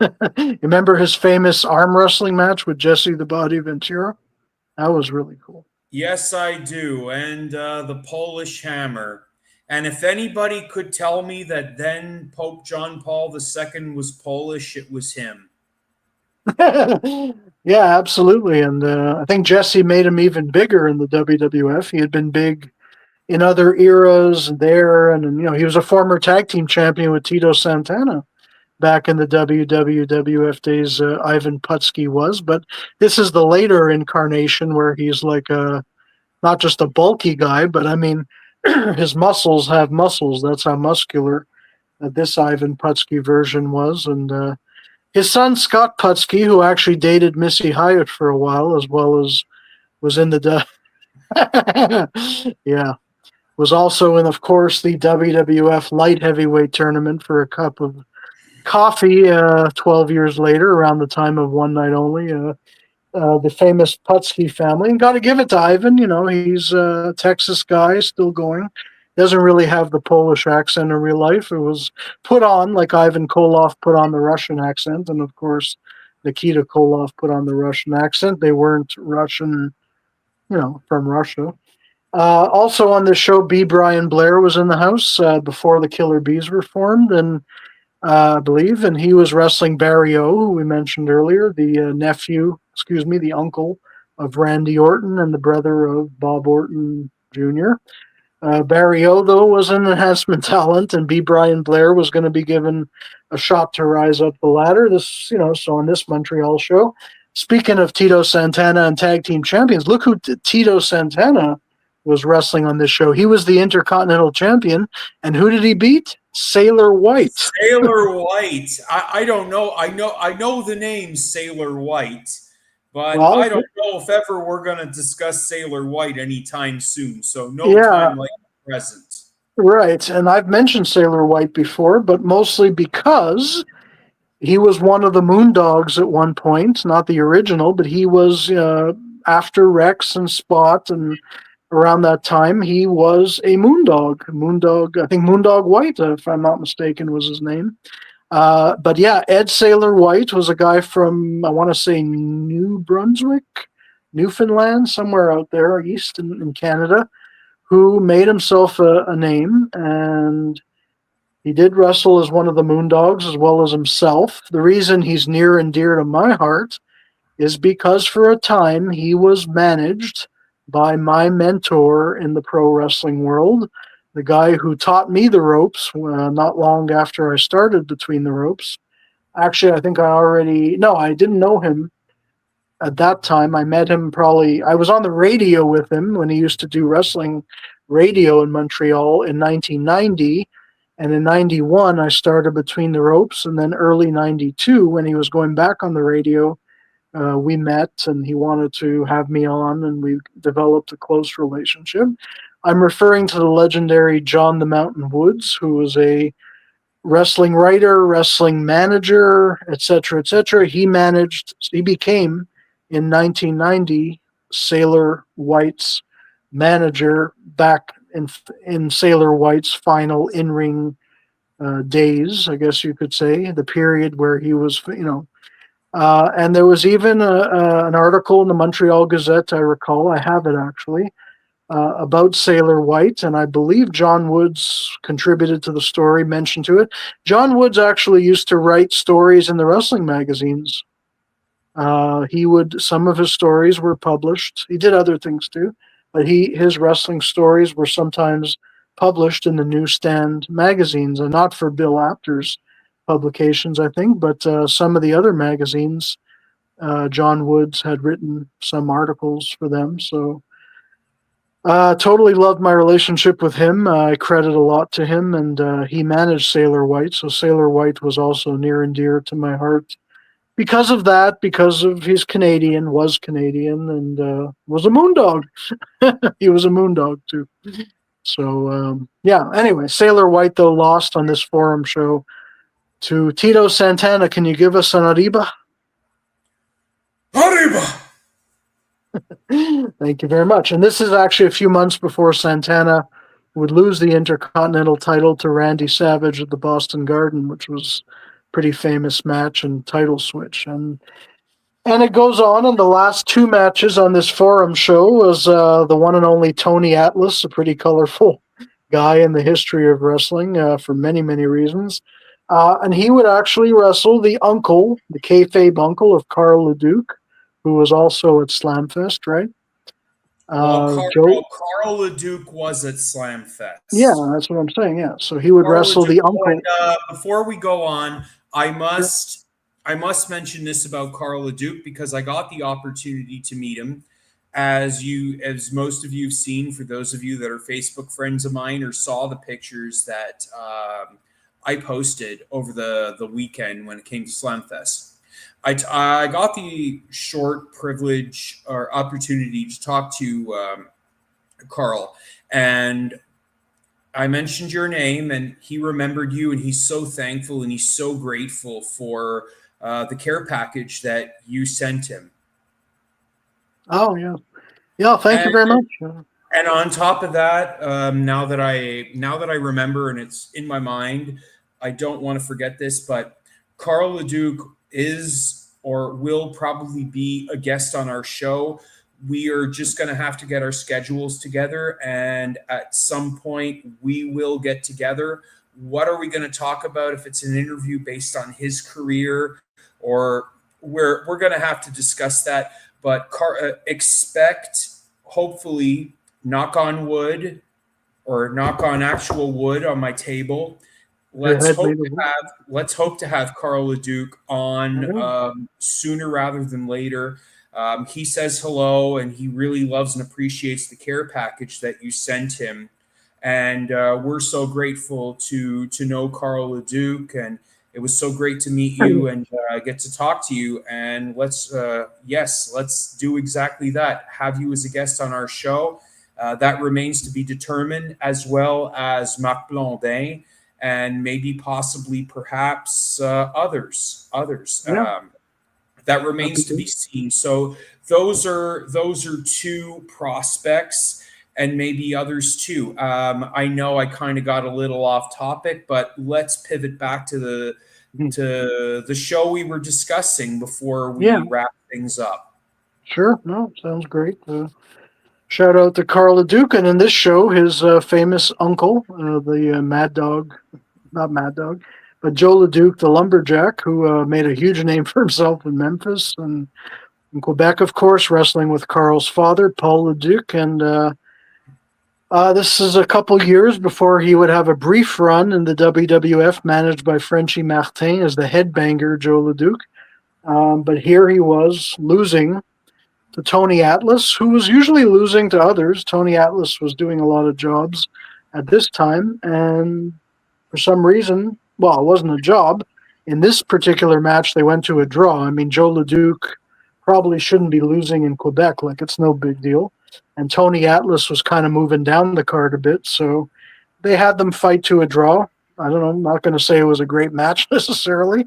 You remember his famous arm wrestling match with Jesse the Body Ventura? That was really cool. Yes, I do. And the Polish Hammer. And if anybody could tell me that then Pope John Paul II was Polish, it was him. Yeah, absolutely. And I think Jesse made him even bigger in the WWF. He had been big in other eras there. And he was a former tag team champion with Tito Santana back in the WWF days. Ivan Putski was. But this is the later incarnation where he's like not just a bulky guy, but I mean, his muscles have muscles. That's how muscular this Ivan Putski version was. And his son, Scott Putski, who actually dated Missy Hyatt for a while, as well as was in the yeah, was also in, of course, the WWF light heavyweight tournament for a cup of coffee 12 years later, around the time of One Night Only. The famous Putski family, and got to give it to Ivan. He's a Texas guy, still going. Doesn't really have the Polish accent in real life. It was put on, like Ivan Koloff put on the Russian accent, and of course, Nikita Koloff put on the Russian accent. They weren't Russian, from Russia. Also on the show, B. Brian Blair was in the house before the Killer Bees were formed, and I believe, and he was wrestling Barry O, who we mentioned earlier, the uncle of Randy Orton and the brother of Bob Orton Jr. Barry O, though, was an enhancement talent, and B. Brian Blair was going to be given a shot to rise up the ladder. So on this Montreal show, speaking of Tito Santana and tag team champions, look who Tito Santana was wrestling on this show. He was the Intercontinental Champion, and who did he beat? Sailor White. Sailor White. I don't know. I know the name Sailor White, but I don't know if ever we're going to discuss Sailor White anytime soon. So time like the present. Right, and I've mentioned Sailor White before, but mostly because he was one of the Moondogs at one point, not the original, but he was after Rex and Spot, and around that time he was a Moondog. I think Moondog White, if I'm not mistaken, was his name. But yeah, Ed Sailor White was a guy from, I want to say, New Brunswick, Newfoundland, somewhere out there east in Canada, who made himself a name, and he did wrestle as one of the Moondogs as well as himself. The reason he's near and dear to my heart is because for a time he was managed by my mentor in the pro wrestling world, the guy who taught me the ropes not long after I started Between the Ropes. Actually, I think I didn't know him at that time. I met him I was on the radio with him when he used to do wrestling radio in Montreal in 1990. And in 91, I started Between the Ropes. And then early 92, when he was going back on the radio, we met and he wanted to have me on, and we developed a close relationship. I'm referring to the legendary John the Mountain Woods, who was a wrestling writer, wrestling manager, etc., etc. He became in 1990 Sailor White's manager back in Sailor White's final in-ring days, I guess you could say, the period where he was, and there was even an article in the Montreal Gazette, I recall, I have it actually, about Sailor White, and I believe John Woods contributed to the story, mentioned to it. John Woods actually used to write stories in the wrestling magazines. Some of his stories were published. He did other things too, but his wrestling stories were sometimes published in the newsstand magazines, and not for Bill Apter's publications, I think, but some of the other magazines. John Woods had written some articles for them, so totally loved my relationship with him. I credit a lot to him, and he managed Sailor White, so Sailor White was also near and dear to my heart. Because of that, because of was Canadian, and was a moondog. He was a moondog too. So, yeah, anyway, Sailor White, though, lost on this forum show to Tito Santana. Can you give us an arriba? Arriba! Thank you very much. And this is actually a few months before Santana would lose the Intercontinental title to Randy Savage at the Boston Garden, which was a pretty famous match and title switch. And it goes on, and the last two matches on this forum show was the one and only Tony Atlas, a pretty colorful guy in the history of wrestling for many, many reasons. And he would actually wrestle the kayfabe uncle of Carl Leduc, who was also at Slamfest, right? Carl Leduc was at Slamfest. Yeah, that's what I'm saying. Yeah, so he would wrestle the uncle. And, before we go on, I must mention this about Carl Leduc because I got the opportunity to meet him. As most of you have seen, for those of you that are Facebook friends of mine or saw the pictures that I posted over the weekend when it came to Slamfest. I got the short privilege or opportunity to talk to Carl, and I mentioned your name, and he remembered you, and he's so thankful and he's so grateful for the care package that you sent him. Oh, yeah. Yeah, thank you very much. And on top of that, now that I remember and it's in my mind, I don't want to forget this, but Carl Leduc is or will probably be a guest on our show. We are just going to have to get our schedules together, and at some point we will get together. What are we going to talk about? If it's an interview based on his career, or we're going to have to discuss that. But expect, hopefully, knock on wood or knock on actual wood on my table. Let's hope to have Carl Leduc on sooner rather than later. He says hello, and he really loves and appreciates the care package that you sent him. And we're so grateful to know Carl Leduc, and it was so great to meet you and get to talk to you. And let's do exactly that. Have you as a guest on our show. That remains to be determined, as well as Marc Blondin, and maybe possibly perhaps others. Yeah. That remains to be seen. So those are two prospects, and maybe others too. I know I kind of got a little off topic, but let's pivot back to the show we were discussing before we wrap things up. Sure. No, sounds great. Shout out to Carl Leduc, and in this show, his famous uncle, the Mad Dog, not Mad Dog, but Joe Leduc, the lumberjack, who made a huge name for himself in Memphis and in Quebec, of course, wrestling with Carl's father, Paul Leduc. And this is a couple years before he would have a brief run in the WWF, managed by Frenchie Martin as the headbanger, Joe Leduc. But here he was losing to Tony Atlas, who was usually losing to others. Tony Atlas was doing a lot of jobs at this time, and for some reason, well, it wasn't a job. In this particular match, they went to a draw. I mean, Joe LeDuc probably shouldn't be losing in Quebec. Like, it's no big deal. And Tony Atlas was kind of moving down the card a bit. So they had them fight to a draw. I don't know. I'm not going to say it was a great match necessarily,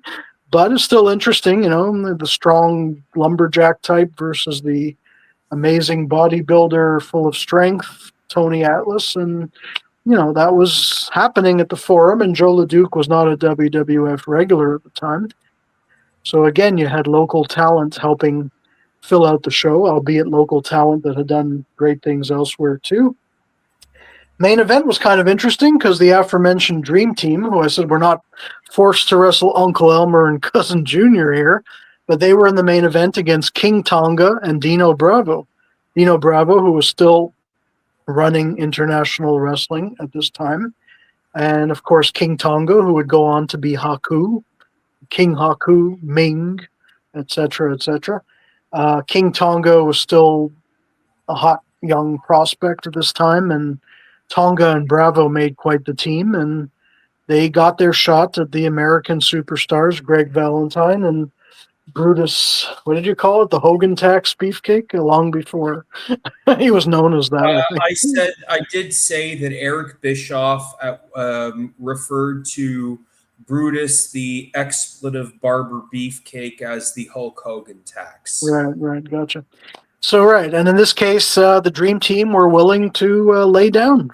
but it's still interesting. The strong lumberjack type versus the amazing bodybuilder full of strength, Tony Atlas. And, that was happening at the Forum, and Joe LeDuc was not a WWF regular at the time. So again, you had local talent helping fill out the show, albeit local talent that had done great things elsewhere too. Main event was kind of interesting because the aforementioned Dream Team, who I said were not forced to wrestle Uncle Elmer and Cousin Junior here, but they were in the main event against King Tonga and Dino Bravo. Dino Bravo, who was still running international wrestling at this time. And of course, King Tonga, who would go on to be Haku, King Haku, Ming, etc., etc. King Tonga was still a hot young prospect at this time, and Tonga and Bravo made quite the team, and they got their shot at the American superstars, Greg Valentine and Brutus, what did you call it? The Hogan Tax Beefcake, long before he was known as that, I think. I did say that Eric Bischoff referred to Brutus, the expletive barber beefcake, as the Hulk Hogan tax. Right, gotcha. So, right, and in this case, the Dream Team were willing to lay down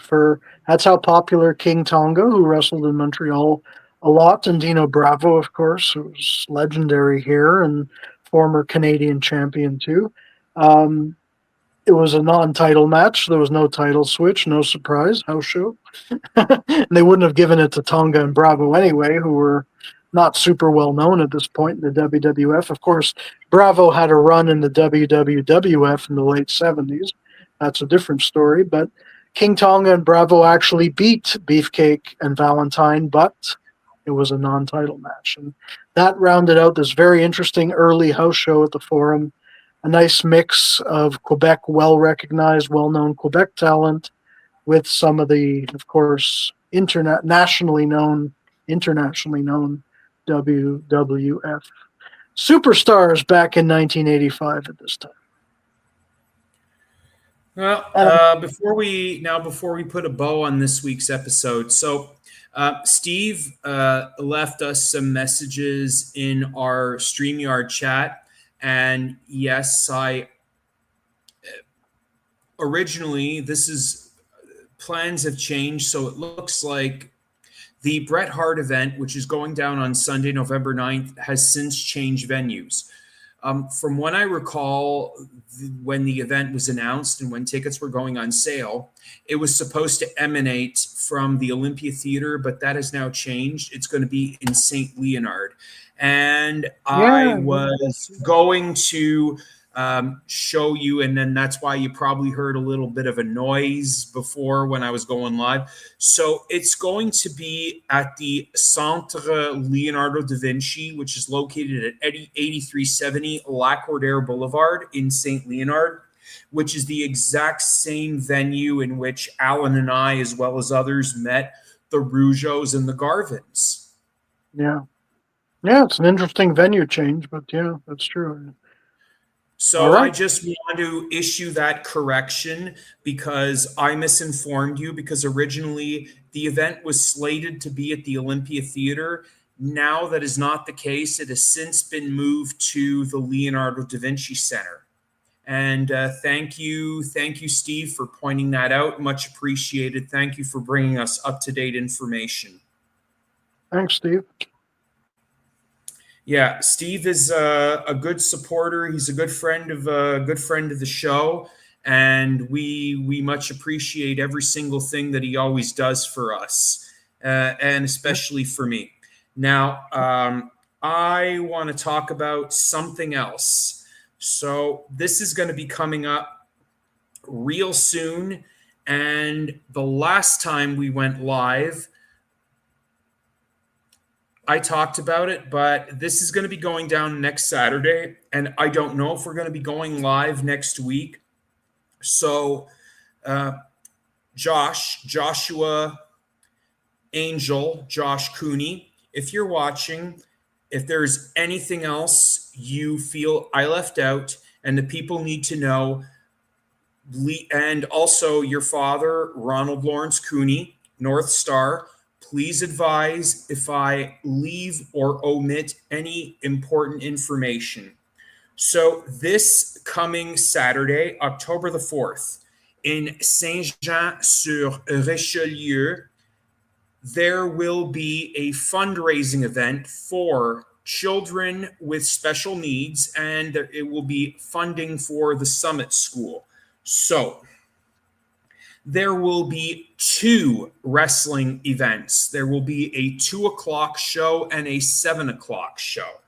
that's how popular King Tonga, who wrestled in Montreal a lot, and Dino Bravo, of course, who was legendary here and former Canadian champion too. It was a non-title match. There was no title switch, no surprise, house show. And they wouldn't have given it to Tonga and Bravo anyway, who were not super well known at this point in the WWF. Of course, Bravo had a run in the WWF in the late 70s. That's a different story. But King Tonga and Bravo actually beat Beefcake and Valentine, but it was a non-title match. And that rounded out this very interesting early house show at the Forum. A nice mix of Quebec, well-recognized, well-known Quebec talent with some of the, of course, internationally known WWF superstars back in 1985 at this time. Well, before we put a bow on this week's episode, so Steve left us some messages in our StreamYard chat, and yes, originally plans have changed, so it looks like the Bret Hart event, which is going down on Sunday, November 9th, has since changed venues. From what I recall, when the event was announced and when tickets were going on sale, it was supposed to emanate from the Olympia Theater, but that has now changed. It's going to be in St. Leonard. And I was going to show you, and then that's why you probably heard a little bit of a noise before when I was going live. So it's going to be at the Centre Leonardo da Vinci, which is located at 8370 Lacordaire Boulevard in St. Leonard, which is the exact same venue in which Allan and I, as well as others, met the Rougeaus and the Garvins. Yeah, it's an interesting venue change, but yeah, that's true. So right. I just want to issue that correction because I misinformed you, because originally the event was slated to be at the Olympia Theater. Now that is not the case. It has since been moved to the Leonardo da Vinci Center. And thank you, Steve, for pointing that out. Much appreciated. Thank you for bringing us up-to-date information. Thanks, Steve. Yeah, Steve is a good supporter. He's a good friend of the show, and we much appreciate every single thing that he always does for us, and especially for me. Now, I want to talk about something else. So this is going to be coming up real soon, and the last time we went live, I talked about it, but this is going to be going down next Saturday, and I don't know if we're going to be going live next week. So Joshua Angel, Josh Cooney, if you're watching, if there's anything else you feel I left out and the people need to know, and also your father, Ronald Lawrence Cooney, North Star, please advise if I leave or omit any important information. So, this coming Saturday, October the 4th, in Saint Jean sur Richelieu, there will be a fundraising event for children with special needs, and it will be funding for the Summit School. So, there will be two wrestling events. There will be a 2 o'clock show and a 7 o'clock show.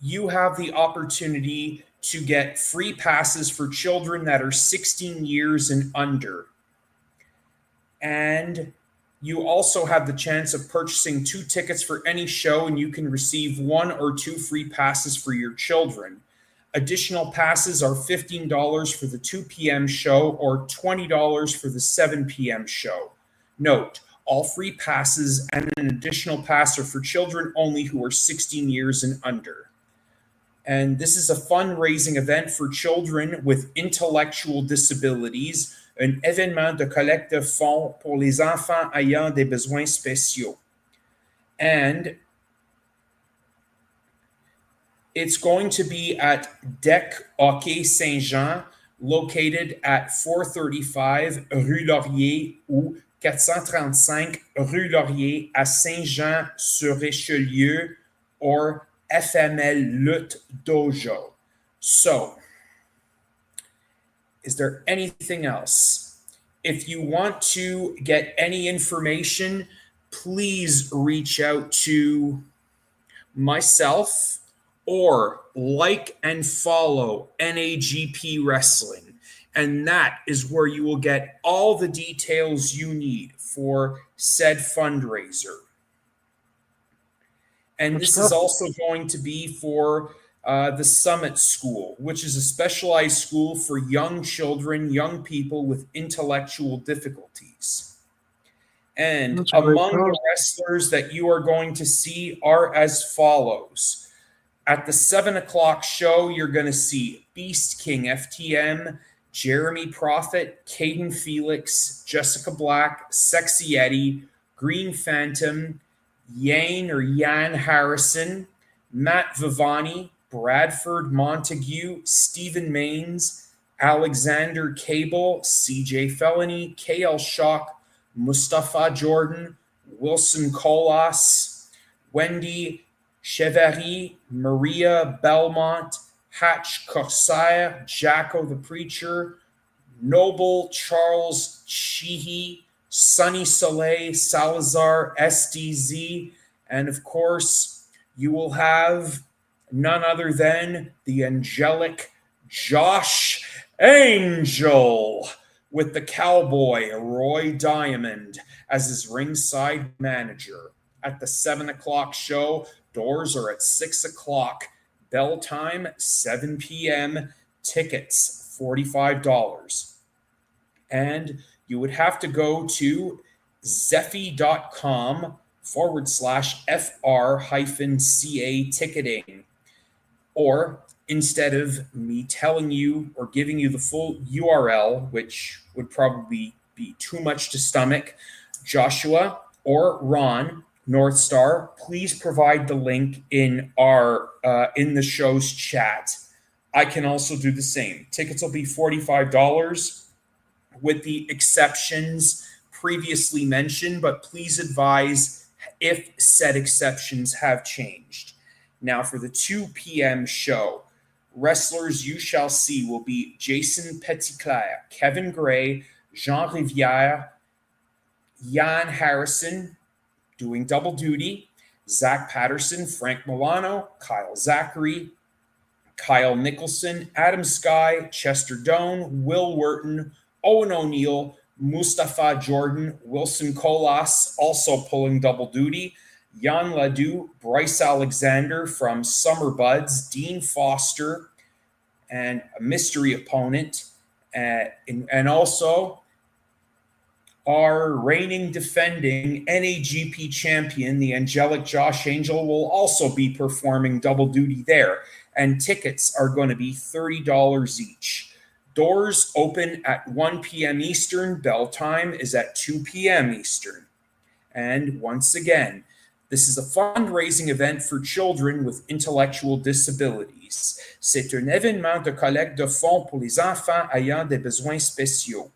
You have the opportunity to get free passes for children that are 16 years and under. And you also have the chance of purchasing 2 tickets for any show, and you can receive 1 or 2 free passes for your children. Additional passes are $15 for the 2 p.m. show or $20 for the 7 p.m. show. Note, all free passes and an additional pass are for children only who are 16 years and under. And this is a fundraising event for children with intellectual disabilities, un événement de collecte de fonds pour les enfants ayant des besoins spéciaux. And it's going to be at Deck Hockey Saint-Jean, located at 435 Rue Laurier ou 435 Rue Laurier à Saint-Jean-sur-Richelieu, or FML Lutte Dojo. So, is there anything else? If you want to get any information, please reach out to myself or like and follow NAGP Wrestling. And that is where you will get all the details you need for said fundraiser. And this is also going to be for the Summit School, which is a specialized school for young children, young people with intellectual difficulties. And among the wrestlers that you are going to see are as follows. At the 7 o'clock show, you're going to see Beast King FTM, Jeremy Prophet, Caden Felix, Jessica Black, Sexy Eddie, Green Phantom, Yan Harrison, Matt Vivani, Bradford Montague, Stephen Maines, Alexander Cable, CJ Felony, KL Shock, Mustafa Jordan, Wilson Colas, Wendy Chevary, Maria Belmont, Hatch Corsair, Jacko the Preacher, Noble Charles Sheehy, Sunny Soleil, Salazar, SDZ, and of course, you will have none other than the angelic Josh Angel with the cowboy Roy Diamond as his ringside manager. At the 7 o'clock show, doors are at 6 o'clock. Bell time, 7 p.m. Tickets, $45. And you would have to go to zeffy.com/FR-CA ticketing. Or instead of me telling you or giving you the full URL, which would probably be too much to stomach, Joshua or Ron, North Star, please provide the link in our in the show's chat. I can also do the same. Tickets will be $45 with the exceptions previously mentioned, but please advise if said exceptions have changed. Now for the 2 p.m. show, wrestlers you shall see will be Jason Petitclerc, Kevin Gray, Jean Rivière, Yan Harrison, doing double duty, Zach Patterson, Frank Milano, Kyle Zachary, Kyle Nicholson, Adam Sky, Chester Doan, Will Wharton, Owen O'Neill, Mustafa Jordan, Wilson Colas, also pulling double duty, Jan Ledoux, Bryce Alexander from Summer Buds, Dean Foster, and a mystery opponent, and also Our reigning defending NAGP champion, the angelic Josh Angel, will also be performing double duty there, and tickets are going to be $30 each. Doors open at 1 p.m. Eastern. Bell time is at 2 p.m. Eastern. And once again, this is a fundraising event for children with intellectual disabilities. C'est un événement de collecte de fonds pour les enfants ayant des besoins spéciaux.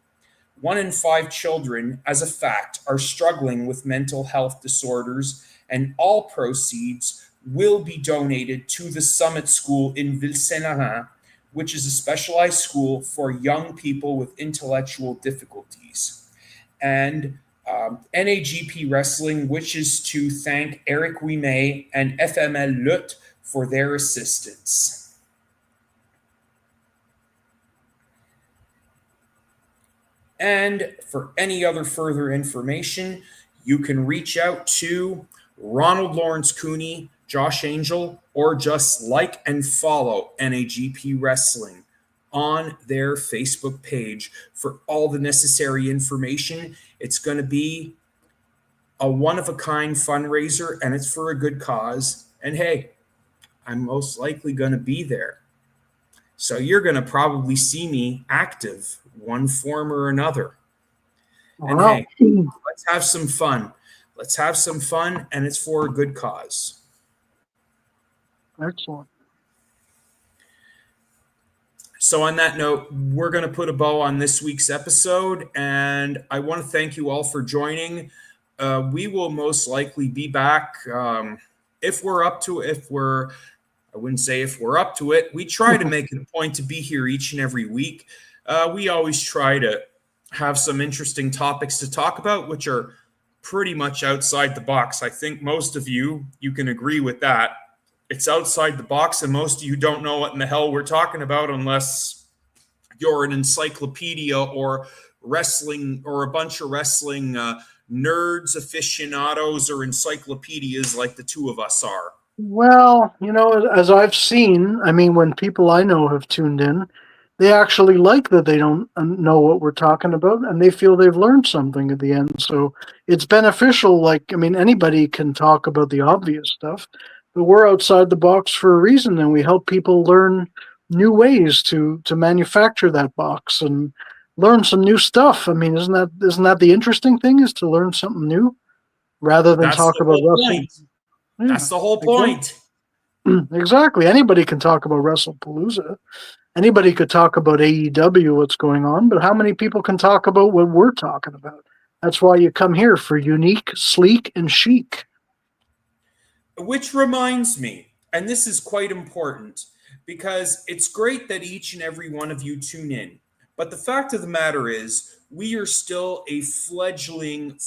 1 in 5 children, as a fact, are struggling with mental health disorders, and all proceeds will be donated to the Summit School in Ville-Saint-Laurent, which is a specialized school for young people with intellectual difficulties. And NAGP Wrestling wishes to thank Eric Ouimet and FML Lutte for their assistance. And for any other further information, you can reach out to Ronald Lawrence Cooney, Josh Angel, or just like and follow NAGP Wrestling on their Facebook page for all the necessary information. It's going to be a one-of-a-kind fundraiser, and it's for a good cause. And hey, I'm most likely going to be there. So you're going to probably see me active, one form or another. And Wow. hey, let's have some fun. Let's have some fun, and it's for a good cause. Excellent. So on that note, we're going to put a bow on this week's episode, and I want to thank you all for joining. We will most likely be back if we're up to it. I wouldn't say if we're up to it. We try to make it a point to be here each and every week. We always try to have some interesting topics to talk about, which are pretty much outside the box. I think most of you can agree with that. It's outside the box, and most of you don't know what in the hell we're talking about unless you're an encyclopedia or wrestling or a bunch of wrestling nerds, aficionados, or encyclopedias like the two of us are. Well, as I've seen, when people I know have tuned in, they actually like that they don't know what we're talking about, and they feel they've learned something at the end. So it's beneficial. Anybody can talk about the obvious stuff, but we're outside the box for a reason, and we help people learn new ways to manufacture that box and learn some new stuff. Isn't that the interesting thing, is to learn something new rather than talk about wrestling? Yeah, that's the whole point. Exactly. Anybody can talk about WrestlePalooza. Anybody could talk about AEW, what's going on, but how many people can talk about what we're talking about? That's why you come here, for unique, sleek, and chic. Which reminds me, and this is quite important, because it's great that each and every one of you tune in. But the fact of the matter is, we are still a fledgling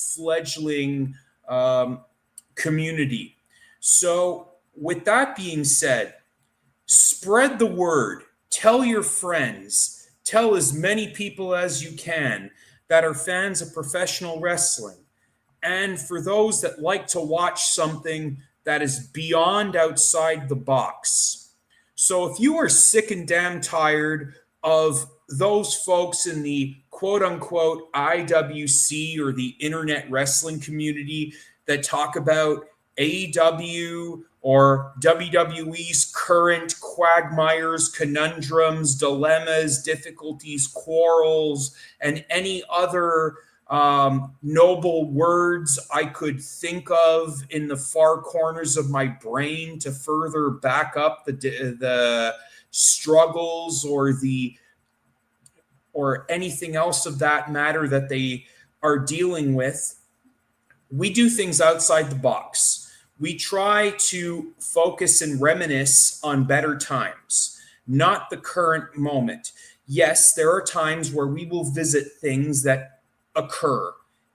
community. So with that being said, spread the word. Tell your friends. Tell as many people as you can that are fans of professional wrestling. And for those that like to watch something that is beyond outside the box. So if you are sick and damn tired of those folks in the quote-unquote IWC or the internet wrestling community that talk about AEW or WWE's current quagmires, conundrums, dilemmas, difficulties, quarrels, and any other noble words I could think of in the far corners of my brain to further back up the struggles or anything else of that matter that they are dealing with. We do things outside the box. We try to focus and reminisce on better times, not the current moment. Yes, there are times where we will visit things that occur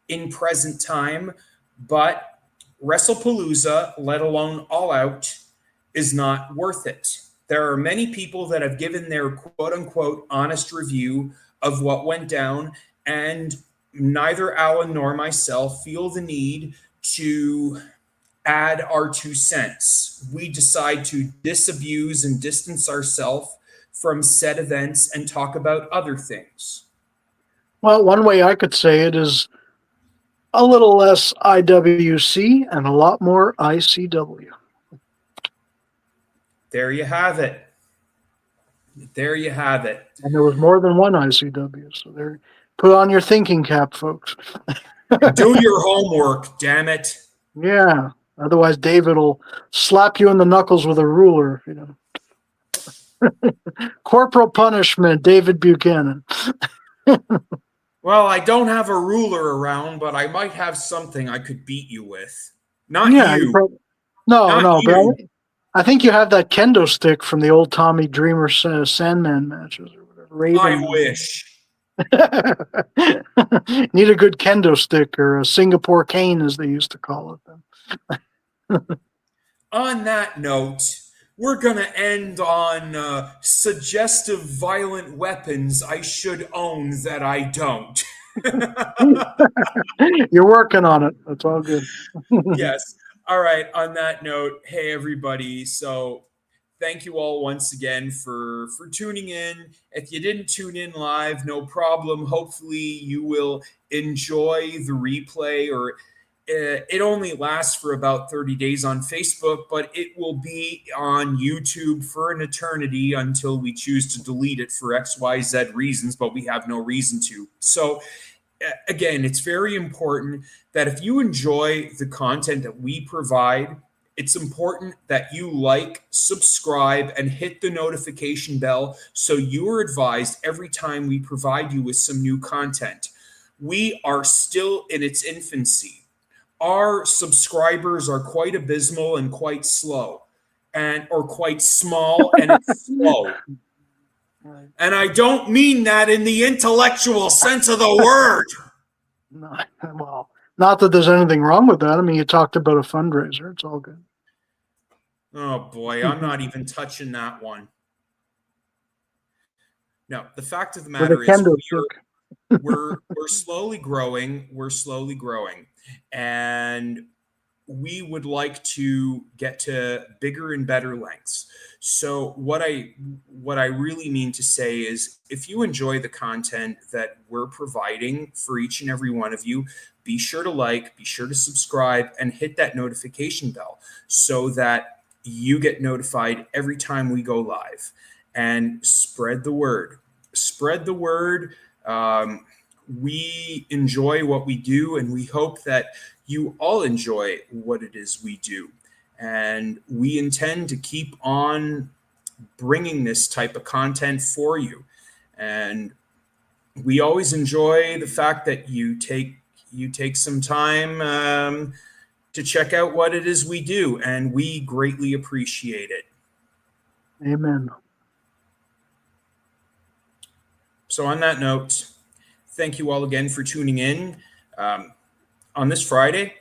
in present time, but WrestlePalooza, let alone All Out, is not worth it. There are many people that have given their quote-unquote honest review of what went down, and neither Allan nor myself feel the need to add our 2 cents. We decide to disabuse and distance ourselves from said events and talk about other things. Well, one way I could say it is a little less IWC and a lot more ICW. There you have it. There you have it. And there was more than one ICW. So there, put on your thinking cap, folks. Do your homework, damn it. Yeah. Otherwise, David will slap you in the knuckles with a ruler. Corporal punishment, David Buchanan. Well, I don't have a ruler around, but I might have something I could beat you with. Not Yeah, you. No, Not but you. I think you have that kendo stick from the old Tommy Dreamer Sandman matches or whatever. Raven. I wish. Need a good kendo stick or a Singapore cane, as they used to call it. On that note, we're going to end on suggestive violent weapons I should own that I don't. You're working on it. That's all good. Yes. All right. On that note, hey, everybody. So thank you all once again for tuning in. If you didn't tune in live, no problem. Hopefully you will enjoy the replay, or it only lasts for about 30 days on Facebook, but it will be on YouTube for an eternity until we choose to delete it for XYZ reasons, but we have no reason to. So again, it's very important that if you enjoy the content that we provide, it's important that you like, subscribe, and hit the notification bell so you are advised every time we provide you with some new content. We are still in its infancy. Our subscribers are quite abysmal and quite slow, or quite small, and it's slow. And I don't mean that in the intellectual sense of the word. No, well, not that there's anything wrong with that. I mean, you talked about a fundraiser. It's all good. Oh, boy, I'm not even touching that one. No, the fact of the matter is we're slowly growing. We're slowly growing. And we would like to get to bigger and better lengths. So what I really mean to say is, if you enjoy the content that we're providing for each and every one of you, be sure to like, be sure to subscribe, and hit that notification bell so that you get notified every time we go live. And spread the word. Spread the word. We enjoy what we do, and we hope that you all enjoy what it is we do. And we intend to keep on bringing this type of content for you. And we always enjoy the fact that you take some time to check out what it is we do, and we greatly appreciate it. Amen. So on that note, thank you all again for tuning in. On this Friday,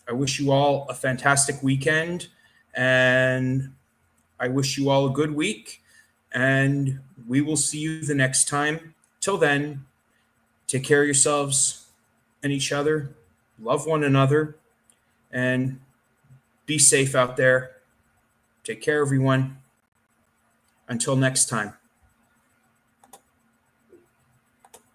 I wish you all a fantastic weekend, and I wish you all a good week, and we will see you the next time. Till then, take care of yourselves and each other, love one another, and be safe out there. Take care, everyone. Until next time.